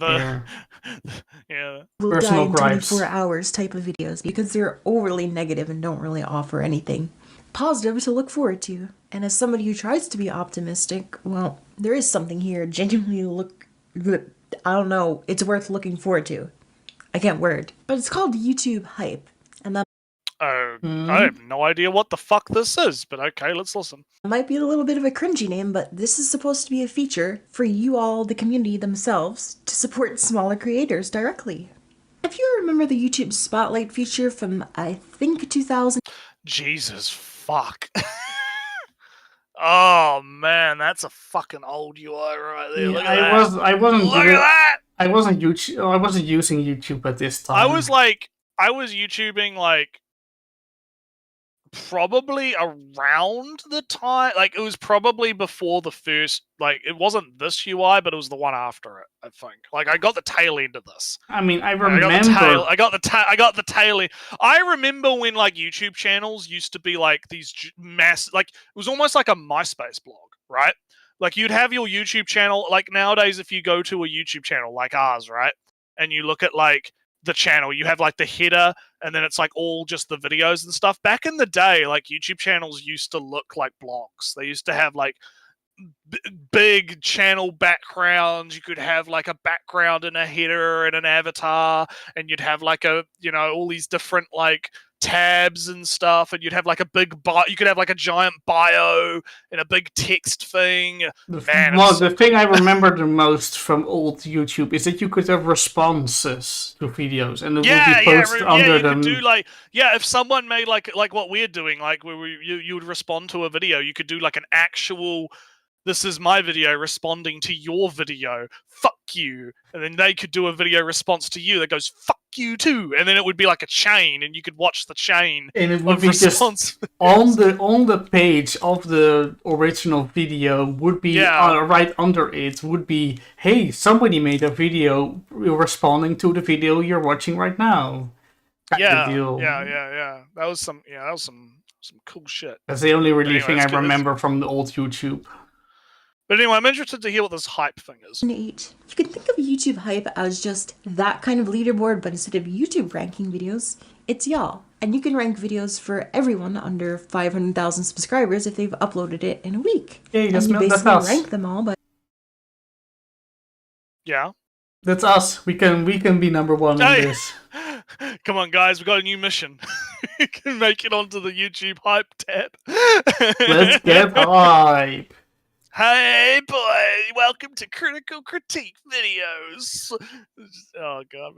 will Personal die in gripes. 24 hours type of videos, because they're overly negative and don't really offer anything positive to look forward to. And as somebody who tries to be optimistic, well, there is something here genuinely I don't know, it's worth looking forward to. I can't word. But it's called YouTube Hype. And that I have no idea what the fuck this is, but okay, let's listen. might be a little bit of a cringy name, but this is supposed to be a feature for you all, the community themselves, to support smaller creators directly. If you remember the YouTube Spotlight feature from, I think, 2000... Jesus fuck. Oh man, that's a fucking old UI right there. Yeah, Look at that. I wasn't. Look at that. I wasn't using YouTube at this time. I was YouTubing like probably around the time, like it was probably before the first, like it wasn't this UI, but it was the one after it, I think. Like I got the tail end of this. I mean, I remember. I got the tail end. I remember when like YouTube channels used to be like these like it was almost like a MySpace blog, right? Like you'd have your YouTube channel, like nowadays if you go to a YouTube channel like ours, right? And you look at like the channel, you have like the header and then it's like all just the videos and stuff. Back in the day, like YouTube channels used to look like blogs. They used to have like big channel backgrounds. You could have like a background and a header and an avatar, and you'd have like a, you know, all these different like tabs and stuff, and you'd have like a big you could have like a giant bio and a big text thing. The thing I remember the most from old YouTube is that you could have responses to videos, and it would be posted under them. Could do if someone made like what we're doing, like where you would respond to a video, you could do like an actual. This is my video responding to your video. Fuck you. And then they could do a video response to you that goes, fuck you too. And then it would be like a chain, and you could watch the chain. And it would be just on the page of the original video would be right under it would be, hey, somebody made a video responding to the video you're watching right now. Yeah. That was some cool shit. That's the only really thing I remember from the old YouTube. But anyway, I'm interested to hear what this hype thing is. You can think of YouTube hype as just that kind of leaderboard, but instead of YouTube ranking videos, it's y'all. And you can rank videos for everyone under 500,000 subscribers if they've uploaded it in a week. Yeah, and you basically rank them all, but... Yeah. That's us. We can be number one on this. Come on, guys, we got a new mission. We can make it onto the YouTube hype tab. Let's get hype. Hey, boy! Welcome to Critical Critique Videos. Oh god,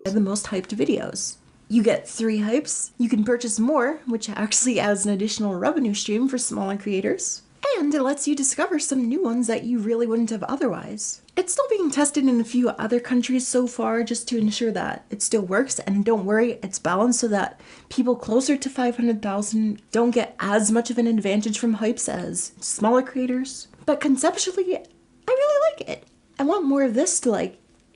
the most hyped videos. You get 3 hypes. You can purchase more, which actually adds an additional revenue stream for smaller creators. And it lets you discover some new ones that you really wouldn't have otherwise. It's still being tested in a few other countries so far just to ensure that it still works, and don't worry, it's balanced so that people closer to 500,000 don't get as much of an advantage from hypes as smaller creators. But conceptually, I really like it. I want more of this to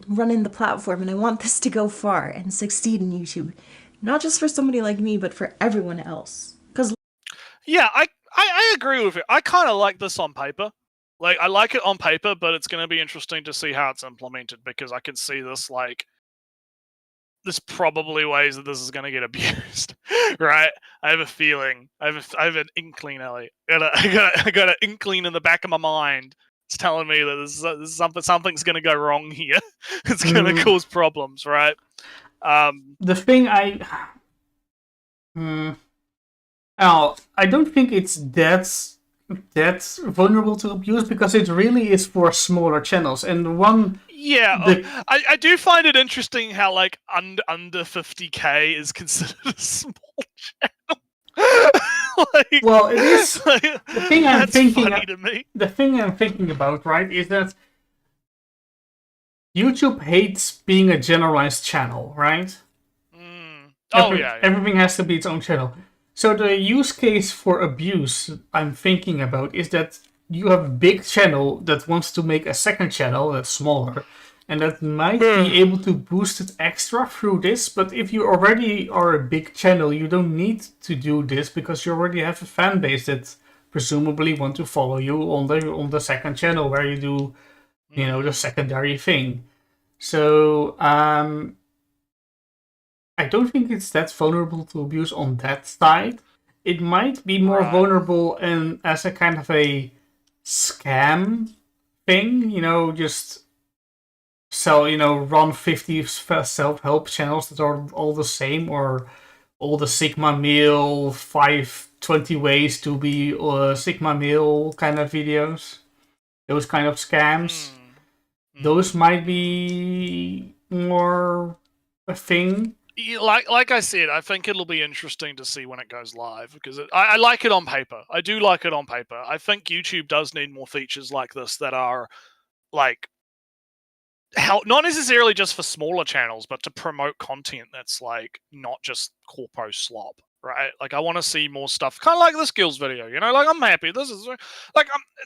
run in the platform, and I want this to go far and succeed in YouTube. Not just for somebody like me, but for everyone else. Yeah, I agree with it. I kind of like this on paper. I like it on paper, but it's going to be interesting to see how it's implemented, because I can see this, there's probably ways that this is going to get abused, right? I have a feeling. I have an inkling, Ellie. I got an inkling in the back of my mind. It's telling me that this something's going to go wrong here. It's going to cause problems, right? The thing I don't think it's that's vulnerable to abuse, because it really is for smaller channels. And one... Yeah, I do find it interesting how, under 50k is considered a small channel. Well, it is... the thing I'm thinking... funny to me. The thing I'm thinking about, right, is that YouTube hates being a generalized channel, right? Everything has to be its own channel. So the use case for abuse I'm thinking about is that you have a big channel that wants to make a second channel that's smaller, and that might be able to boost it extra through this. But if you already are a big channel, you don't need to do this, because you already have a fan base that presumably want to follow you on the second channel where you do, the secondary thing. So I don't think it's that vulnerable to abuse on that side. It might be more vulnerable as a kind of a scam thing, just sell, run 50 self-help channels that are all the same, or all the Sigma male 520 ways to be Sigma male kind of videos. Those kind of scams. Those might be more a thing. Like I said, I think it'll be interesting to see when it goes live, because I like it on paper. I do like it on paper. I think YouTube does need more features like this that are not necessarily just for smaller channels, but to promote content that's not just corpo slop, right? I want to see more stuff, kind of like the skills video. I'm happy. This is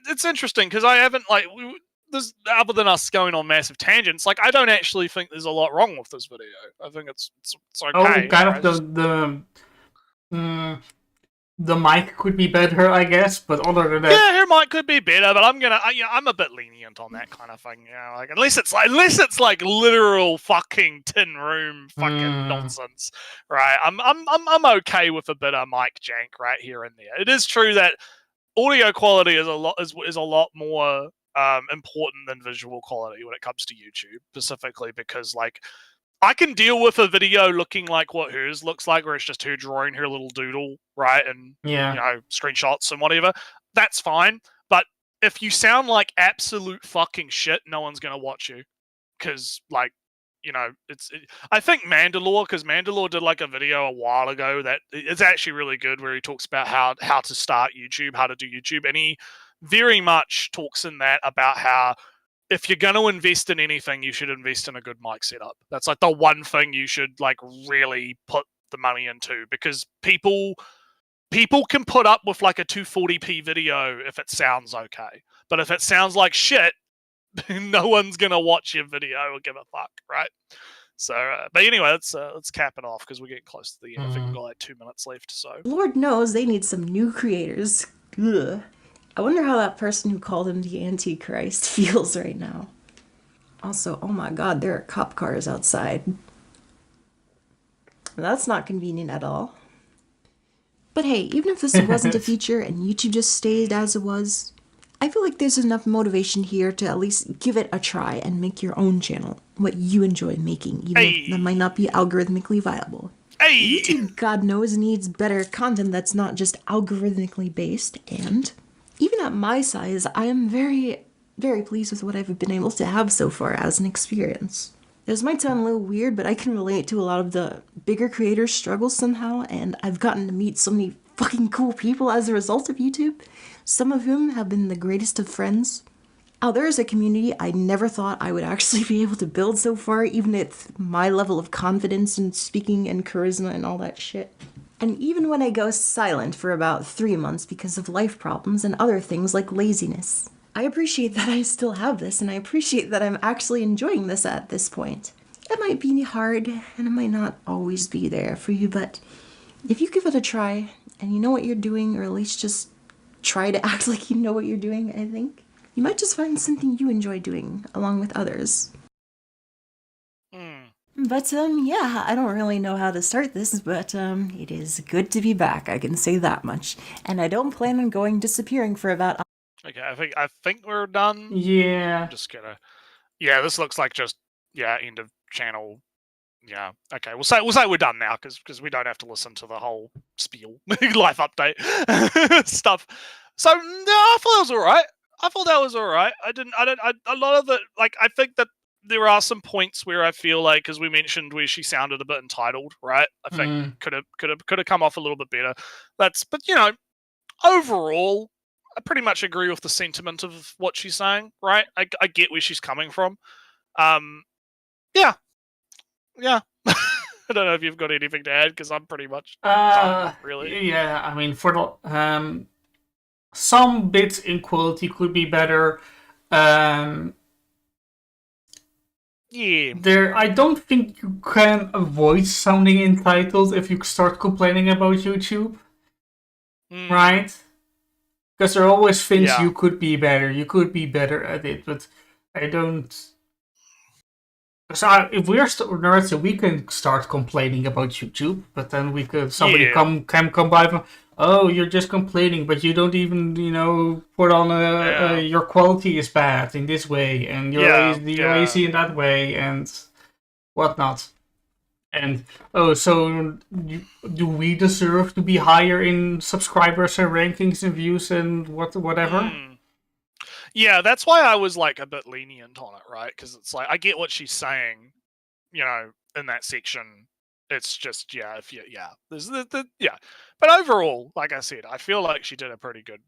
it's interesting because I haven't there's, other than us going on massive tangents, I don't actually think there's a lot wrong with this video. I think it's okay. The mic could be better, I guess, but other than that, yeah, her mic could be better. But I'm a bit lenient on that kind of thing. Unless it's literal fucking tin room fucking nonsense, right? I'm okay with a bit of mic jank right here and there. It is true that audio quality is a lot more important than visual quality when it comes to YouTube, specifically because I can deal with a video looking like what hers looks like, where it's just her drawing her little doodle, right, and screenshots and whatever. That's fine. But if you sound like absolute fucking shit, no one's gonna watch you, because I think because Mandalore did like a video a while ago that is actually really good, where he talks about how to start YouTube, how to do YouTube, and he very much talks in that about how if you're going to invest in anything, you should invest in a good mic setup. That's like the one thing you should like really put the money into, because people can put up with like a 240p video if it sounds okay, but if it sounds like shit, no one's gonna watch your video or give a fuck, right? So, but anyway, let's cap it off because we're getting close to the end. I think we've got like 2 minutes left. So, Lord knows they need some new creators. Ugh. I wonder how that person who called him the Antichrist feels right now. Also, oh my god, there are cop cars outside. That's not convenient at all. But hey, even if this wasn't a feature and YouTube just stayed as it was, I feel like there's enough motivation here to at least give it a try and make your own channel, what you enjoy making, even if that might not be algorithmically viable. YouTube, God knows, needs better content that's not just algorithmically based, and even at my size, I am very, very pleased with what I've been able to have so far as an experience. This might sound a little weird, but I can relate to a lot of the bigger creators' struggles somehow, and I've gotten to meet so many fucking cool people as a result of YouTube, some of whom have been the greatest of friends. There is a community I never thought I would actually be able to build so far, even at my level of confidence in speaking and charisma and all that shit. And even when I go silent for about 3 months because of life problems and other things like laziness, I appreciate that I still have this, and I appreciate that I'm actually enjoying this at this point. It might be hard, and it might not always be there for you, but if you give it a try, and you know what you're doing, or at least just try to act like you know what you're doing, I think, you might just find something you enjoy doing, along with others. But, yeah, I don't really know how to start this, but, it is good to be back, I can say that much. And I don't plan on disappearing for about... Okay, I think we're done. Yeah. I'm just gonna... Yeah, this looks like just, end of channel. Yeah, okay, we'll say we're done now, because we don't have to listen to the whole spiel, life update stuff. So, no, I thought that was alright. A lot of it, like, I think that there are some points where I feel like, because we mentioned where she sounded a bit entitled, right? I think could have come off a little bit better. But overall, I pretty much agree with the sentiment of what she's saying, right? I get where she's coming from. Yeah. I don't know if you've got anything to add, because I'm pretty much done, really. Yeah, I mean, for the some bits in quality could be better. Yeah. I don't think you can avoid sounding entitled if you start complaining about YouTube, right? Because there are always things you could be better. You could be better at it, but I don't. So if we're Nretsew, we can start complaining about YouTube, but then somebody can come by and, oh, you're just complaining, but you don't even put on your quality is bad in this way, and you're lazy in that way, and whatnot. And so do we deserve to be higher in subscribers and rankings and views and whatever? Yeah, that's why I was like a bit lenient on it, right? Because it's like I get what she's saying, in that section. It's just there's But overall, like I said, I feel like she did a pretty good.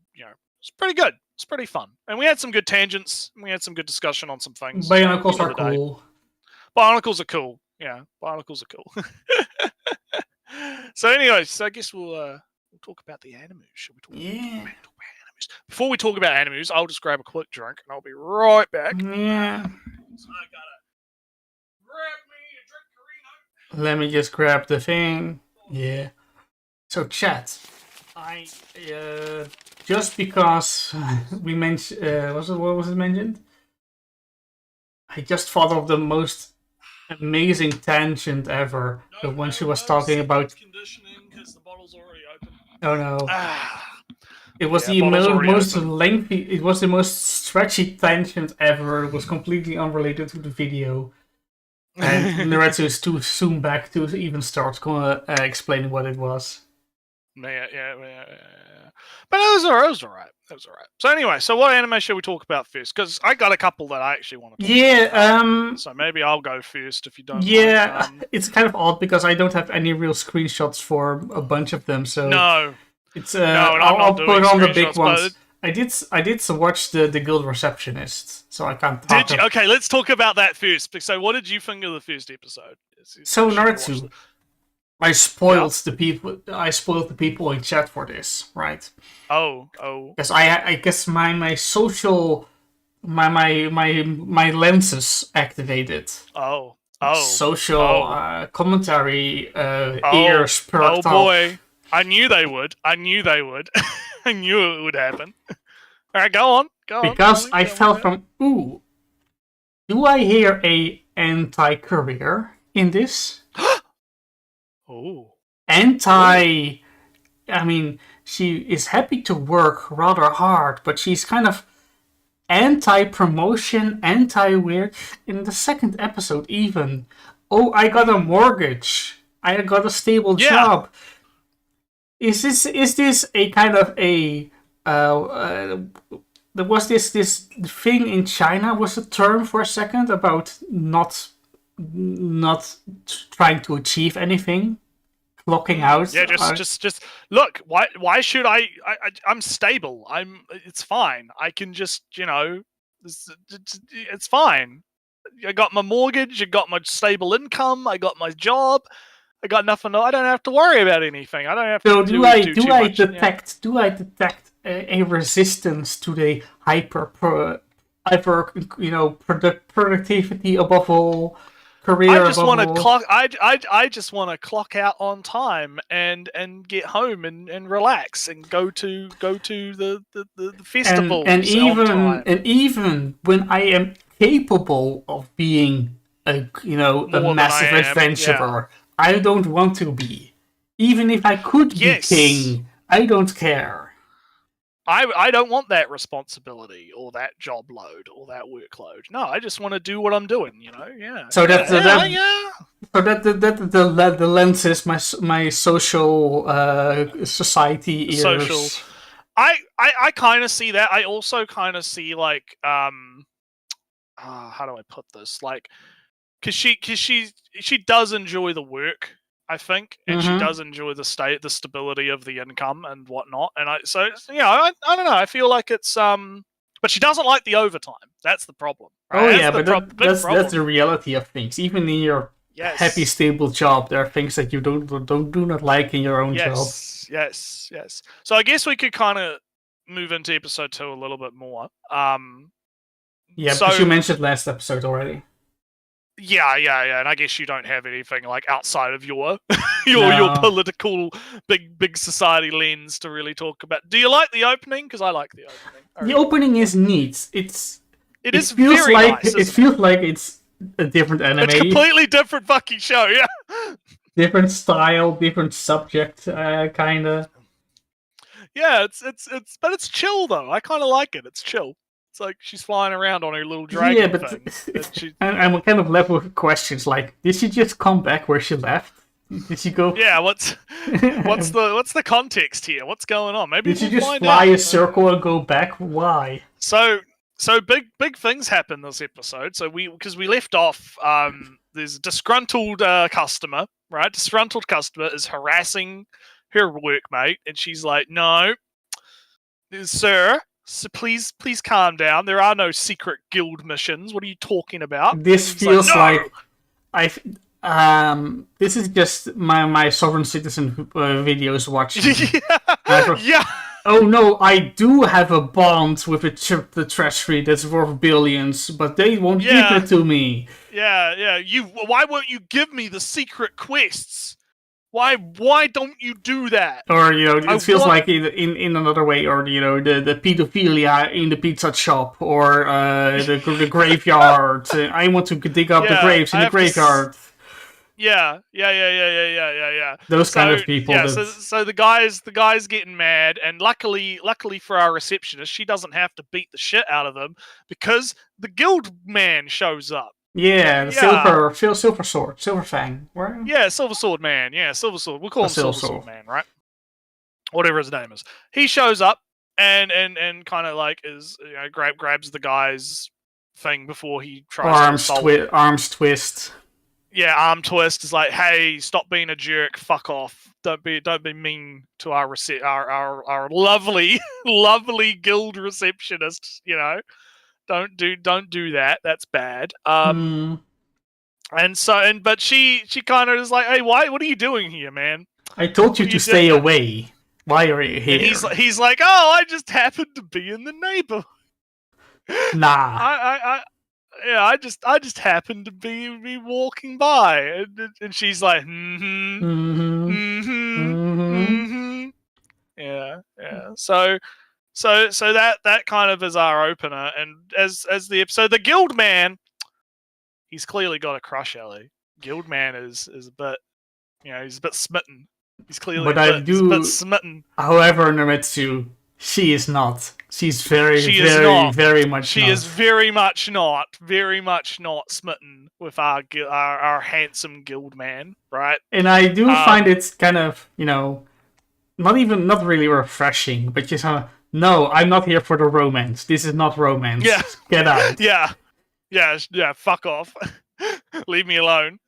It's pretty good. It's pretty fun, and we had some good tangents. We had some good discussion on some things. Bionicles are cool. Bionicles are cool. Yeah, Bionicles are cool. So, anyways, I guess we'll talk about the animus. Should we talk about animus? Before we talk about animus, I'll just grab a quick drink, and I'll be right back. Yeah. So I gotta grab me a drink, Carino. Let me just grab the thing. Yeah. So, chat. Just because we mentioned, what was it mentioned? I just thought of the most amazing tangent ever. When she was talking about conditioning because the bottle's already open. Oh no! It was the most lengthy. It was the most stretchy tangent ever. It was completely unrelated to the video. And Nretsew is too soon back to even start explaining what it was. Yeah. But it was alright. So anyway, so what anime should we talk about first? Because I got a couple that I actually want to talk about. So maybe I'll go first if you don't mind. It's kind of odd because I don't have any real screenshots for a bunch of them. So no. It's I'll put on the big ones. But... I did watch the Guild Receptionist, so I can't talk. Did you? Okay, let's talk about that first. So what did you think of the first episode? So Nretsew, I spoiled the people in chat for this, right? Oh. Because I guess my social my lenses activated. Oh. Social commentary ears perked up. Oh boy, I knew they would. I knew it would happen. All right, go on. Because I felt from do I hear a anti-career in this? Oh. I mean, she is happy to work rather hard, but she's kind of anti-promotion, anti-weird. In the second episode even, I got a mortgage. I got a stable job. Is this a kind of a there was this thing in China, was a term for a second about not trying to achieve anything, clocking out. Yeah, just look. Why should I'm stable. It's fine. I can just it's fine. I got my mortgage. I got my stable income. I got my job. I got nothing. I don't have to worry about anything. I don't have to do too much. Do I detect a resistance to the hyper productivity above all, career? I just want to clock. I just want to clock out on time and get home and relax and go to the festivals and even when I am capable of being a massive adventurer. Yeah. I don't want to be. Even if I could be king, I don't care. I don't want that responsibility or that job load or that workload. No, I just want to do what I'm doing, Yeah. So the lens is my social society ears. Social. I kind of see that. I also kind of see like how do I put this? Like, because she does enjoy the work, I think, and she does enjoy the stability of the income and whatnot. And I don't know. I feel like it's but she doesn't like the overtime. That's the problem. Right? That's the reality of things. Even in your happy, stable job, there are things that you do not like in your own job. Yes. So I guess we could kind of move into episode 2 a little bit more. Because you mentioned last episode already. Yeah, and I guess you don't have anything like outside of your your political big society lens to really talk about. Do you like the opening? Because I like the opening. The opening is neat. It feels very like nice. It feels like it's a different anime. It's a completely different fucking show. Yeah, different style, different subject, kind of. Yeah, but it's chill though. I kind of like it. It's chill. It's like she's flying around on her little dragon thing. I'm kind of left with questions like, did she just come back where she left? Did she go? Yeah, what's the context here? What's going on? Maybe did she just fly a circle and go back? Why? So big things happen this episode. So because we left off, there's a disgruntled customer, right? Disgruntled customer is harassing her workmate, and she's like, "No, sir. So please calm down. There are no secret guild missions. What are you talking about?" This feels like this is just my sovereign citizen videos watching. Yeah. Oh no, I do have a bond with the treasury that's worth billions, but they won't give it to me. Yeah. Why won't you give me the secret quests? Why don't you do that? Or it feels like in another way, or the pedophilia in the pizza shop, or the graveyard. I want to dig up the graves in the graveyard. Yeah. Those kind of people. Yeah. So the guy's getting mad, and luckily for our receptionist, she doesn't have to beat the shit out of him because the guild man shows up. Yeah, the Yeah. silver sword, silver fang. Where? Yeah, Silver Sword Man. Yeah, Silver Sword. We'll call A him Silver Silver Sword Man, right? Whatever his name is. He shows up and kind of like is grabs the guy's thing before he tries to assault him. Arms twist. Yeah, arm twist is like, hey, stop being a jerk, fuck off. Don't be mean to our our lovely lovely guild receptionist, Don't do that. That's bad. And so but she kind of is like, hey, what are you doing here, man? I told you What are to you stay away. Why are you here? And he's like, oh, I just happened to be in the neighborhood. Nah. I just happened to be walking by, and she's like, yeah. So that kind of is our opener, and as the episode, the guild man, he's clearly got a crush, Ellie. Guild man is a bit, he's a bit smitten. He's clearly a bit smitten. However, Nretsew, she is not. She's very much She is very much not smitten with our handsome guild man, right? And I do find it kind of, not really refreshing, but just no, I'm not here for the romance. This is not romance. Yeah. Get out. Yeah, fuck off. Leave me alone.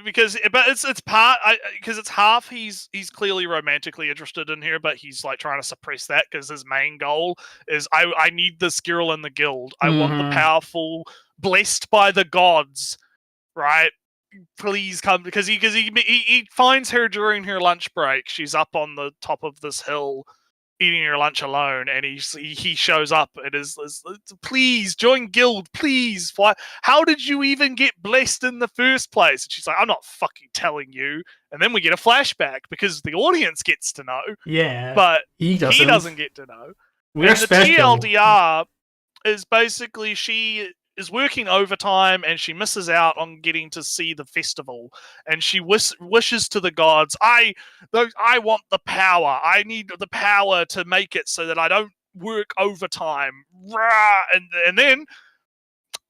Because it's half he's clearly romantically interested in her, but he's like trying to suppress that because his main goal is I need this girl in the guild. I want the powerful, blessed by the gods, right? Please come, because he finds her during her lunch break. She's up on the top of this hill eating her lunch alone, and he shows up and is please join guild, please. Why? How did you even get blessed in the first place? And she's like, I'm not fucking telling you. And then we get a flashback because the audience gets to know, but he doesn't get to know. We're special. The TLDR is basically she is working overtime and she misses out on getting to see the festival, and she wishes to the gods, I want the power. I need the power to make it so that I don't work overtime. And then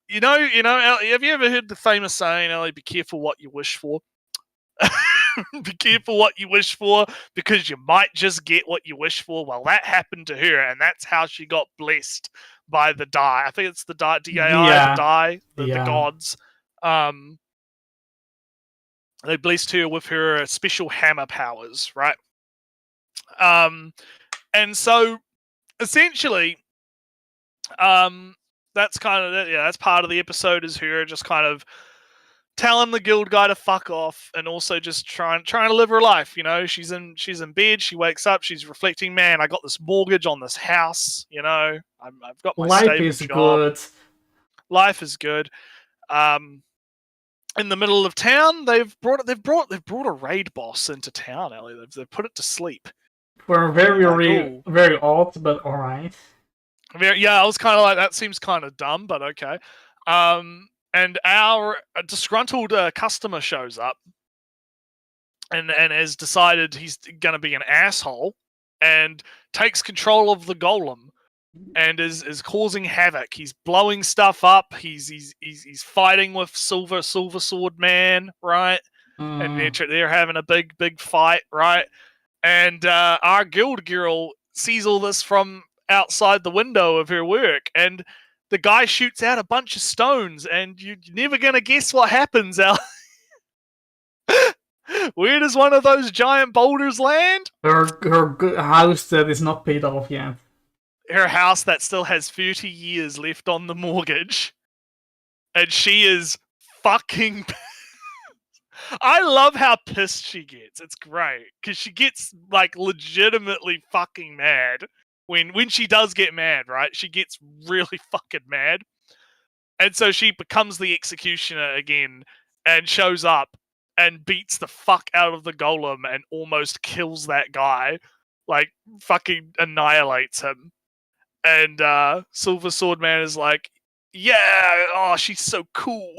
have you ever heard the famous saying, Ellie, be careful what you wish for? Be careful what you wish for, because you might just get what you wish for. Well, that happened to her, and that's how she got blessed by the die. I think it's the die, D-A-I, the gods. They blessed her with her special hammer powers, right? And so essentially, that's kind of it. Yeah, that's part of the episode, is her just kind of telling the guild guy to fuck off, and also just trying to live her life. She's in bed. She wakes up. She's reflecting, man, I got this mortgage on this house. I've got my stable job. Good. Life is good. In the middle of town, they've brought a raid boss into town, Ellie. They've put it to sleep. We're very odd, but all right. Yeah, I was kind of like, that seems kind of dumb, but okay. And our disgruntled customer shows up and has decided he's going to be an asshole and takes control of the golem and is causing havoc. He's blowing stuff up. He's fighting with Silver Sword Man, right? And they're having a big fight, right? And our guild girl sees all this from outside the window of her work, and the guy shoots out a bunch of stones, and you're never going to guess what happens, Al. Where does one of those giant boulders land? Her house that is not paid off yet. Her house that still has 30 years left on the mortgage. And she is fucking... I love how pissed she gets. It's great. Because she gets, like, legitimately fucking mad. When she does get mad, right? She gets really fucking mad. And so she becomes the executioner again and shows up and beats the fuck out of the golem and almost kills that guy. Like, fucking annihilates him. And Silver Sword Man is like, yeah, oh, she's so cool.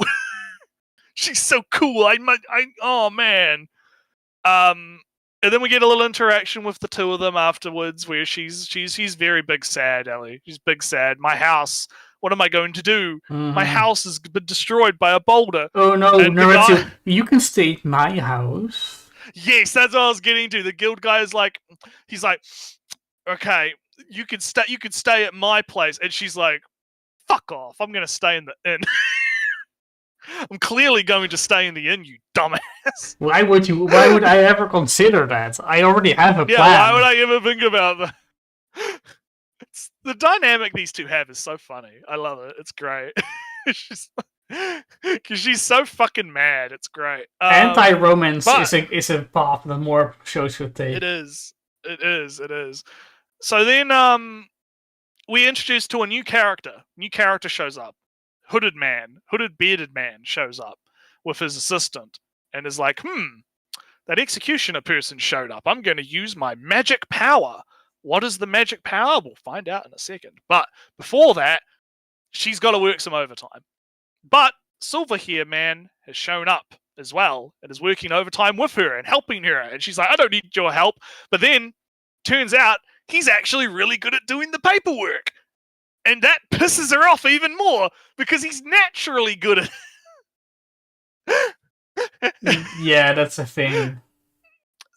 She's so cool. Oh, man. And then we get a little interaction with the two of them afterwards, where she's very big sad, Ellie. She's big sad. My house, What am I going to do? My Mhm. house has been destroyed by a boulder. Oh no, And the Nretsew, guy- you can stay at my house. Yes, that's what I was getting to. The guild guy is like, he's like, okay, you can stay at my place, and she's like, fuck off, I'm gonna stay in the inn. I'm clearly going to stay in the inn, you dumbass. Why would I ever consider that? I already have a Yeah, plan. why would I ever think about that? The dynamic these two have is so funny. I love it. It's great. Because she's so fucking mad. It's great. Anti-romance but- is a path that more shows should take. It is. It is. It is. So then, we introduced to a new character. New character shows up. Hooded bearded man shows up with his assistant and is like, that executioner person showed up. I'm going to use my magic power. What is the magic power? We'll find out in a second. But before that, she's got to work some overtime. But Silver Hair Man has shown up as well and is working overtime with her and helping her. And she's like, I don't need your help. But then turns out he's actually really good at doing the paperwork. And that pisses her off even more because he's naturally good at it. Yeah, that's a thing.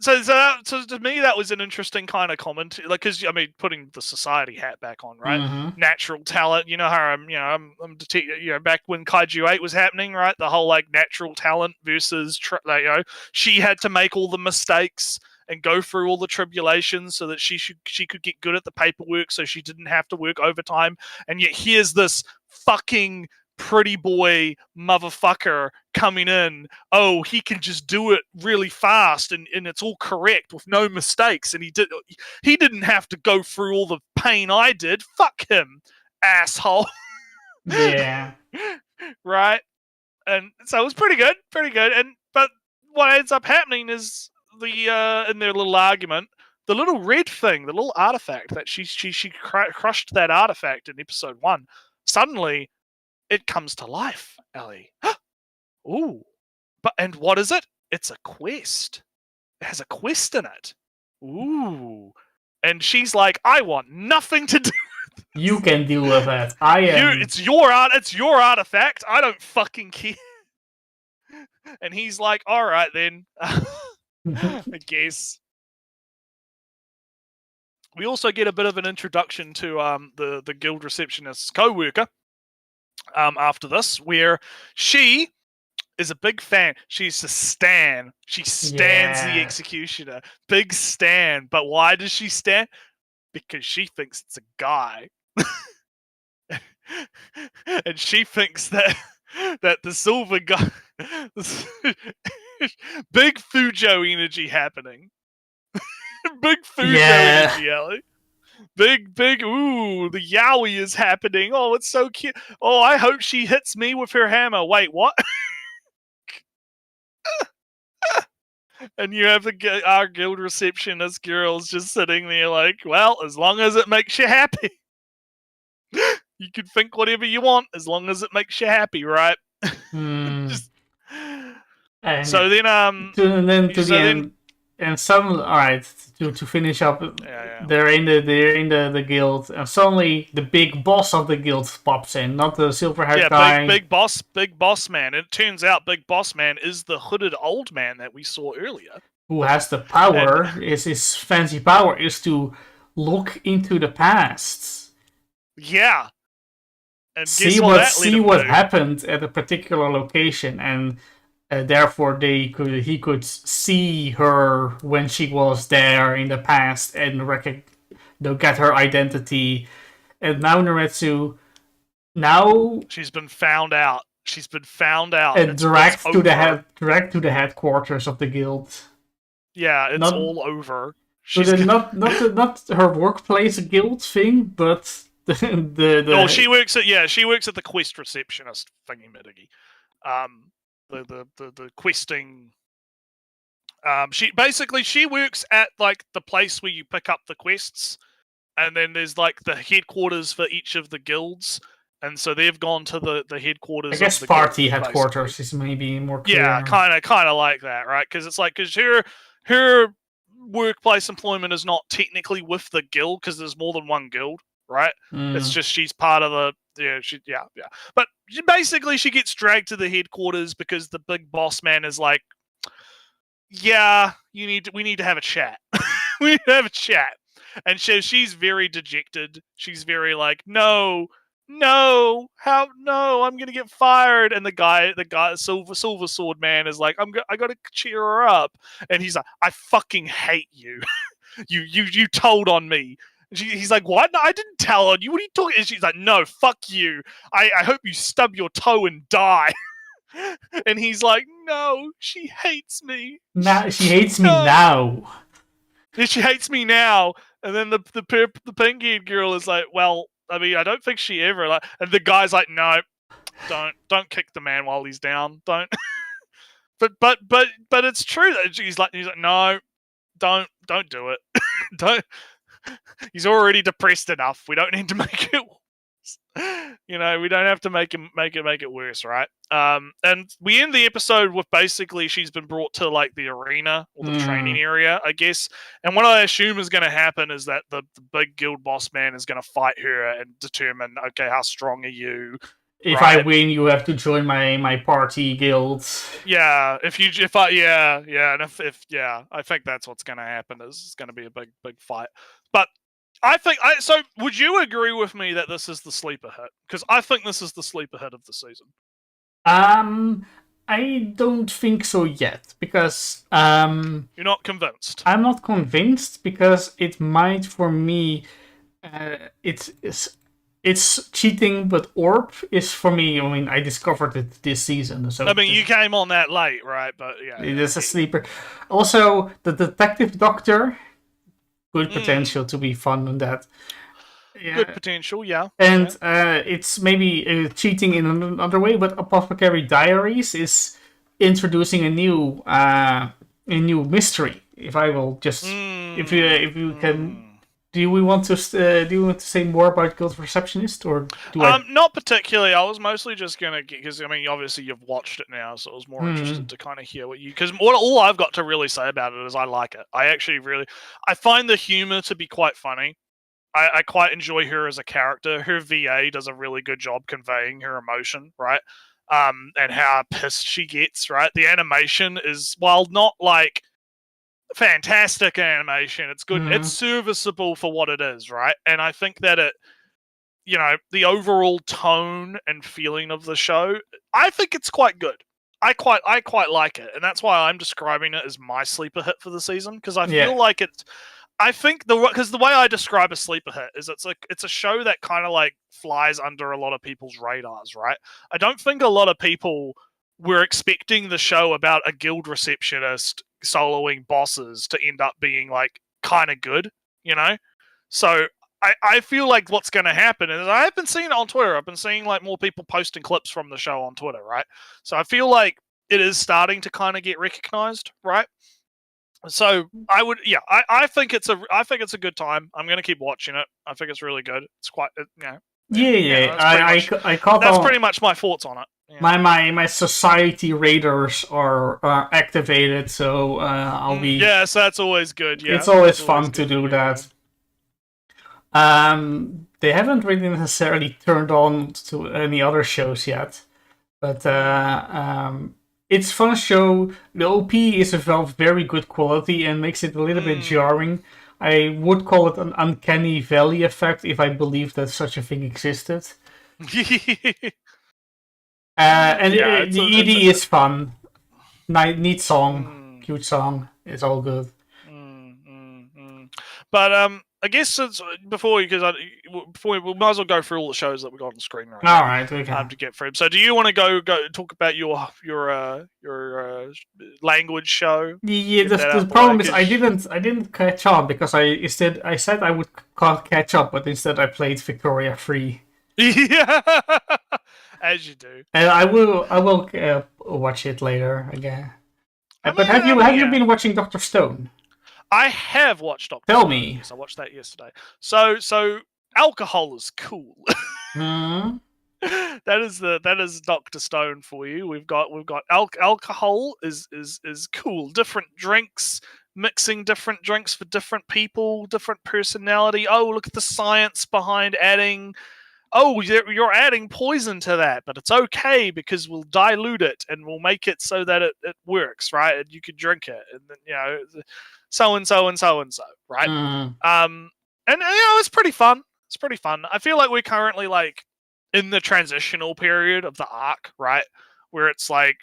So to me, that was an interesting kind of comment, like, because I mean, putting the society hat back on, right? Mhm. Natural talent, you know how I'm back when Kaiju 8 was happening, right? The whole like natural talent versus, she had to make all the mistakes and go through all the tribulations so that she could get good at the paperwork, so she didn't have to work overtime. And yet here's this fucking pretty boy motherfucker coming in. Oh, he can just do it really fast and it's all correct with no mistakes, and he didn't have to go through all the pain I did. Fuck him, asshole. Yeah. Right? And so it was pretty good. But what ends up happening is in their little argument, the little red thing, the little artifact that she crushed that artifact in episode 1, suddenly it comes to life, Ellie. Ooh. And what is it? It's a quest. It has a quest in it. Ooh. And she's like, I want nothing to do. You can deal with that. I am. It's your artifact. I don't fucking care. And he's like, all right then. I guess. We also get a bit of an introduction to the guild receptionist's co-worker after this, where she is a big fan. She's a stan. She stans the executioner. Big stan. But why does she stan? Because she thinks it's a guy. And she thinks that the silver guy... big Fujo energy happening. Big Fujo energy, Ellie. Big, ooh, the yaoi is happening. Oh, it's so cute. Oh, I hope she hits me with her hammer. Wait, what? And you have our guild receptionist girls just sitting there like, well, as long as it makes you happy. You can think whatever you want as long as it makes you happy, right? Just... So then, to the end, and all right, to finish up, they're in the guild, and suddenly the big boss of the guild pops in, not the silver-haired guy. Big boss man. It turns out big boss man is the hooded old man that we saw earlier, who has the power. His fancy power is to look into the past. Yeah. And see what happened at a particular location, and therefore he could see her when she was there in the past and get her identity. And now Nretsew, she's been found out. And direct to the headquarters of the guild. Yeah, it's all over. So not her workplace guild thing, but the she works at the quest receptionist thingy midigi. The questing. She works at like the place where you pick up the quests, and then there's like the headquarters for each of the guilds, and so they've gone to the headquarters. I guess of the party guild, headquarters basically. is maybe more clear. Yeah, kind of like that, right? Because her workplace employment is not technically with the guild because there's more than one guild, right? It's just she's part of yeah. But basically, she gets dragged to the headquarters because the big boss man is like, yeah, we need to have a chat. We need to have a chat. And she's very dejected. She's very like, no, I'm gonna get fired. And the guy, Silver Sword Man, is like, I gotta cheer her up. And he's like, I fucking hate you. you told on me. He's like, what? No, I didn't tell on you. What are you talking? And she's like, no, fuck you. I hope you stub your toe and die. And he's like, no, she hates me. Now she hates me now. She hates me now. And then the pink-haired girl is like, well, I mean, I don't think she ever like. And the guy's like, no, don't kick the man while he's down. Don't. but it's true that he's like, no, don't do it. Don't. He's already depressed enough. We don't need to make it worse. We don't have to make it worse, right? And we end the episode with basically she's been brought to like the arena or the training area, I guess. And what I assume is going to happen is that the big guild boss man is going to fight her and determine, okay, how strong are you? If I win, you have to join my party guild. Yeah, and if I think that's what's going to happen. Is it's going to be a big fight. But I think so. Would you agree with me that this is the sleeper hit? Because I think this is the sleeper hit of the season. I don't think so yet because you're not convinced. I'm not convinced because it might, for me, it's cheating, but Orb is for me. I mean, I discovered it this season. So I mean, you came on that late, right? But yeah, it is a sleeper. Also, the detective doctor, good potential to be fun on that. Yeah. Good potential, yeah. And it's maybe cheating in another way, but Apothecary Diaries is introducing a new mystery. If I will just, if you can. Do we want to say more about Guild Receptionist, or do I? Not particularly. I was mostly just gonna because I mean, obviously you've watched it now, so I was more interested to kind of hear what you because all I've got to really say about it is I like it. I find the humor to be quite funny. I quite enjoy her as a character. Her VA does a really good job conveying her emotion, right? And how pissed she gets, right? The animation is, while not like fantastic animation, it's good. It's serviceable for what it is, right? And I think that the overall tone and feeling of the show, I think it's quite good. I quite like it, and that's why I'm describing it as my sleeper hit for the season because I feel like it's. I think because the way I describe a sleeper hit is it's a show that kind of like flies under a lot of people's radars, right? I don't think a lot of people were expecting the show about a guild receptionist soloing bosses to end up being like kind of good, So I feel like what's going to happen is I've been seeing it on Twitter. I've been seeing like more people posting clips from the show on Twitter, right? So I feel like it is starting to kind of get recognized, right? So I would, I think it's a good time. I'm gonna keep watching it. I think it's really good. It's quite, I caught that's on. pretty much my thoughts on it. Yeah. My society radars are activated, so I'll be. Yeah, so that's always good. Yeah, it's always fun to do that. They haven't really necessarily turned on to any other shows yet, but it's a fun show. The OP is of very good quality and makes it a little bit jarring. I would call it an uncanny valley effect if I believed that such a thing existed. And the ED is fun. Neat song, cute song. It's all good. But I guess since before we might as well go through all the shows that we got on the screen right now. All right, we can to get through. So, do you want to go talk about your language show? Yeah, the problem is I didn't catch on because I said I would catch up, but instead I played Victoria 3. Yeah, as you do. And I will watch it later again. But have you been watching Dr. Stone? I have watched Dr. Tell Stone. me. Yes, I watched that yesterday. So alcohol is cool. That is Dr. Stone for you. We've got alcohol is cool. Different drinks, mixing different drinks for different people, different personality. Oh, look at the science behind adding oh, you're adding poison to that, but it's okay because we'll dilute it and we'll make it so that it works, right? And you can drink it, and then so and so and so and so, right? And it's pretty fun. It's pretty fun. I feel like we're currently like in the transitional period of the arc, right? Where it's like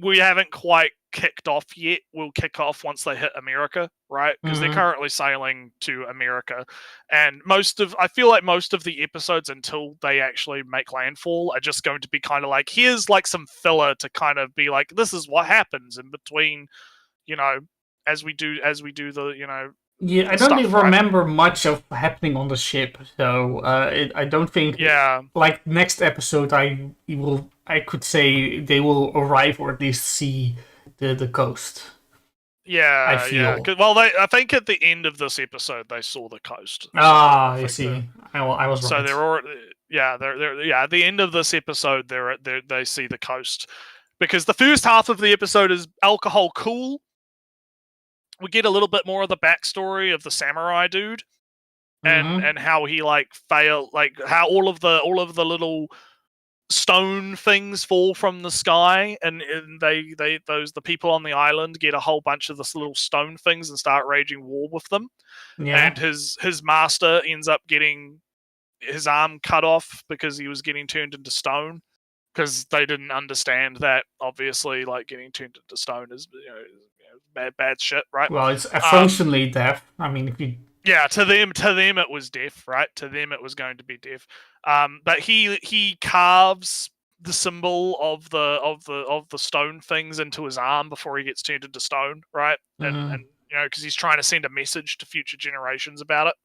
we haven't quite kicked off yet. We'll kick off once they hit America, right? Because they're currently sailing to America, and I feel like most of the episodes until they actually make landfall are just going to be kind of like, here's like some filler to kind of be like, this is what happens in between, as we do the Yeah, I don't even remember much of happening on the ship, so I don't think. Yeah. Like next episode, I could say they will arrive or at least see the coast. Yeah, I feel. Well, I think at the end of this episode they saw the coast. I see. I was right. So they're already, they're at the end of this episode they see the coast, because the first half of the episode is alcohol cool. We get a little bit more of the backstory of the samurai dude, and how he like failed, like how all of the little stone things fall from the sky, and the people on the island get a whole bunch of this little stone things and start waging war with them. Yeah. And his master ends up getting his arm cut off because he was getting turned into stone, because they didn't understand that obviously like getting turned into stone is bad shit, right? Well, it's functionally death. I mean, if you to them it was death, right? To them it was going to be death. But he carves the symbol of the stone things into his arm before he gets turned into stone, right? And because he's trying to send a message to future generations about it.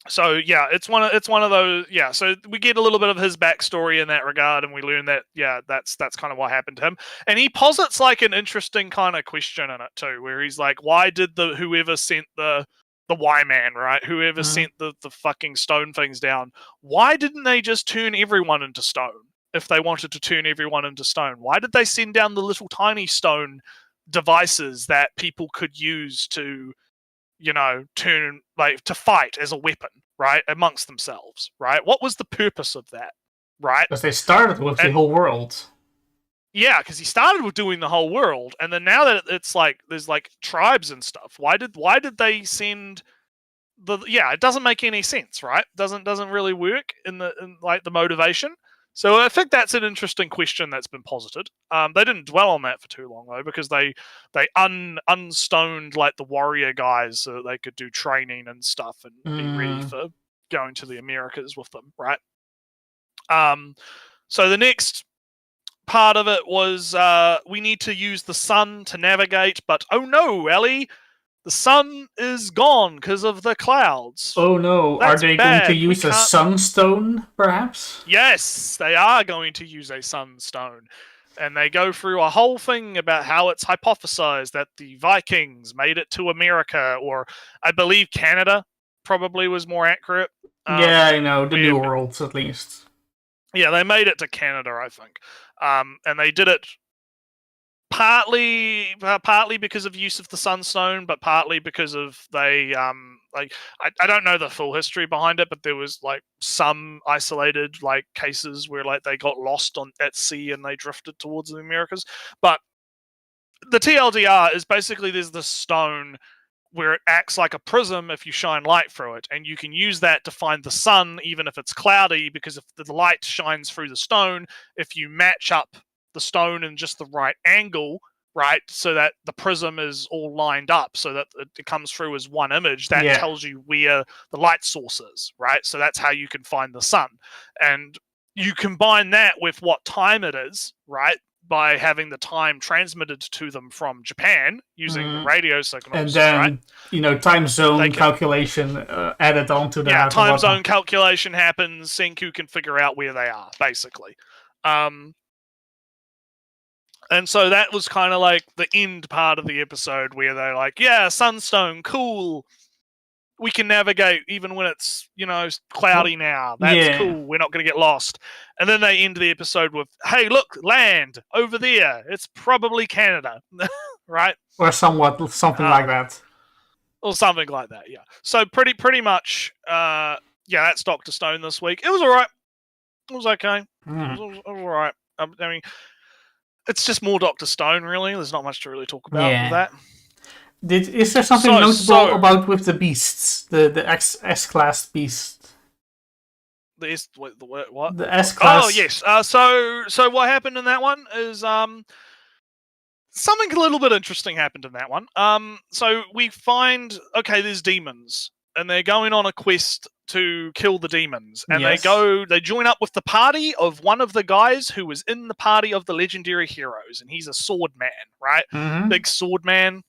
So yeah, it's one of those. Yeah, so we get a little bit of his backstory in that regard, and we learn that that's kind of what happened to him. And he posits like an interesting kind of question in it too, where he's like, why did whoever sent the Y-Man, right? Whoever sent the fucking stone things down, why didn't they just turn everyone into stone? If they wanted to turn everyone into stone, why did they send down the little tiny stone devices that people could use to turn, like, to fight as a weapon, right, amongst themselves, right? What was the purpose of that, right? Because they started with the whole world. Yeah, because he started with doing the whole world, and then now that it's like there's like tribes and stuff. Why did they send it doesn't make any sense, right? Doesn't really work in the motivation. So I think that's an interesting question that's been posited. They didn't dwell on that for too long though, because they unstoned like the warrior guys so that they could do training and stuff and be ready for going to the Americas with them, right? So the next part of it was we need to use the sun to navigate, but oh no, Ellie, the sun is gone because of the clouds. Oh no, That's are they bad. going to use a sunstone, perhaps? Yes, they are going to use a sunstone. And they go through a whole thing about how it's hypothesized that the Vikings made it to America, or I believe Canada probably was more accurate. Yeah, I know, the New Worlds at least. Yeah, they made it to Canada, I think. And they did it partly because of use of the sunstone, but partly because of I don't know the full history behind it, but there was like some isolated like cases where like they got lost at sea and they drifted towards the Americas. But the TLDR is basically there's this stone where it acts like a prism if you shine light through it, and you can use that to find the sun even if it's cloudy, because if the light shines through the stone, if you match up the stone in just the right angle, right, so that the prism is all lined up so that it comes through as one image, that tells you where the light source is, right? So that's how you can find the sun. And you combine that with what time it is, right, by having the time transmitted to them from Japan using the radio signals. And then, right? Time zone calculation added onto that. Yeah, time zone calculation happens. Senku can figure out where they are, basically. And so that was kind of like the end part of the episode where they're like, yeah, sunstone, cool. We can navigate even when it's, cloudy now. That's cool. We're not going to get lost. And then they end the episode with, hey, look, land over there. It's probably Canada, right? Or something like that. Or something like that, yeah. So pretty much yeah, that's Dr. Stone this week. It was alright. It was okay. Hmm. It was alright. I mean, it's just more Dr. Stone, really. There's not much to really talk about with that. Is there something notable about with the beasts? The S-class beast? The what? The S-class. Oh, yes. So what happened in that one is something a little bit interesting happened in that one. So we find, okay, there's demons, and they're going on a quest to kill the demons, and they join up with the party of one of the guys who was in the party of the legendary heroes, and he's a sword man, right? Mm-hmm. Big sword man,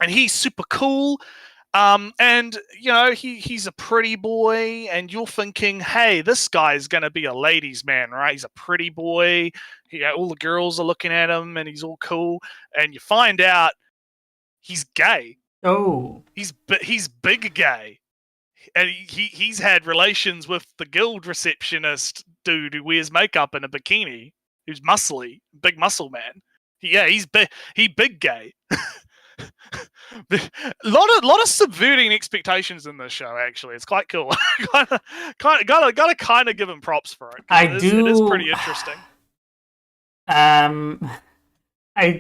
and he's super cool. And you know, he's a pretty boy, and you're thinking, hey, this guy's gonna be a ladies' man, right? He's a pretty boy. All the girls are looking at him, and he's all cool. And you find out he's gay. Oh, he's big gay, and he's had relations with the guild receptionist dude who wears makeup in a bikini, who's muscly, big muscle man. He's big gay. A lot of subverting expectations in this show. Actually, it's quite cool. Gotta give him props for it. It is pretty interesting. I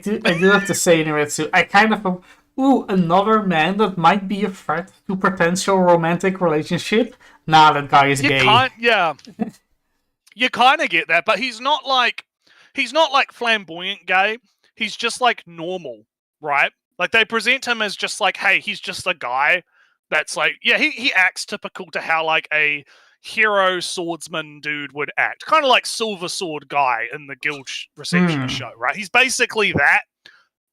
do have to say, Nretsew, I kind of another man that might be a threat to potential romantic relationship. Nah, that guy is gay. You kind of get that, but he's not like flamboyant gay. He's just like normal, right? Like, they present him as just like, hey, he's just a guy that's like, yeah, he acts typical to how like a hero swordsman dude would act. Kind of like Silver Sword guy in the guild receptionist show, right? He's basically that,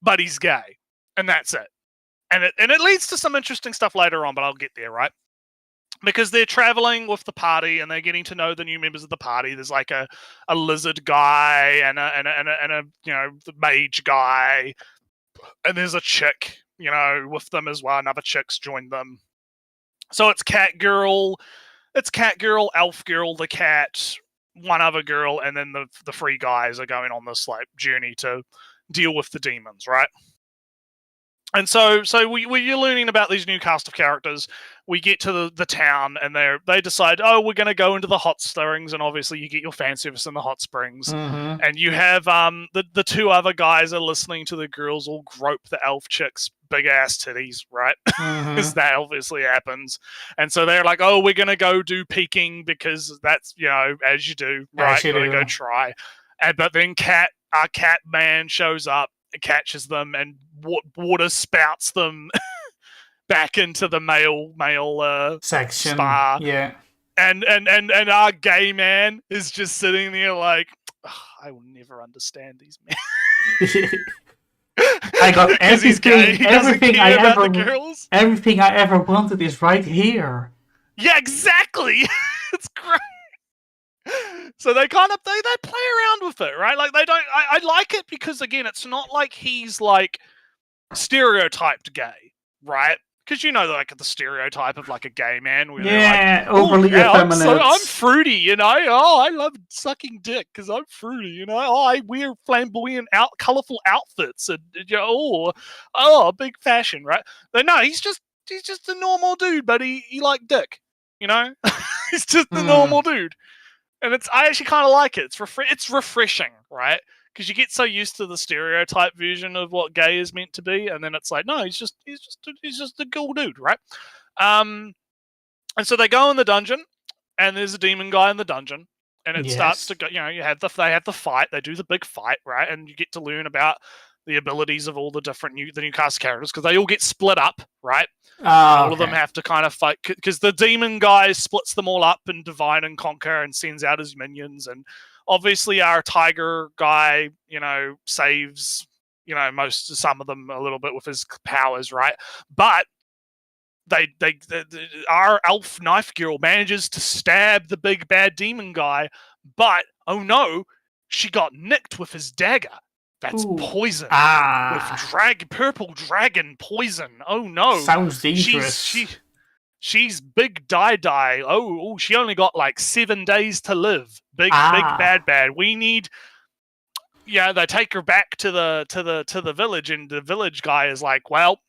but he's gay. And that's it. And it leads to some interesting stuff later on, but I'll get there, right? Because they're traveling with the party and they're getting to know the new members of the party. There's like a lizard guy and a you know, the mage guy. And there's a chick, you know, with them as well. Another chick's joined them. So it's Cat Girl, Elf Girl, the cat, one other girl, and then the three guys are going on this like journey to deal with the demons, right? And so we're learning about these new cast of characters. We get to the town, and they decide, oh, we're going to go into the hot springs, and obviously you get your fan service in the hot springs. Mm-hmm. And you have the two other guys are listening to the girls all grope the elf chick's big ass titties, right? Because that obviously happens. And so they're like, oh, we're going to go do peeking because that's, you know, as you do, right? Gotta go try. But then our cat man shows up, catches them, and water spouts them back into the male section spa. Yeah. And our gay man is just sitting there like, oh, I will never understand these men. I got everything. Everything I ever wanted is right here. Yeah, exactly. It's great. So they kind of they play around with it, right? Like, they don't. I like it because, again, it's not like he's like stereotyped gay, right? Because you know, like, the stereotype of like a gay man, where yeah, like, overly effeminate. I'm fruity, you know. Oh, I love sucking dick because I'm fruity, you know. Oh, I wear flamboyant, colorful outfits, and you know, big fashion, right? But no, he's just a normal dude, but he like dick, you know. He's just a normal dude. And I actually kind of like it. It's refreshing, right? Because you get so used to the stereotype version of what gay is meant to be, and then it's like, no, he's just a cool dude, right? And so they go in the dungeon, and there's a demon guy in the dungeon, and it starts to go. You know, they have the fight. They do the big fight, right? And you get to learn about the abilities of all the new cast characters, because they all get split up, right? All of them have to kind of fight, because the demon guy splits them all up and divide and conquer and sends out his minions. And obviously our tiger guy, you know, saves, you know, some of them a little bit with his powers, right? But our elf knife girl manages to stab the big bad demon guy, but oh no, she got nicked with his dagger. That's poison. With purple dragon poison. Oh no. Sounds dangerous. She's big die. Oh, she only got like 7 days to live. Big bad. We need. Yeah, they take her back to the village, and the village guy is like, well,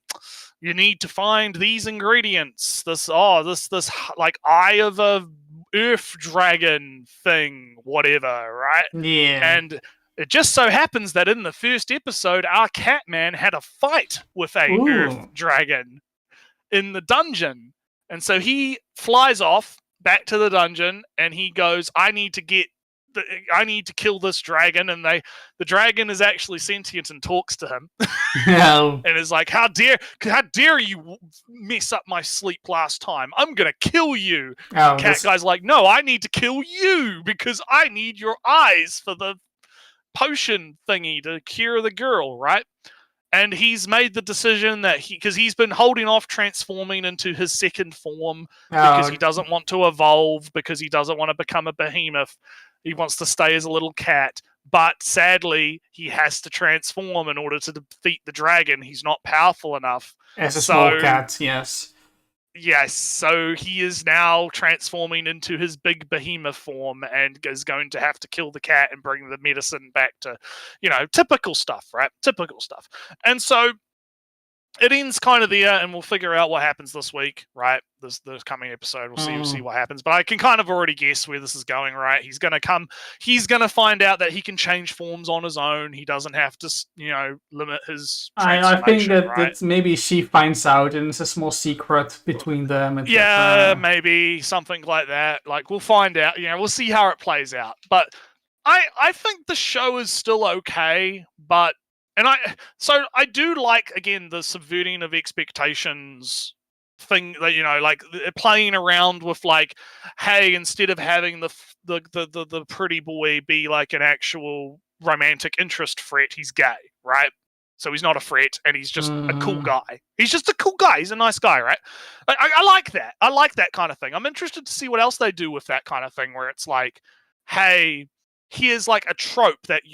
you need to find these ingredients. This like eye of a earth dragon thing, whatever, right? Yeah. And it just so happens that in the first episode, our Catman had a fight with a earth dragon in the dungeon. And so he flies off back to the dungeon and he goes, I need to kill this dragon. And the dragon is actually sentient and talks to him. No. And is like, how dare you mess up my sleep last time? I'm gonna kill you. Cat guy's like, no, I need to kill you because I need your eyes for the potion thingy to cure the girl, right? And he's made the decision that because he's been holding off transforming into his second form because he doesn't want to evolve, because he doesn't want to become a behemoth. He wants to stay as a little cat. But sadly, he has to transform in order to defeat the dragon. He's not powerful enough. As a small cat, yes. Yes, so he is now transforming into his big behemoth form and is going to have to kill the cat and bring the medicine back to, typical stuff, right? Typical stuff. And so it ends kind of there, and we'll figure out what happens this week, right? This coming episode, we'll see what happens. But I can kind of already guess where this is going, right? He's going to find out that he can change forms on his own. He doesn't have to, limit his transformation. I think that maybe she finds out, and it's a small secret between them. And maybe something like that. Like, we'll find out. We'll see how it plays out. But I think the show is still okay, but. And I do like, again, the subverting of expectations thing that, like playing around with like, hey, instead of having the pretty boy be like an actual romantic interest threat, he's gay, right? So he's not a threat and he's just a cool guy. He's just a cool guy. He's a nice guy, right? I like that. I like that kind of thing. I'm interested to see what else they do with that kind of thing where it's like, hey, here's like a trope that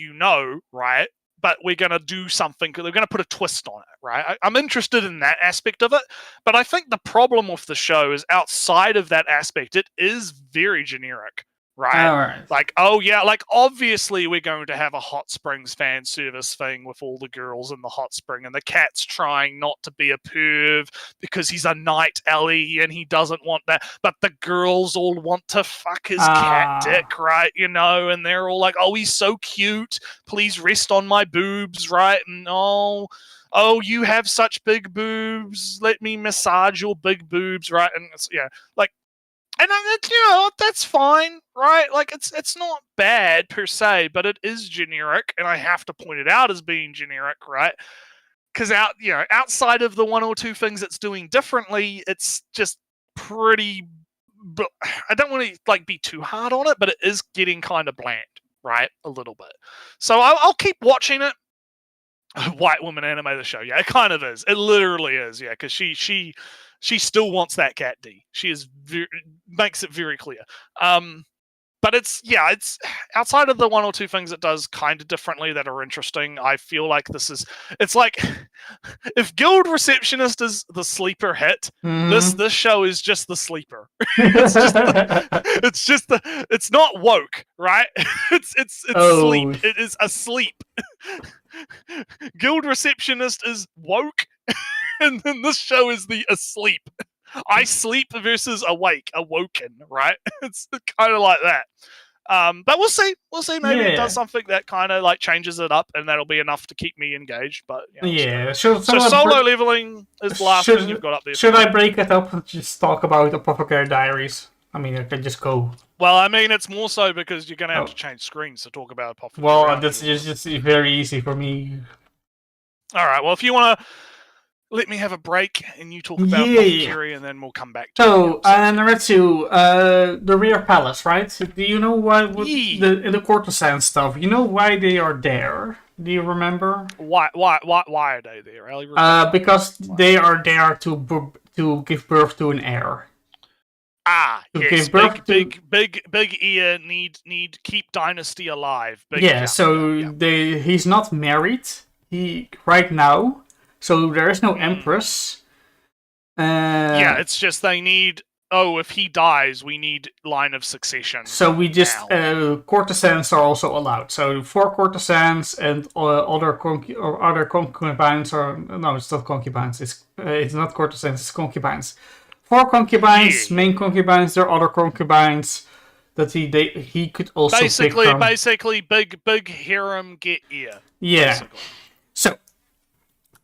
right? But we're going to do something, they're going to put a twist on it, right? I'm interested in that aspect of it, but I think the problem with the show is outside of that aspect, it is very generic, right? All right. Like, oh yeah, like obviously we're going to have a Hot Springs fan service thing with all the girls in the hot spring, and the cat's trying not to be a perv because he's a night alley and he doesn't want that, but the girls all want to fuck his cat dick, right? And they're all like, oh, he's so cute, please rest on my boobs, right? And oh, you have such big boobs, let me massage your big boobs, right? And it's, and that's fine, right? Like it's not bad per se, but it is generic, and I have to point it out as being generic, right? Because outside of the one or two things it's doing differently, it's just pretty. But I don't want to be too hard on it, but it is getting kind of bland, right? A little bit. So I'll keep watching it. White woman animator show, yeah, it kind of is. It literally is, yeah, because she still wants that cat D. She makes it very clear. But it's outside of the one or two things it does kind of differently that are interesting. I feel like it's like if Guild Receptionist is the sleeper hit, this show is just the sleeper. It's not woke, right? It's sleep. It is asleep. Guild Receptionist is woke, and then this show is the asleep. I sleep versus awoken, right? It's kind of like that. But we'll see. Maybe it does something that kind of like changes it up, and that'll be enough to keep me engaged. But so solo leveling is the last thing you've got up there. Should I break it up and just talk about Apothecary Diaries? I mean, I can just go. Well, I mean, it's more so because you're going to have to change screens to talk about Apothecary. Well, that's just very easy for me. All right. Well, if you want to let me have a break and you talk about Apothecary, and then we'll come back to it. So, Nretsew, the Rear Palace, right? Do you know why in the courtesan stuff? You know why they are there? Do you remember? Why are they there? Because they are there to give birth to an heir. Yes, big ear need keep dynasty alive. He's not married. Right now. So there is no empress. It's just they need oh, if he dies, we need line of succession. So we just courtesans are also allowed. So 4 courtesans and other concubines are no, it's not concubines. It's not courtesans. It's concubines. 4 concubines, main concubines. There are other concubines that he could also pick from. Basically, big harem get here. Yeah. Basically. So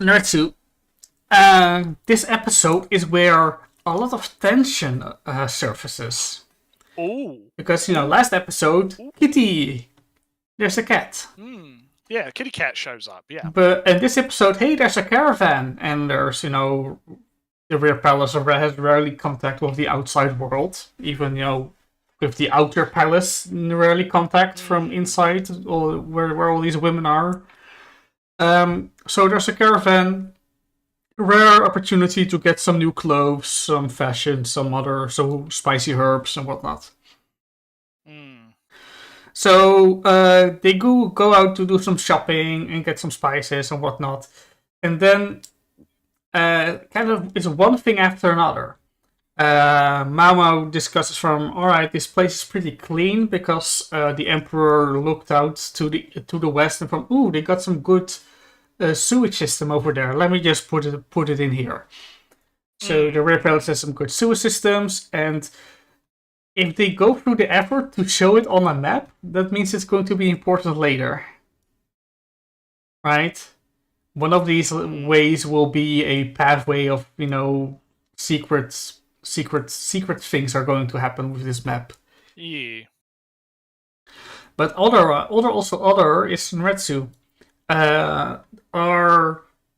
Nretsew, this episode is where a lot of tension surfaces. Oh. Because, last episode, Kitty, there's a cat. Yeah, kitty cat shows up, yeah. But in this episode, hey, there's a caravan. And there's, the rear palace has rarely contact with the outside world. Even, with the outer palace, rarely contact from inside, or where all these women are. So there's a caravan. Rare opportunity to get some new clothes, some fashion, some spicy herbs and whatnot. So they go out to do some shopping and get some spices and whatnot, and then kind of it's one thing after another. Mao discusses all right, this place is pretty clean because the emperor looked out to the west and from they got some good sewage system over there. Let me just put it in here. So the rear palace has some good sewage systems, and if they go through the effort to show it on a map, that means it's going to be important later, right? One of these ways will be a pathway of secret things are going to happen with this map. Yeah. But other is Nretsew.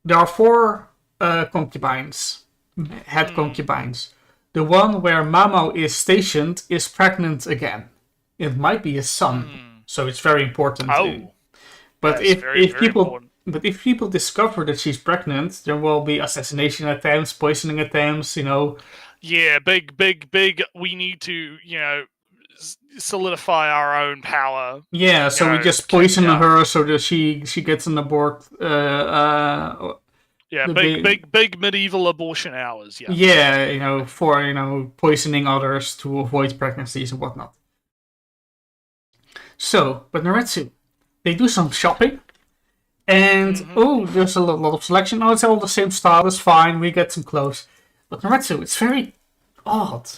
There are 4 concubines, head concubines. The one where Mamo is stationed is pregnant again. It might be his son, so it's very important. But if people discover that she's pregnant, there will be assassination attempts, poisoning attempts. Yeah, big. We need to, solidify our own power. Yeah, so we just poison her so that she gets an abort. Yeah, big medieval abortion hours. Yeah. Yeah, for poisoning others to avoid pregnancies and whatnot. So, but Nretsew, they do some shopping, and there's a lot of selection. Oh, it's all the same style. It's fine. We get some clothes. But Nretsew, it's very odd.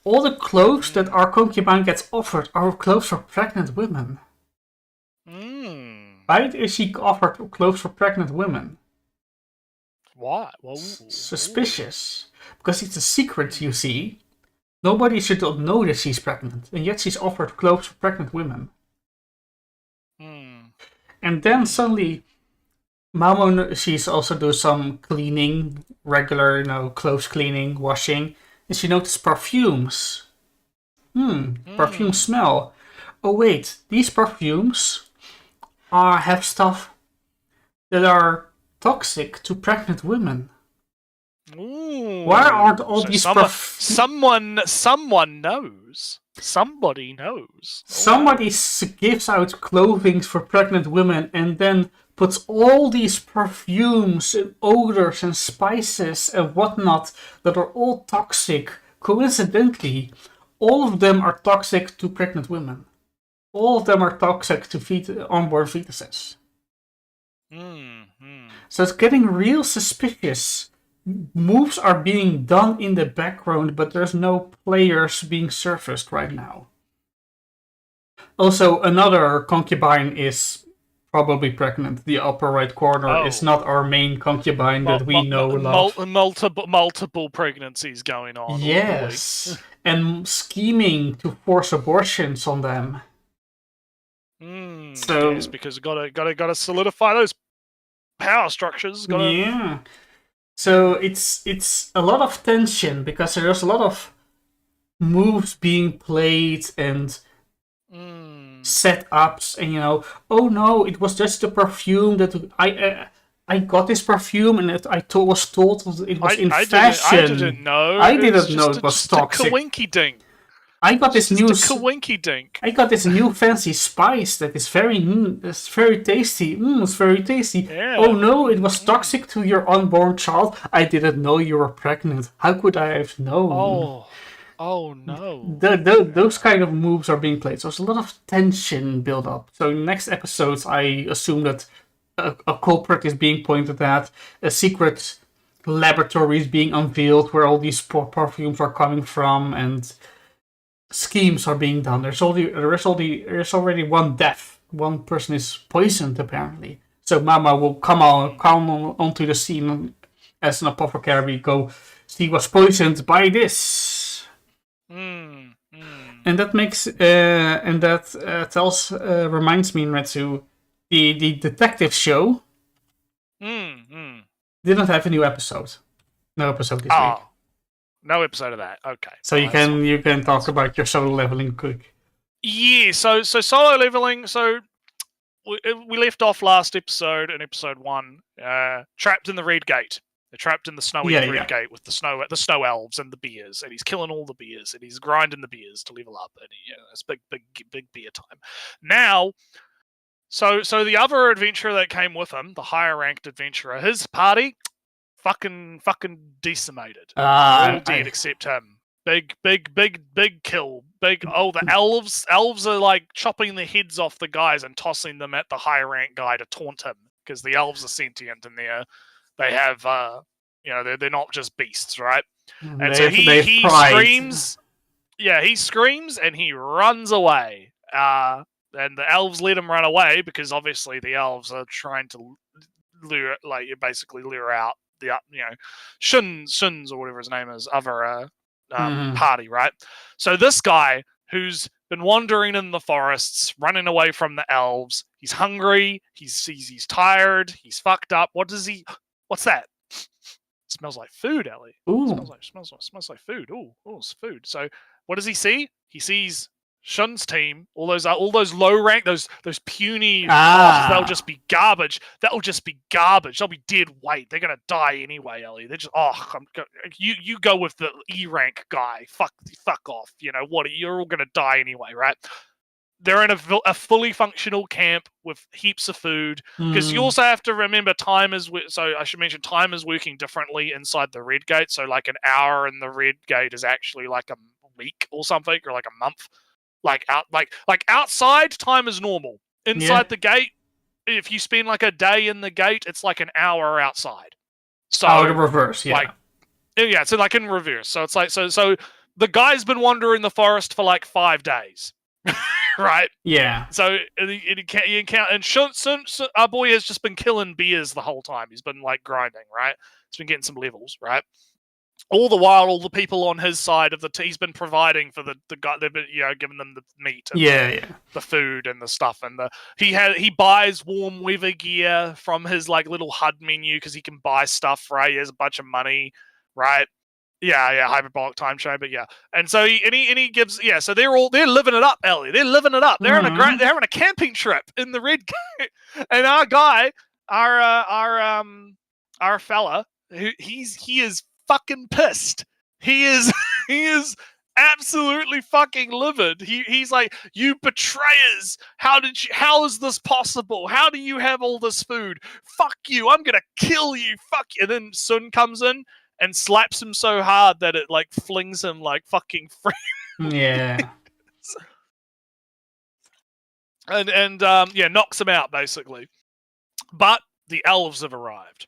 All the clothes that our concubine gets offered are clothes for pregnant women. Why is she offered clothes for pregnant women? Why? Suspicious. Because it's a secret, you see. Nobody should know that she's pregnant, and yet she's offered clothes for pregnant women. And then suddenly, Mamo, she's also do some cleaning, regular, clothes cleaning, washing. And she noticed perfumes. Perfume smell. Oh wait, these perfumes have stuff that are toxic to pregnant women. Why aren't all these someone knows. Somebody knows. Somebody gives out clothing for pregnant women and then puts all these perfumes and odors and spices and whatnot that are all toxic. Coincidentally, all of them are toxic to pregnant women. All of them are toxic to unborn fetuses. So it's getting real suspicious. Moves are being done in the background, but there's no players being surfaced right now. Also, another concubine is probably pregnant. The upper right corner is not our main concubine that we know. Multiple pregnancies going on. Yes, and scheming to force abortions on them. So yes, because gotta solidify those power structures. Yeah. So it's a lot of tension because there's a lot of moves being played and setups, and oh no, it was just the perfume that I got this perfume and I was told it was in fashion. I didn't know. I didn't know it was toxic. A coinky dink. I got this new coinky dink. I got this new fancy spice that is very tasty. It's very tasty. Yeah. Oh no, it was toxic to your unborn child. I didn't know you were pregnant. How could I have known? Oh no. Those kind of moves are being played. So there's a lot of tension build up. So in next episodes, I assume that a culprit is being pointed at, a secret laboratory is being unveiled where all these perfumes are coming from, and schemes are being done. There's already one death. One person is poisoned apparently. So Mama will come onto the scene as an apothecary. Go, she was poisoned by this. And that makes reminds me, Nretsew, the detective show didn't have a new episode. No episode this week. No episode of that. Okay. So you can talk about your solo leveling quick. Yeah. So solo leveling. So we left off last episode in episode 1. Trapped in the Red Gate. They're trapped in the snowy Red Gate with the snow elves and the beers, and he's killing all the beers, and he's grinding the beers to level up, and it's big beer time. Now, so the other adventurer that came with him, the higher ranked adventurer, his party, fucking decimated. All dead except him. Big kill. The elves are like chopping the heads off the guys and tossing them at the high rank guy to taunt him, because the elves are sentient and they have, they're not just beasts, right? And so he screams. Yeah, he screams and he runs away. And the elves let him run away because obviously the elves are trying to lure out the Shuns or whatever his name is, other party, right? So this guy who's been wandering in the forests, running away from the elves. He's hungry. He's tired. He's fucked up. What's that? It smells like food, Ellie. Smells like food. Ooh, it's food. So what does he see? He sees Shun's team, all those low rank, those puny. They'll just be garbage. They'll be dead weight. They're gonna die anyway, Ellie. They're just you go with the E rank guy. Fuck off. You're all gonna die anyway, right? They're in a fully functional camp with heaps of food, because you also have to remember time is working differently inside the Red Gate. So like an hour in the Red Gate is actually like a week or something, or like a month. Like outside, time is normal. Inside the gate, if you spend like a day in the gate, it's like an hour outside. So in reverse, yeah. So like in reverse. So it's like so the guy's been wandering the forest for like 5 days. Right? Yeah. So you can't, and our boy has just been killing beers the whole time. He's been like grinding, right? He's been getting some levels, right? All the while, all the people on his side of he's been providing for the guy. They've been, giving them the meat and the food and the stuff, and he buys warm weather gear from his like little HUD menu because he can buy stuff, right? He has a bunch of money, right? Yeah, hyperbolic time chamber, yeah. And so he gives, so they're living it up, Ellie. They're living it up. They're having a camping trip in the Red Gate, and our guy, our fella, he is fucking pissed. He is absolutely fucking livid. He's like, you betrayers! How is this possible? How do you have all this food? Fuck you! I'm gonna kill you! Fuck you! And then Sun comes in and slaps him so hard that it like flings him like fucking free. Yeah. and knocks him out basically. But the elves have arrived,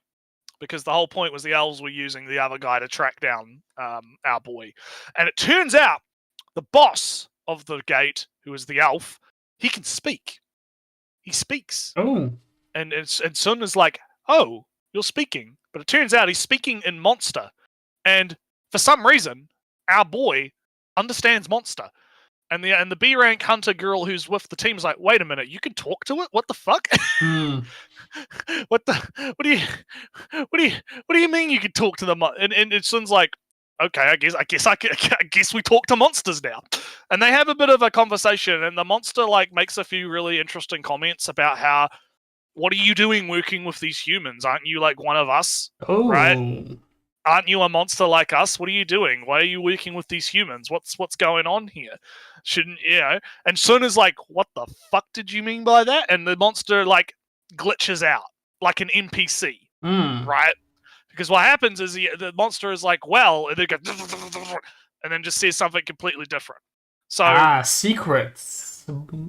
because the whole point was the elves were using the other guy to track down our boy. And it turns out the boss of the gate, who is the elf, he can speak. He speaks. Oh. And Sun is like, oh, you're speaking. But it turns out he's speaking in Monster. And for some reason, our boy understands Monster. And the B rank hunter girl who's with the team is like, wait a minute, you can talk to it? What the fuck? What do you mean you can talk to them? And Sun's like, okay, I guess we talk to monsters now. And they have a bit of a conversation, and the monster like makes a few really interesting comments about how, what are you doing working with these humans? Aren't you like one of us? Oh. Right? Aren't you a monster like us? What are you doing? Why are you working with these humans? What's going on here? Shouldn't And Sun is like, what the fuck did you mean by that? And the monster like glitches out like an NPC, right? Because what happens is the monster is like, well, and they go, and then just says something completely different. So secrets.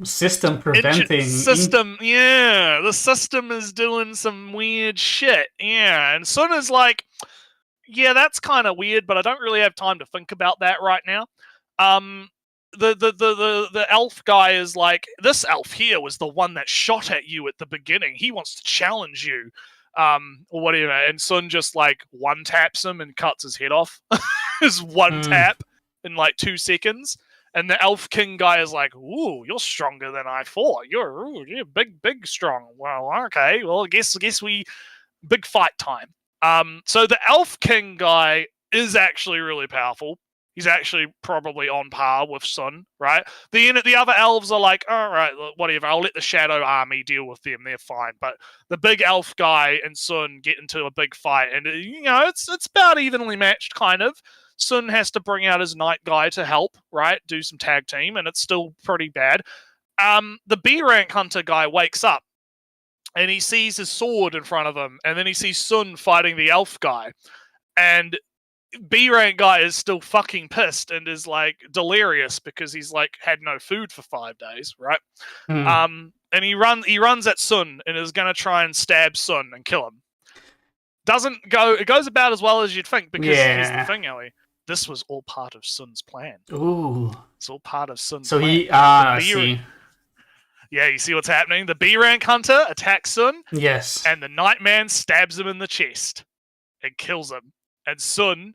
System preventing. The system is doing some weird shit. Yeah, and Sun is like, yeah, that's kind of weird, but I don't really have time to think about that right now. The elf guy is like, this elf here was the one that shot at you at the beginning. He wants to challenge you, or whatever. And Sun just like one taps him and cuts his head off. His one tap in like 2 seconds. And the elf king guy is like, ooh, you're stronger than I thought. You're big, strong. Well, okay. Well, I guess we big fight time. So the elf king guy is actually really powerful. He's actually probably on par with Sun, right? The other elves are like, all right, whatever. I'll let the Shadow Army deal with them. They're fine. But the big elf guy and Sun get into a big fight, and it's about evenly matched, kind of. Sun has to bring out his night guy to help, right? Do some tag team, and it's still pretty bad. The B rank hunter guy wakes up, and he sees his sword in front of him, and then he sees Sun fighting the elf guy, and B rank guy is still fucking pissed and is like delirious because he's like had no food for 5 days, right? And he runs at Sun and is gonna try and stab Sun and kill him. It goes about as well as you'd think, because here's the thing, Ellie. This was all part of Sun's plan. Ooh. It's all part of Sun's plan. So I see. Yeah, you see what's happening? The B rank hunter attacks Sun. Yes. And the Nightman stabs him in the chest and kills him. And Sun,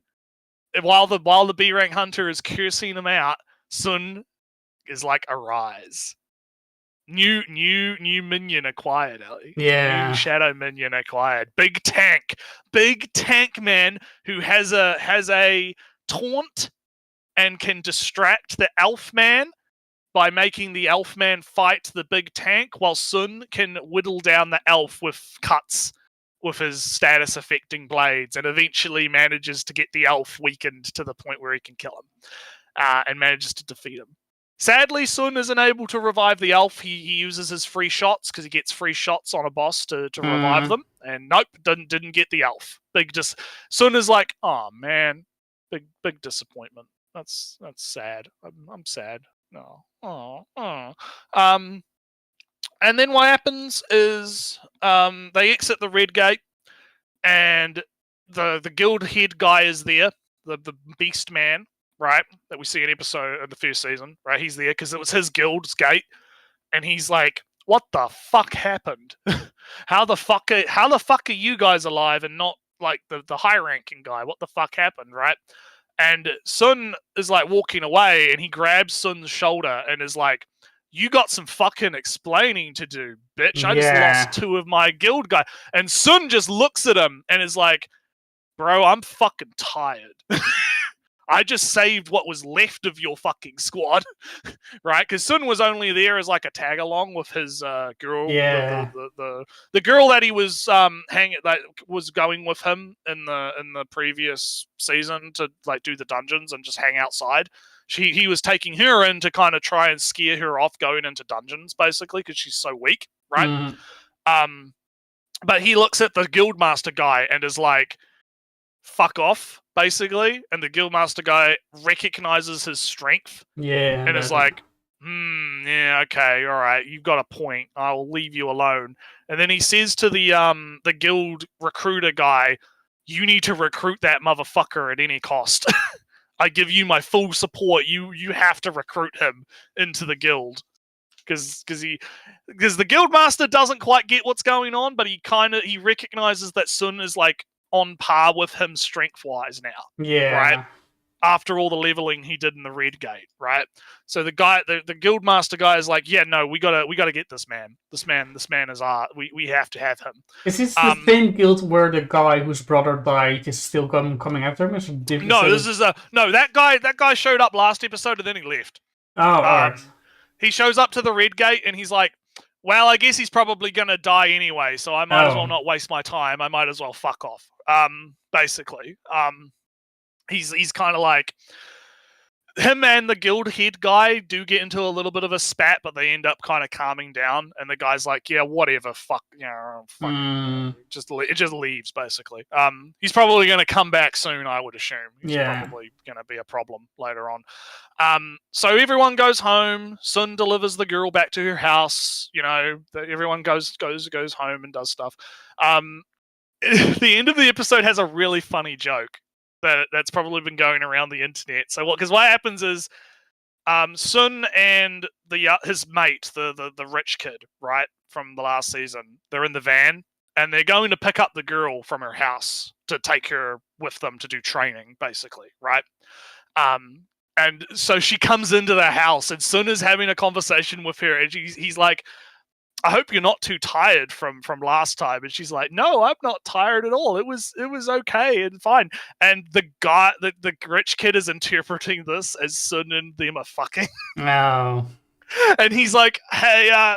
while the B rank hunter is cursing him out, Sun is like, arise. New minion acquired, Ellie. Yeah. New shadow minion acquired. Big tank man who has a taunt and can distract the elf man by making the elf man fight the big tank, while Sun can whittle down the elf with cuts with his status affecting blades, and eventually manages to get the elf weakened to the point where he can kill him, and manages to defeat him. Sadly, Sun isn't able to revive the elf. He uses his free shots because he gets free shots on a boss to revive them. And nope, didn't get the elf. Sun is like, oh man, big disappointment. That's sad. I'm sad. No. And then what happens is they exit the red gate, and the guild head guy is there, the beast man, right? That we see in episode of the first season, right? He's there because it was his guild's gate, and he's like, "What the fuck happened? How the fuck are you guys alive and not like the high ranking guy? What the fuck happened, right?" And Sun is like walking away, and he grabs Sun's shoulder and is like, "You got some fucking explaining to do, bitch. I just lost 2 of my guild guys." And Sun just looks at him and is like, "Bro, I'm fucking tired." I just saved what was left of your fucking squad, right? Because Sun was only there as like a tag along with his girl, the girl that he was that was going with him in the previous season to like do the dungeons and just hang outside. He was taking her in to kind of try and scare her off going into dungeons, basically, because she's so weak, right? But he looks at the guildmaster guy and is like, "Fuck off," basically, and the guildmaster guy recognizes his strength, and is like, yeah, okay, all right, you've got a point. I'll leave you alone. And then he says to the guild recruiter guy, "You need to recruit that motherfucker at any cost. I give you my full support. You have to recruit him into the guild." Because the guildmaster doesn't quite get what's going on, but he recognizes that Sun is like on par with him strength-wise now. Yeah. Right? After all the leveling he did in the red gate, right? So the guildmaster guy is like, "Yeah, no, we gotta get this man. This man is we have to have him." Is this the same guild where the guy whose brother died is still coming after him? That guy showed up last episode and then he left. Oh, alright. He shows up to the red gate and he's like, "Well, I guess he's probably gonna die anyway, so I might as well not waste my time. I might as well fuck off." Basically. He's kind of like, him and the guild head guy do get into a little bit of a spat, but they end up kind of calming down. And the guy's like, "Yeah, whatever, fuck, fuck." It just leaves basically. He's probably going to come back soon, I would assume. He's probably going to be a problem later on. So everyone goes home. Sun delivers the girl back to her house. Everyone goes home and does stuff. The end of the episode has a really funny joke that's probably been going around the internet. So what happens is, Sun and his mate, the rich kid, right, from the last season, they're in the van and they're going to pick up the girl from her house to take her with them to do training, basically, right? And so she comes into the house and Sun is having a conversation with her and he's like, "I hope you're not too tired from last time." And she's like, "No, I'm not tired at all. It was okay and fine." And the guy, the rich kid, is interpreting this as Sun and them are fucking. No. And he's like, "Hey,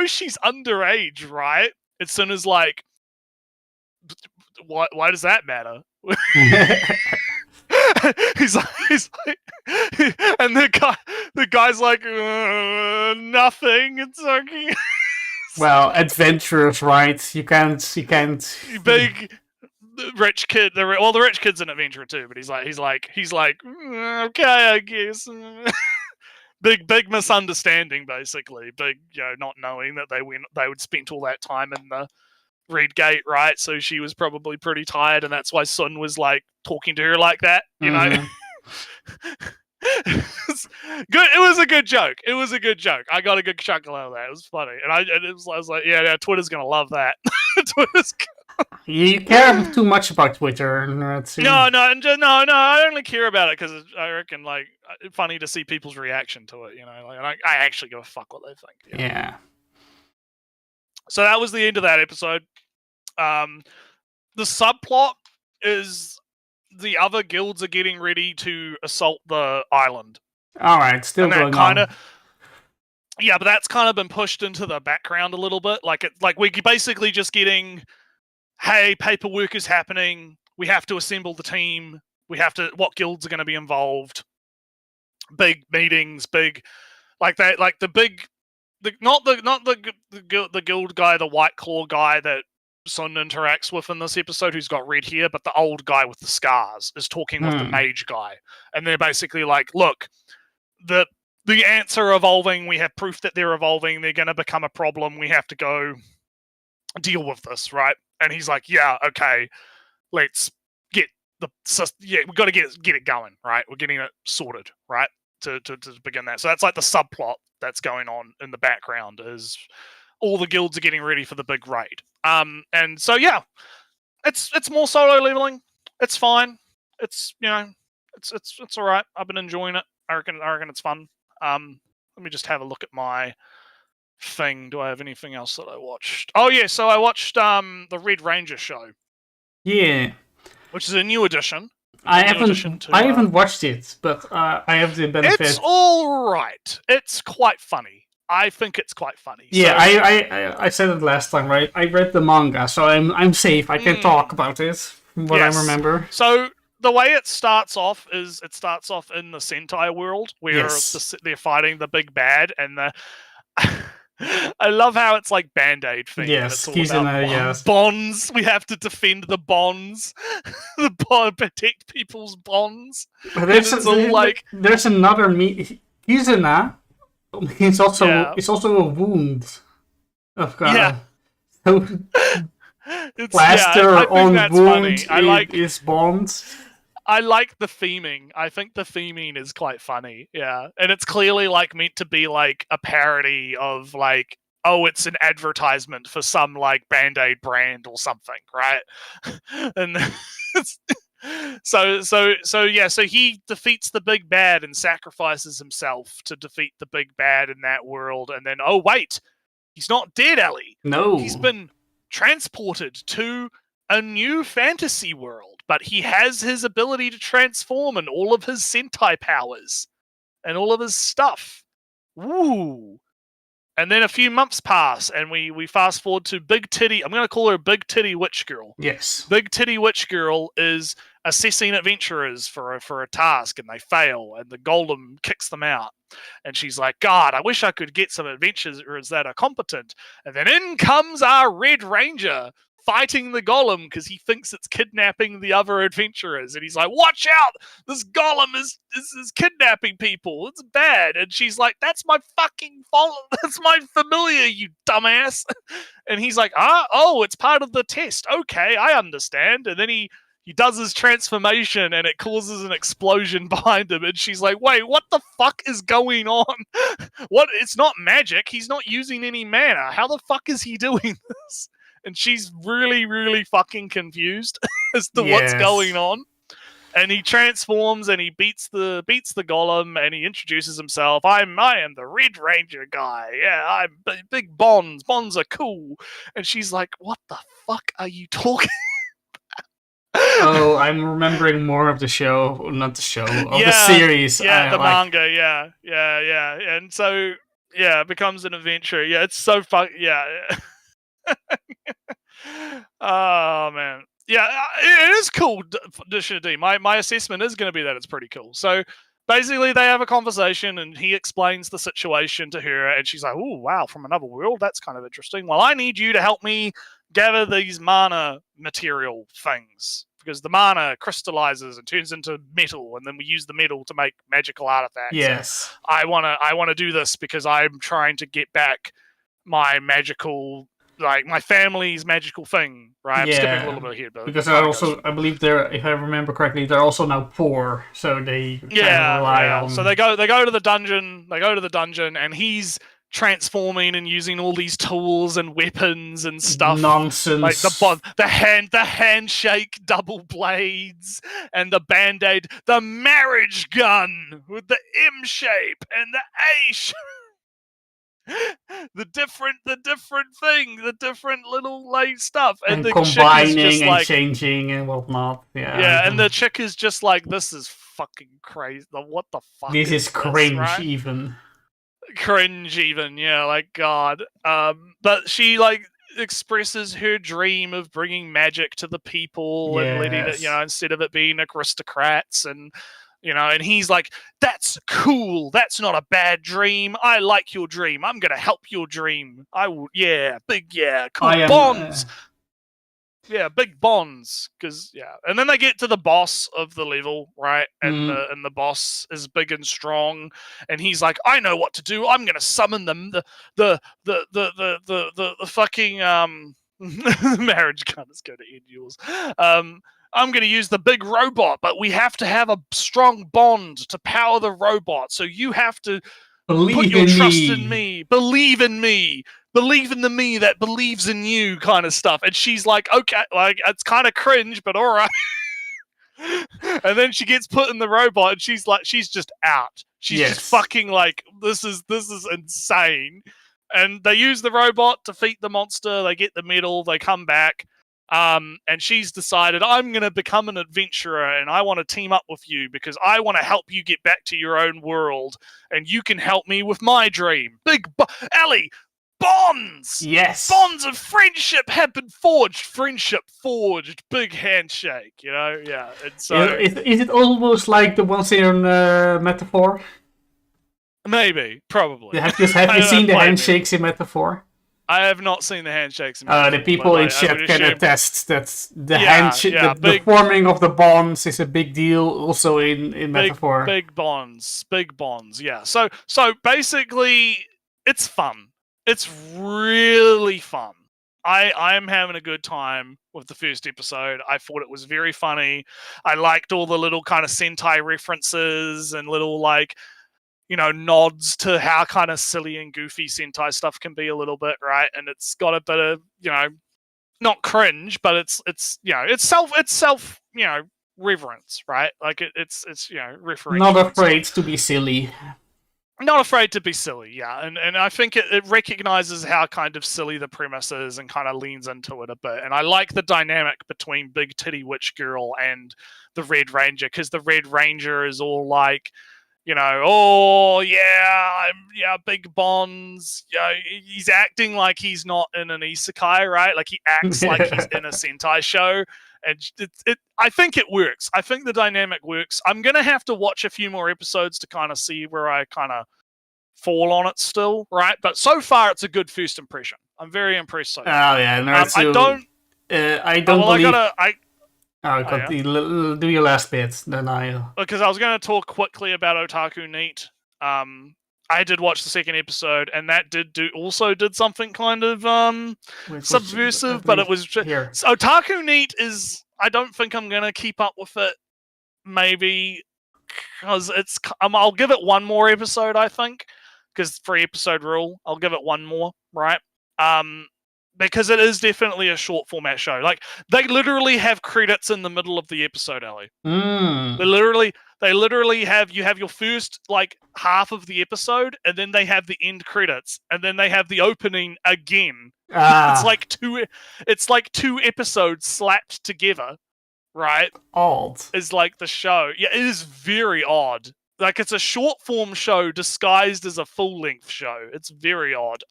she's underage, right?" And Sun is like, "Why does that matter?" he's like, and the guy's like, "Nothing. It's okay." Well, adventurous, right? You can't. Big rich kid. The rich kid's an adventurer too, but he's like, "Okay, I guess." big misunderstanding, basically. Big, not knowing that they would spend all that time in the Red Gate, right? So she was probably pretty tired, and that's why Sun was like talking to her like that, know. Good. It was a good joke. I got a good chuckle out of that. It was funny, and I was like, yeah, Twitter's gonna love that. You care too much about Twitter. Nretsew. No. I only care about it because I reckon it's funny to see people's reaction to it. I actually give a fuck what they think. Yeah. So that was the end of that episode. The subplot is the other guilds are getting ready to assault the island. All right, still going on. Yeah, but that's kind of been pushed into the background a little bit. Like we're basically just getting, hey, paperwork is happening. We have to assemble the team. What guilds are going to be involved? Big meetings, not the guild guy, the White Claw guy that Sun interacts with in this episode, who's got red hair, but the old guy with the scars is talking with the mage guy, and they're basically like, "Look, the ants are evolving. We have proof that they're evolving. They're going to become a problem. We have to go deal with this, right?" And he's like, "Yeah, okay, let's we got to get it going, right? We're getting it sorted, right, to begin that." So that's like the subplot that's going on in the background, is all the guilds are getting ready for the big raid. And so yeah, it's more solo leveling. It's fine. It's it's all right. I've been enjoying it. I reckon it's fun. Let me just have a look at my thing. Do I have anything else that I watched? Oh yeah, so I watched the Red Ranger show. Yeah, which is a new edition. I haven't watched it, but I have the benefit. It's all right. It's quite funny. I think it's quite funny. Yeah, so, I said it last time, right? I read the manga, so I'm safe. I can talk about it from what I remember. So the way it starts off is in the Sentai world where they're fighting the big bad, and I love how it's like Band-Aid thing. Yes, he's in bonds. We have to defend the bonds, protect people's bonds. But there's another Kizuna. It's also a wound. So plaster on wound is bonds. I like the theming. I think the theming is quite funny. Yeah, and it's clearly like meant to be like a parody of like, oh, it's an advertisement for some like Band-Aid brand or something, right? And so he defeats the big bad and sacrifices himself to defeat the big bad in that world, and then, oh wait, he's not dead, Ellie. No, he's been transported to a new fantasy world, but he has his ability to transform and all of his Sentai powers and all of his stuff. Woo! And then a few months pass, and we fast forward to Big Titty. I'm going to call her Big Titty Witch Girl. Yes. Big Titty Witch Girl is assessing adventurers for a task, and they fail, and the golem kicks them out. And she's like, God, I wish I could get some adventurers that are competent. And then in comes our Red Ranger fighting the golem because he thinks it's kidnapping the other adventurers. And he's like, watch out! This golem is kidnapping people. It's bad. And she's like, that's my fucking fault. That's my familiar, you dumbass. And he's like, oh, it's part of the test. Okay, I understand. And then he does his transformation and it causes an explosion behind him. And she's like, wait, what the fuck is going on? What? It's not magic. He's not using any mana. How the fuck is he doing this? And she's really, really fucking confused as to what's going on. And he transforms and he beats the golem and he introduces himself. I am the Red Ranger guy. Yeah, I'm big bonds. Bonds are cool. And she's like, what the fuck are you talking? Oh, I'm remembering more of the show, not the show, of the series. Yeah, the manga. Yeah. And so, yeah, it becomes an adventure. Yeah, it's so fun. Yeah. Oh man, yeah, it is cool. D. My assessment is going to be that it's pretty cool. So basically, they have a conversation, and he explains the situation to her, and she's like, "Oh wow, from another world? That's kind of interesting. Well, I need you to help me gather these mana material things because the mana crystallizes and turns into metal, and then we use the metal to make magical artifacts. Yes, I wanna do this because I'm trying to get back my magical." Like my family's magical thing, right? I'm skipping a little bit here, but because I believe they're, if I remember correctly, they're also now poor, so they rely on. So they go to the dungeon. They go to the dungeon, and he's transforming and using all these tools and weapons and stuff. Nonsense. Like the handshake double blades and the band-aid, the marriage gun with the M shape and the A shape. the different little like stuff, and the combining chick is just and like, changing and whatnot. And the chick is just like, this is fucking crazy. What the fuck? This is cringe, right? even. Cringe, even. Yeah, like God. But she like expresses her dream of bringing magic to the people and letting it, instead of it being aristocrats and. And he's like, that's cool. That's not a bad dream. I like your dream. I'm going to help your dream. I will. Yeah. Cool. Bonds. Yeah. Big bonds. And then they get to the boss of the level, right? And the boss is big and strong. And he's like, I know what to do. I'm going to summon them. The fucking, marriage gun is going to end yours. I'm going to use the big robot, but we have to have a strong bond to power the robot. So you have to put your trust in me. Believe in me. Believe in the me that believes in you kind of stuff. And she's like, okay, like it's kind of cringe, but all right. And then she gets put in the robot and she's just out. She's just fucking like, this is insane. And they use the robot to defeat the monster. They get the medal. They come back. And she's decided, I'm going to become an adventurer and I want to team up with you because I want to help you get back to your own world and you can help me with my dream. Ellie, bonds! Yes. Bonds of friendship have been forged. Friendship forged. Big handshake, Yeah. And so, is it almost like the ones in Metaphor? Maybe. Probably. Have you seen the handshakes in Metaphor? I have not seen the handshakes. The people in chat can attest that the forming of the bonds is a big deal. Also in Metaphor, big bonds. Yeah. So basically, it's fun. It's really fun. I'm having a good time with the first episode. I thought it was very funny. I liked all the little kind of Sentai references and little like. Nods to how kind of silly and goofy Sentai stuff can be a little bit, right? And it's got a bit of, not cringe, but it's self, reverence, right? Like it's referential. Not afraid to be silly. Not afraid to be silly, yeah. And I think it recognizes how kind of silly the premise is and kind of leans into it a bit. And I like the dynamic between Big Titty Witch Girl and the Red Ranger, because the Red Ranger is all like, big bonds. He's acting like he's not in an isekai, right? Like he acts like he's in a Sentai show, and I think it works. I think the dynamic works. I'm gonna have to watch a few more episodes to kind of see where I kind of fall on it still, right? But so far, it's a good first impression. I'm very impressed so far. Oh yeah, Nretsew. I don't believe. do your last bit, then because I was going to talk quickly about Otaku Neat. I did watch the second episode, and that did something kind of subversive, but it was here. Otaku Neat is. I don't think I'm going to keep up with it. Maybe because it's. I'll give it one more episode. I think because 3-episode rule. I'll give it one more. Right. Because it is definitely a short format show. Like they literally have credits in the middle of the episode, Ellie. They literally have your first like half of the episode, and then they have the end credits, and then they have the opening again. It's like two episodes slapped together, right? Odd. Is like the show. Yeah, it is very odd. Like it's a short form show disguised as a full length show. It's very odd.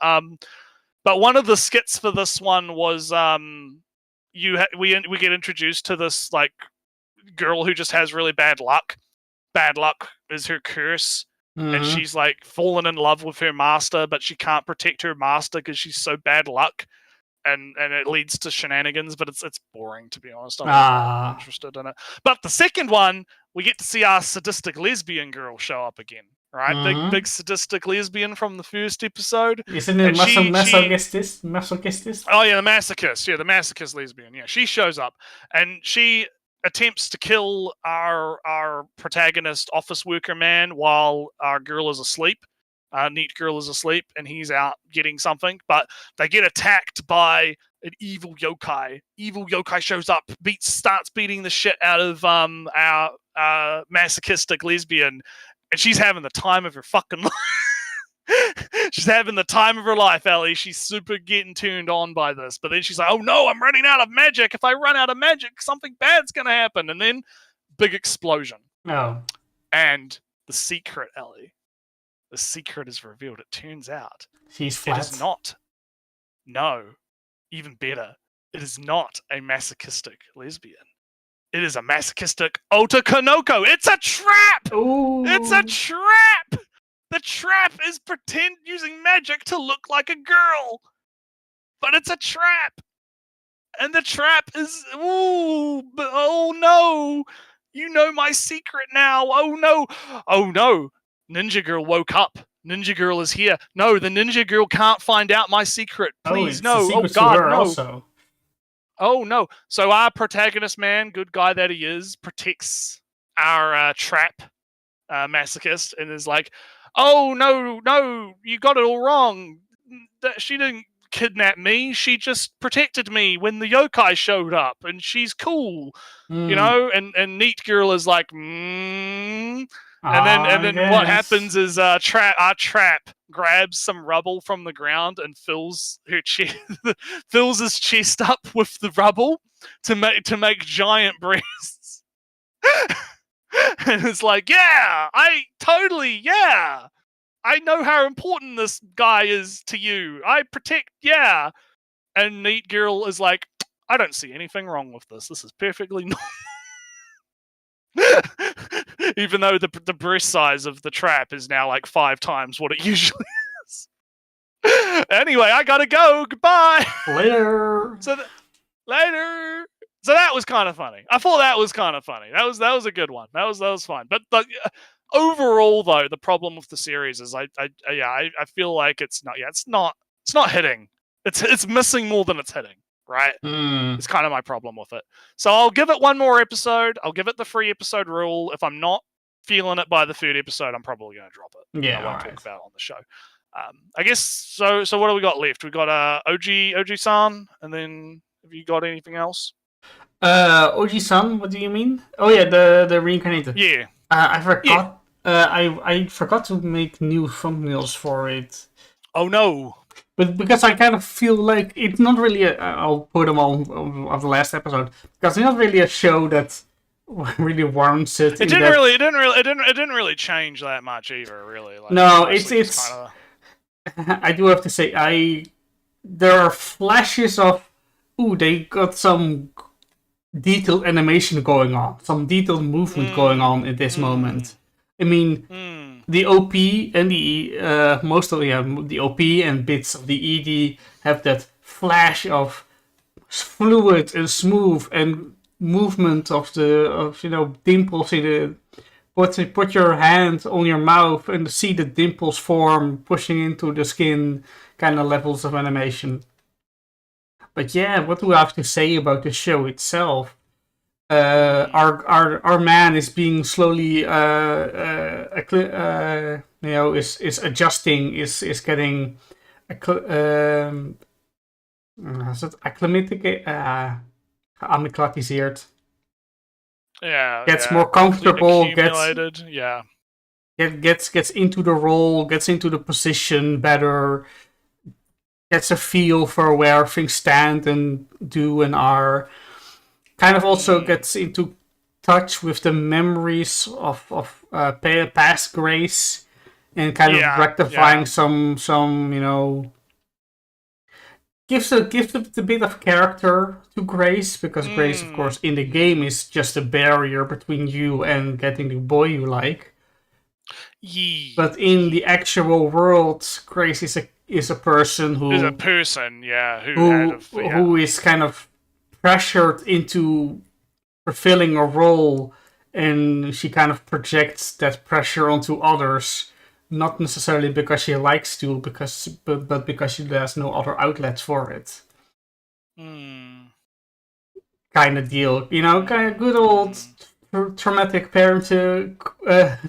But one of the skits for this one was we get introduced to this like girl who just has really bad luck. Bad luck is her curse, and she's like fallen in love with her master, but she can't protect her master because she's so bad luck, and it leads to shenanigans. But it's boring, to be honest. I'm not interested in it. But the second one, we get to see our sadistic lesbian girl show up again. Right, big sadistic lesbian from the first episode. Isn't it masochist? Oh yeah, the masochist. Yeah, the masochist lesbian. Yeah, she shows up and she attempts to kill our protagonist office worker man while our girl is asleep. Neat girl is asleep, and he's out getting something. But they get attacked by an evil yokai. Evil yokai shows up, starts beating the shit out of our masochistic lesbian. And she's having the time of her fucking life. She's having the time of her life, Ellie. She's super getting turned on by this. But then she's like, oh no, I'm running out of magic. If I run out of magic, something bad's going to happen. And then, big explosion. No. And the secret, Ellie. The secret is revealed. It turns out. She's flat. It is not. No. Even better. It is not a masochistic lesbian. It is a masochistic otakonoko. It's a trap! Ooh. It's a trap! The trap is using magic to look like a girl. But it's a trap. And the trap is... Ooh, but oh no! You know my secret now. Oh no! Oh no! Ninja Girl woke up. Ninja Girl is here. No, the Ninja Girl can't find out my secret. Please, no. Oh God, no. Also. Oh no! So our protagonist man, good guy that he is, protects our trap masochist and is like, "Oh no, you got it all wrong. She didn't kidnap me. She just protected me when the yokai showed up, and she's cool, you know." And Neat Girl is like, And then what happens is our trap grabs some rubble from the ground and fills his chest up with the rubble to make giant breasts. And it's like, yeah, I know how important this guy is to you. I protect, yeah. And Neat Girl is like, I don't see anything wrong with this. This is perfectly normal. Even though the breast size of the trap is now like 5 times what it usually is. Anyway, I gotta go. Goodbye. Later. Later. So that was kind of funny. I thought that was kind of funny. That was a good one. That was fun. But overall, though, the problem with the series is I feel like it's not hitting. It's missing more than it's hitting. Right? It's kind of my problem with it. So I'll give it one more episode. I'll give it the 3-episode rule. If I'm not feeling it by the 3rd episode, I'm probably going to drop it. Yeah, I won't talk about it on the show. I guess so. So what do we got left? We got OG-san, and then have you got anything else? OG-san. What do you mean? Oh yeah, the reincarnated. Yeah. I forgot. Yeah. I forgot to make new thumbnails for it. Oh no. But because I kind of feel like it's not really I'll put them on of the last episode because it's not really a show that really warrants it. It didn't really change that much either. Really. Like, no, it's kinda... I do have to say there are flashes of they got some detailed animation going on, some detailed movement going on in this moment. I mean, the OP and the most of the OP and bits of the ED have that flash of fluid and smooth and movement of dimples in the. Put your hand on your mouth and see the dimples form, pushing into the skin, kind of levels of animation. But yeah, what do I have to say about the show itself? Our man is being slowly is adjusting, is getting acclimatiseerd. Yeah, gets more comfortable, accumulated, gets into the role, gets into the position better, gets a feel for where things stand and do and are. Kind of also gets into touch with the memories of past Grace and kind of rectifying some gives a bit of character to Grace, because Grace, of course, in the game is just a barrier between you and getting the boy you like. But in the actual world, Grace is a person who is a person, who is kind of pressured into fulfilling a role, and she kind of projects that pressure onto others. Not necessarily because she likes to, but because she has no other outlets for it. Kind of deal, kind of good old traumatic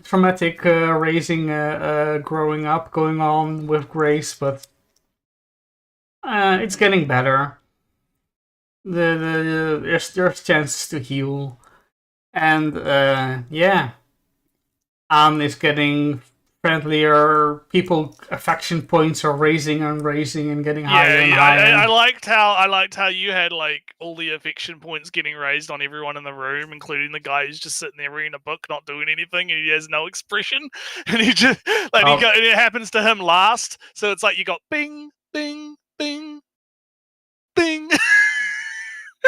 traumatic raising, growing up going on with Grace, but it's getting better. There's chances to heal, and Anne is getting friendlier. Affection points are raising and getting higher and higher. I liked how you had like all the affection points getting raised on everyone in the room, including the guy who's just sitting there reading a book, not doing anything, and he has no expression, and he just and it happens to him last. So it's like you got bing, bing, bing, bing.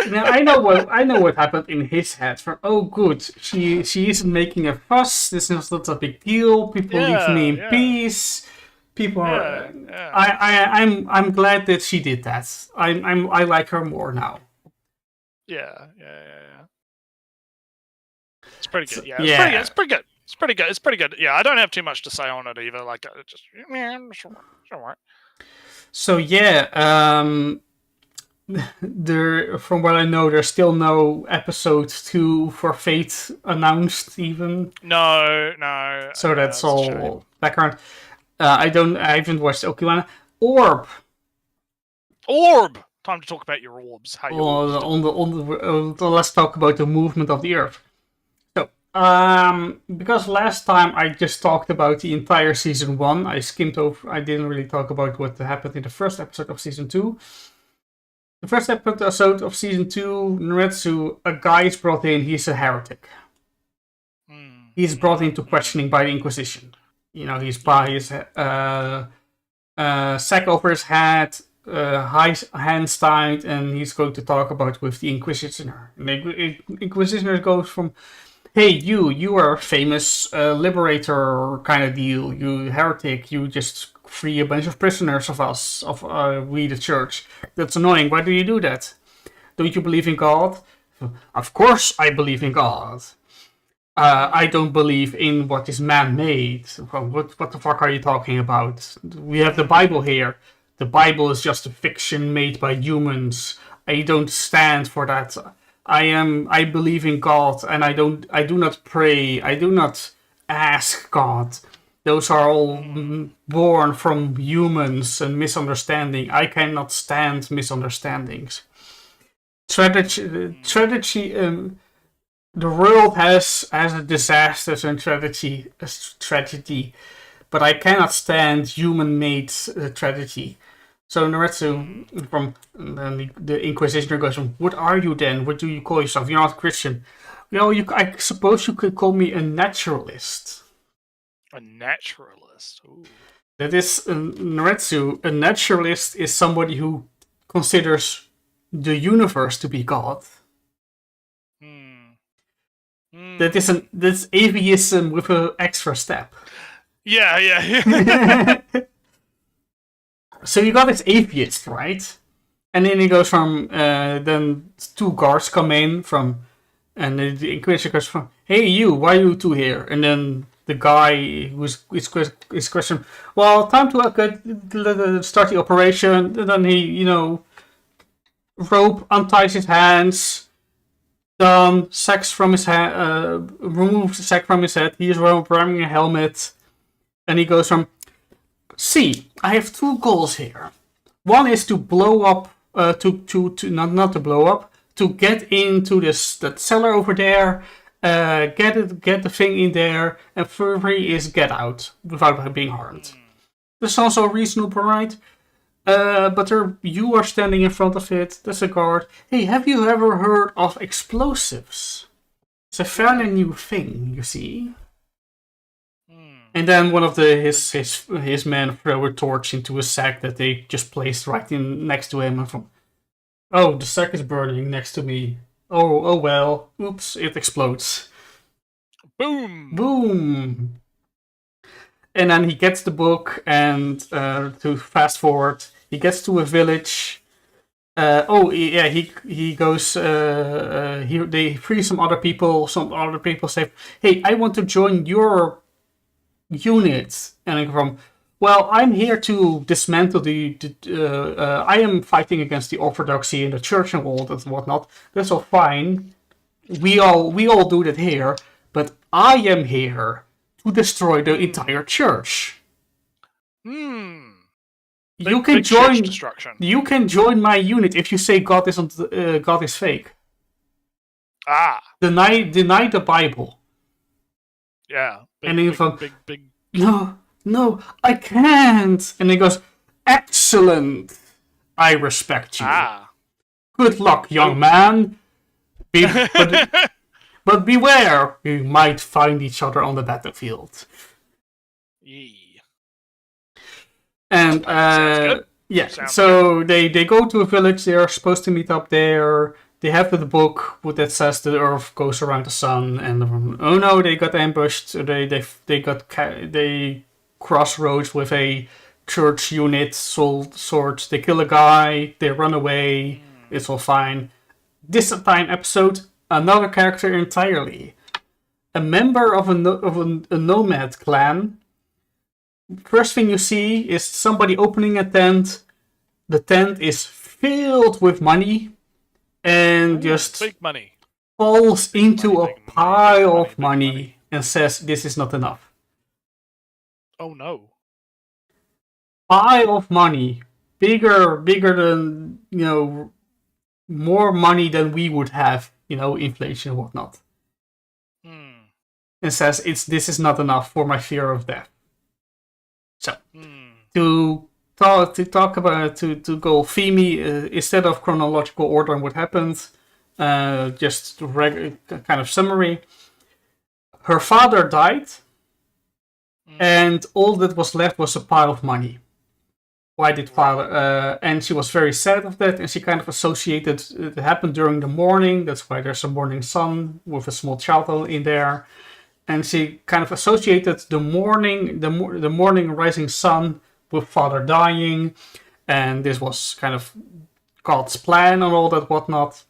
Now I know what happened in his head. From good, she isn't making a fuss. This is not a big deal. People leave me in peace. People are. I'm glad that she did that. I like her more now. Yeah. It's pretty good. It's pretty good. Yeah, I don't have too much to say on it either. Like, just sure. So from what I know, there's still no episode 2 for Fate announced even. No. So that's all background. I haven't watched Okiwana. Orb. Time to talk about your orbs. Let's talk about the movement of the Earth. So, because last time I just talked about the entire season 1, I skimmed over. I didn't really talk about what happened in the first episode of season 2. The first episode of season 2, Nretsew, a guy is brought in. He's a heretic. He's brought into questioning by the Inquisition. He's by his sack over his head, high hands tied, and he's going to talk about with the Inquisitioner. And the Inquisitioner goes from, "Hey, you are a famous liberator kind of deal. You heretic. You just free a bunch of prisoners of us, we the church. That's annoying. Why do you do that? Don't you believe in God?" "Of course I believe in God. I don't believe in what is man-made." What the fuck are you talking about? We have the Bible here. The Bible is just a fiction made by humans. I don't stand for that. I believe in God, and I do not pray. I do not ask God. Those are all born from humans and misunderstanding. I cannot stand misunderstandings. Tragedy. The world has a disasters and tragedy, but I cannot stand human-made tragedy. So Nretsew from the Inquisitioner goes, "What are you then? What do you call yourself? You're not Christian." I suppose you could call me a naturalist. A naturalist. Ooh. That is Nretsew. A naturalist is somebody who considers the universe to be God. That's atheism with an extra step. Yeah. So you got this atheist, right? And then he goes from, then 2 guards come in from, and the Inquisitor goes from, hey you, why are you 2 here? And then the guy who's his question, well, time to start the operation. And then he, rope unties his hands, sacks from his head, removes the sack from his head. He is wearing a helmet, and he goes from, see, I have 2 goals here. One is to blow up, not to blow up, to get into that cellar over there, get the thing in there, and 3 is get out without being harmed. This is also reasonable, right? But you are standing in front of it. There's a guard. Hey, have you ever heard of explosives? It's a fairly new thing, you see. And then one of his men throw a torch into a sack that they just placed right in next to him. And from, oh, the sack is burning next to me. Oh well. Oops! It explodes. Boom! And then he gets the book, and to fast forward, he gets to a village. He goes. They free some other people. Some other people say, "Hey, I want to join your unit." And I go from, well, I'm here to dismantle I am fighting against the orthodoxy in the church and all that and whatnot. That's all fine. We all do that here, but I am here to destroy the entire church. You can join. You can join my unit if you say God is fake. Deny the Bible. Yeah. Big. No, I can't. And he goes, excellent. I respect you. Good luck, young man. But beware, we might find each other on the battlefield. And so they go to a village. They are supposed to meet up there. They have the book that says the Earth goes around the sun, and oh no, they got ambushed. They crossroads with a church unit, swords. They kill a guy. They run away. It's all fine. This time episode, another character entirely, a member of a nomad clan. First thing you see is somebody opening a tent. The tent is filled with money. And just big money. Falls into a pile of money and says, this is not enough. Oh no. Pile of money. Bigger than, more money than we would have, inflation and whatnot. And says, this is not enough for my fear of death. So, to talk about, to go themey, instead of chronological order and what happened, just kind of summary. Her father died, and all that was left was a pile of money. Why did father? And she was very sad of that, and she kind of associated it happened during the morning. That's why there's a morning sun with a small child in there, and she kind of associated the morning rising sun with father dying, and this was kind of God's plan and all that whatnot.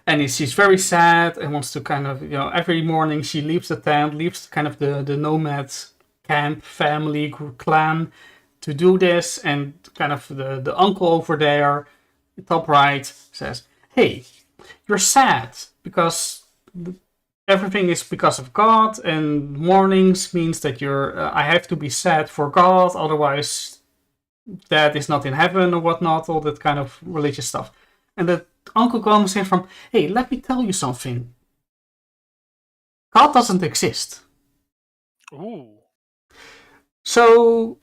And she's very sad and wants to kind of, every morning she leaves the tent, leaves kind of the nomad camp, family, clan to do this. And kind of the uncle over there, top right, says, hey, you're sad because everything is because of God, and mornings means that I have to be sad for God, otherwise Dad is not in heaven or whatnot, all that kind of religious stuff. And the uncle comes in from, hey, let me tell you something. God doesn't exist. Ooh. So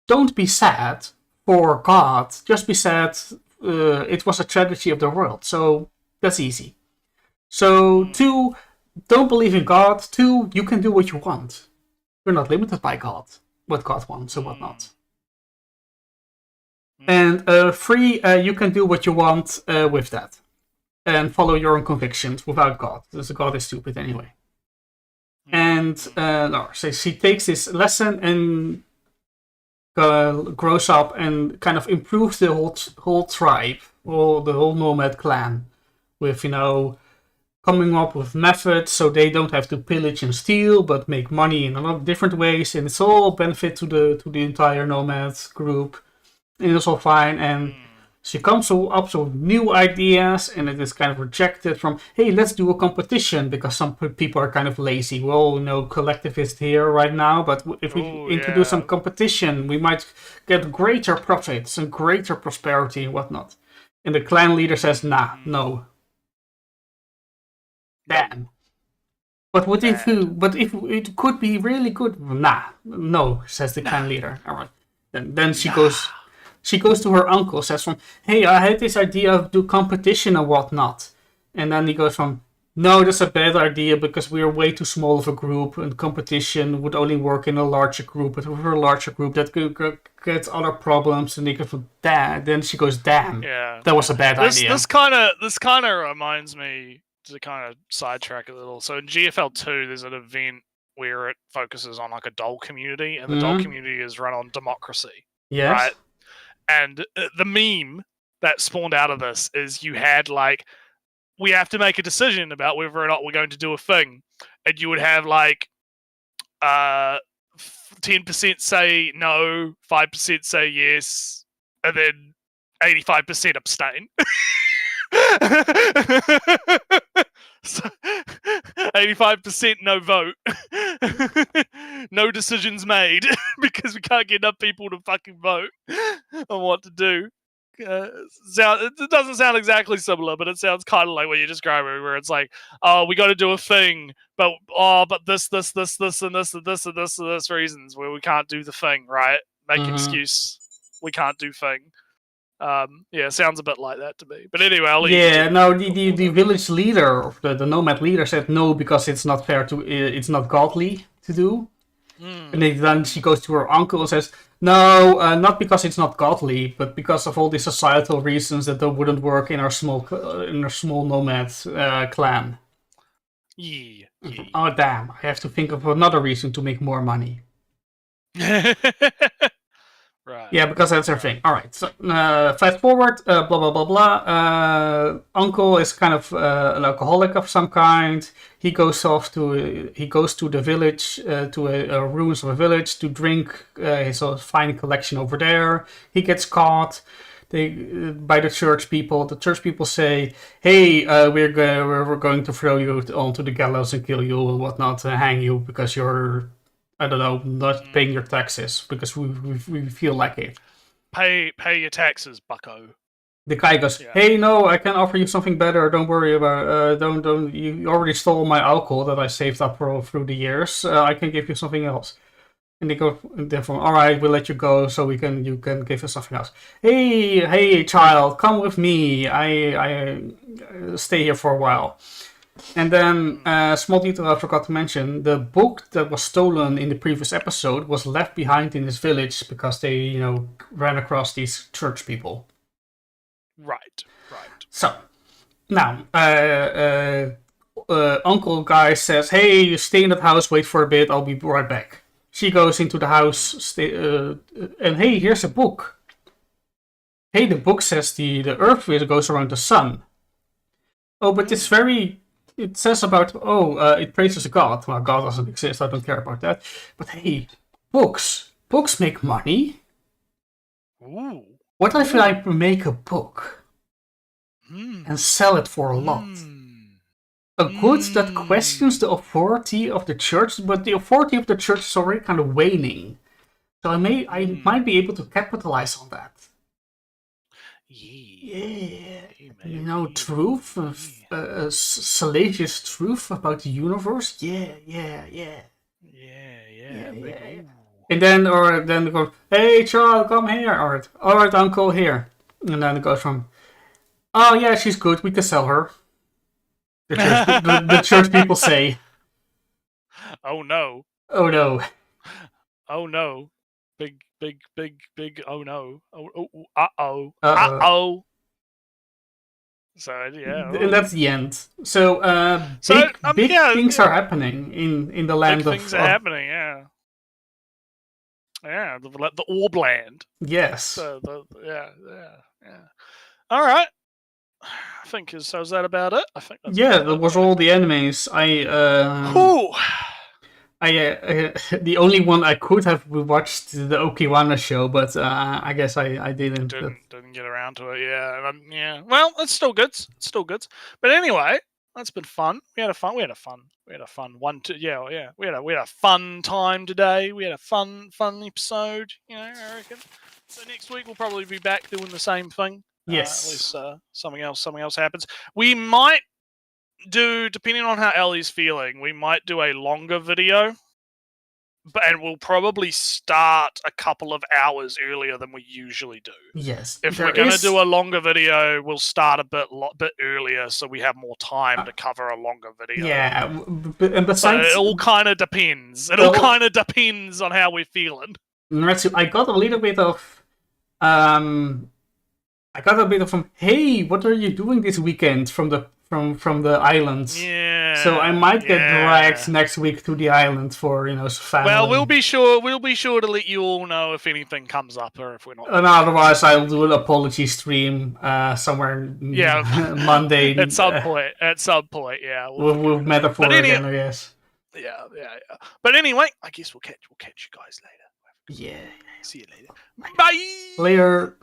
don't be sad for God, just be sad. It was a tragedy of the world, so that's easy. So 2, don't believe in God. 2, you can do what you want. You're not limited by God, what God wants and whatnot. And 3, you can do what you want with that. and follow your own convictions without God. Because God is stupid anyway. And so she takes this lesson and grows up and kind of improves the whole tribe, or the whole nomad clan, with coming up with methods so they don't have to pillage and steal, but make money in a lot of different ways, and it's all benefit to the entire nomad group, and it's all fine. And she comes up with new ideas, and it is kind of rejected from, hey, let's do a competition, because some people are kind of lazy. We all know collectivist here right now, but if we introduce some competition, we might get greater profits and greater prosperity and whatnot. And the clan leader says, nah, no. Damn. But what if it could be really good? Nah, no, says the clan leader. All right. Then she goes to her uncle, says from, hey, I had this idea of do competition and whatnot. And then he goes from, no, that's a bad idea because we are way too small of a group, and competition would only work in a larger group. But with a larger group, that could get other problems. And he goes from, damn. Then she goes, damn, that was a bad idea. This kind of reminds me, to kind of sidetrack a little. So in GFL 2, there's an event where it focuses on like a doll community, and the doll community is run on democracy. Yes. Right? And the meme that spawned out of this is you had like, we have to make a decision about whether or not we're going to do a thing. And you would have like 10% say no, 5% say yes, and then 85% abstain. So, 85% no vote. No decisions made because we can't get enough people to fucking vote on what to do. It doesn't sound exactly similar, but it sounds kind of like what you're describing, where it's like, oh, we got to do a thing, but this, and this, and this reasons where we can't do the thing, right? Make excuse, we can't do thing. Sounds a bit like that to me. But anyway, I'll leave the village leader, the nomad leader, said no because it's not fair it's not godly to do. And then she goes to her uncle and says, no, not because it's not godly, but because of all the societal reasons that wouldn't work in our small nomad clan. Yeah. Oh damn! I have to think of another reason to make more money. Right. Yeah, because that's her thing. All right. So fast forward. Blah blah blah blah. Uncle is kind of an alcoholic of some kind. He goes to the village, to a ruins of a village to drink his fine collection over there. He gets caught by the church people. The church people say, "Hey, we're going to throw you onto the gallows and kill you and whatnot, and hang you because you're." I don't know, not paying your taxes because we feel like it. Pay your taxes, bucko. The guy goes, hey, no, I can offer you something better. Don't worry about. Don't. You already stole my alcohol that I saved up through the years. I can give you something else. And they go, therefore, all right, we'll let you go, so you can give us something else. Hey, child, come with me. I stay here for a while. And then, small detail I forgot to mention, the book that was stolen in the previous episode was left behind in this village because they, ran across these church people. Right. So, now, Uncle Guy says, hey, you stay in that house, wait for a bit, I'll be right back. She goes into the house, and hey, here's a book. Hey, the book says the earth goes around the sun. Oh, but it's very... It says about, it praises God. Well, God doesn't exist, I don't care about that. But hey, books. Books make money. Ooh. What if I make a book and sell it for a lot? A good that questions the authority of the church, but the authority of the church is already kind of waning. So I might be able to capitalize on that. Yeah. Truth, salacious truth about the universe. Yeah. And then they go, hey, child, come here. All right, uncle, here. And then it goes from, oh yeah, she's good. We can sell her. The church people say. Oh no. Oh no. Oh no. Big. Oh no. Uh oh. So yeah, And that's the end. So, big things are happening in the land big things are happening. Yeah, yeah. The orb land. Yes. Yeah. All right. I think is that about it? I think that's that was all the animes. The only one I could have watched the Okiwana show, but I guess I didn't. Didn't get around to it. Yeah, yeah. Well, it's still good. It's still good. But anyway, that's been fun. We had a fun one. We had a fun time today. We had a fun episode. You know, I reckon. So next week we'll probably be back doing the same thing. Yes. At least something else happens. We might do, depending on how Ellie's feeling, we might do a longer video. And we'll probably start a couple of hours earlier than we usually do. Yes. If we're going to do a longer video, we'll start a bit earlier so we have more time to cover a longer video. Yeah, and besides... it all kind of depends. It all kind of depends on how we're feeling. Nretsew, I got a little bit of... hey, what are you doing this weekend from the islands? Yeah. So I might get dragged next week to the island for family. Well, we'll be sure to let you all know if anything comes up or if we're not. And otherwise, I'll do an apology stream somewhere. Monday at some point. Yeah. With metaphor again, I guess. Yeah. But anyway, I guess we'll catch you guys later. Yeah. See you later. Bye. Later.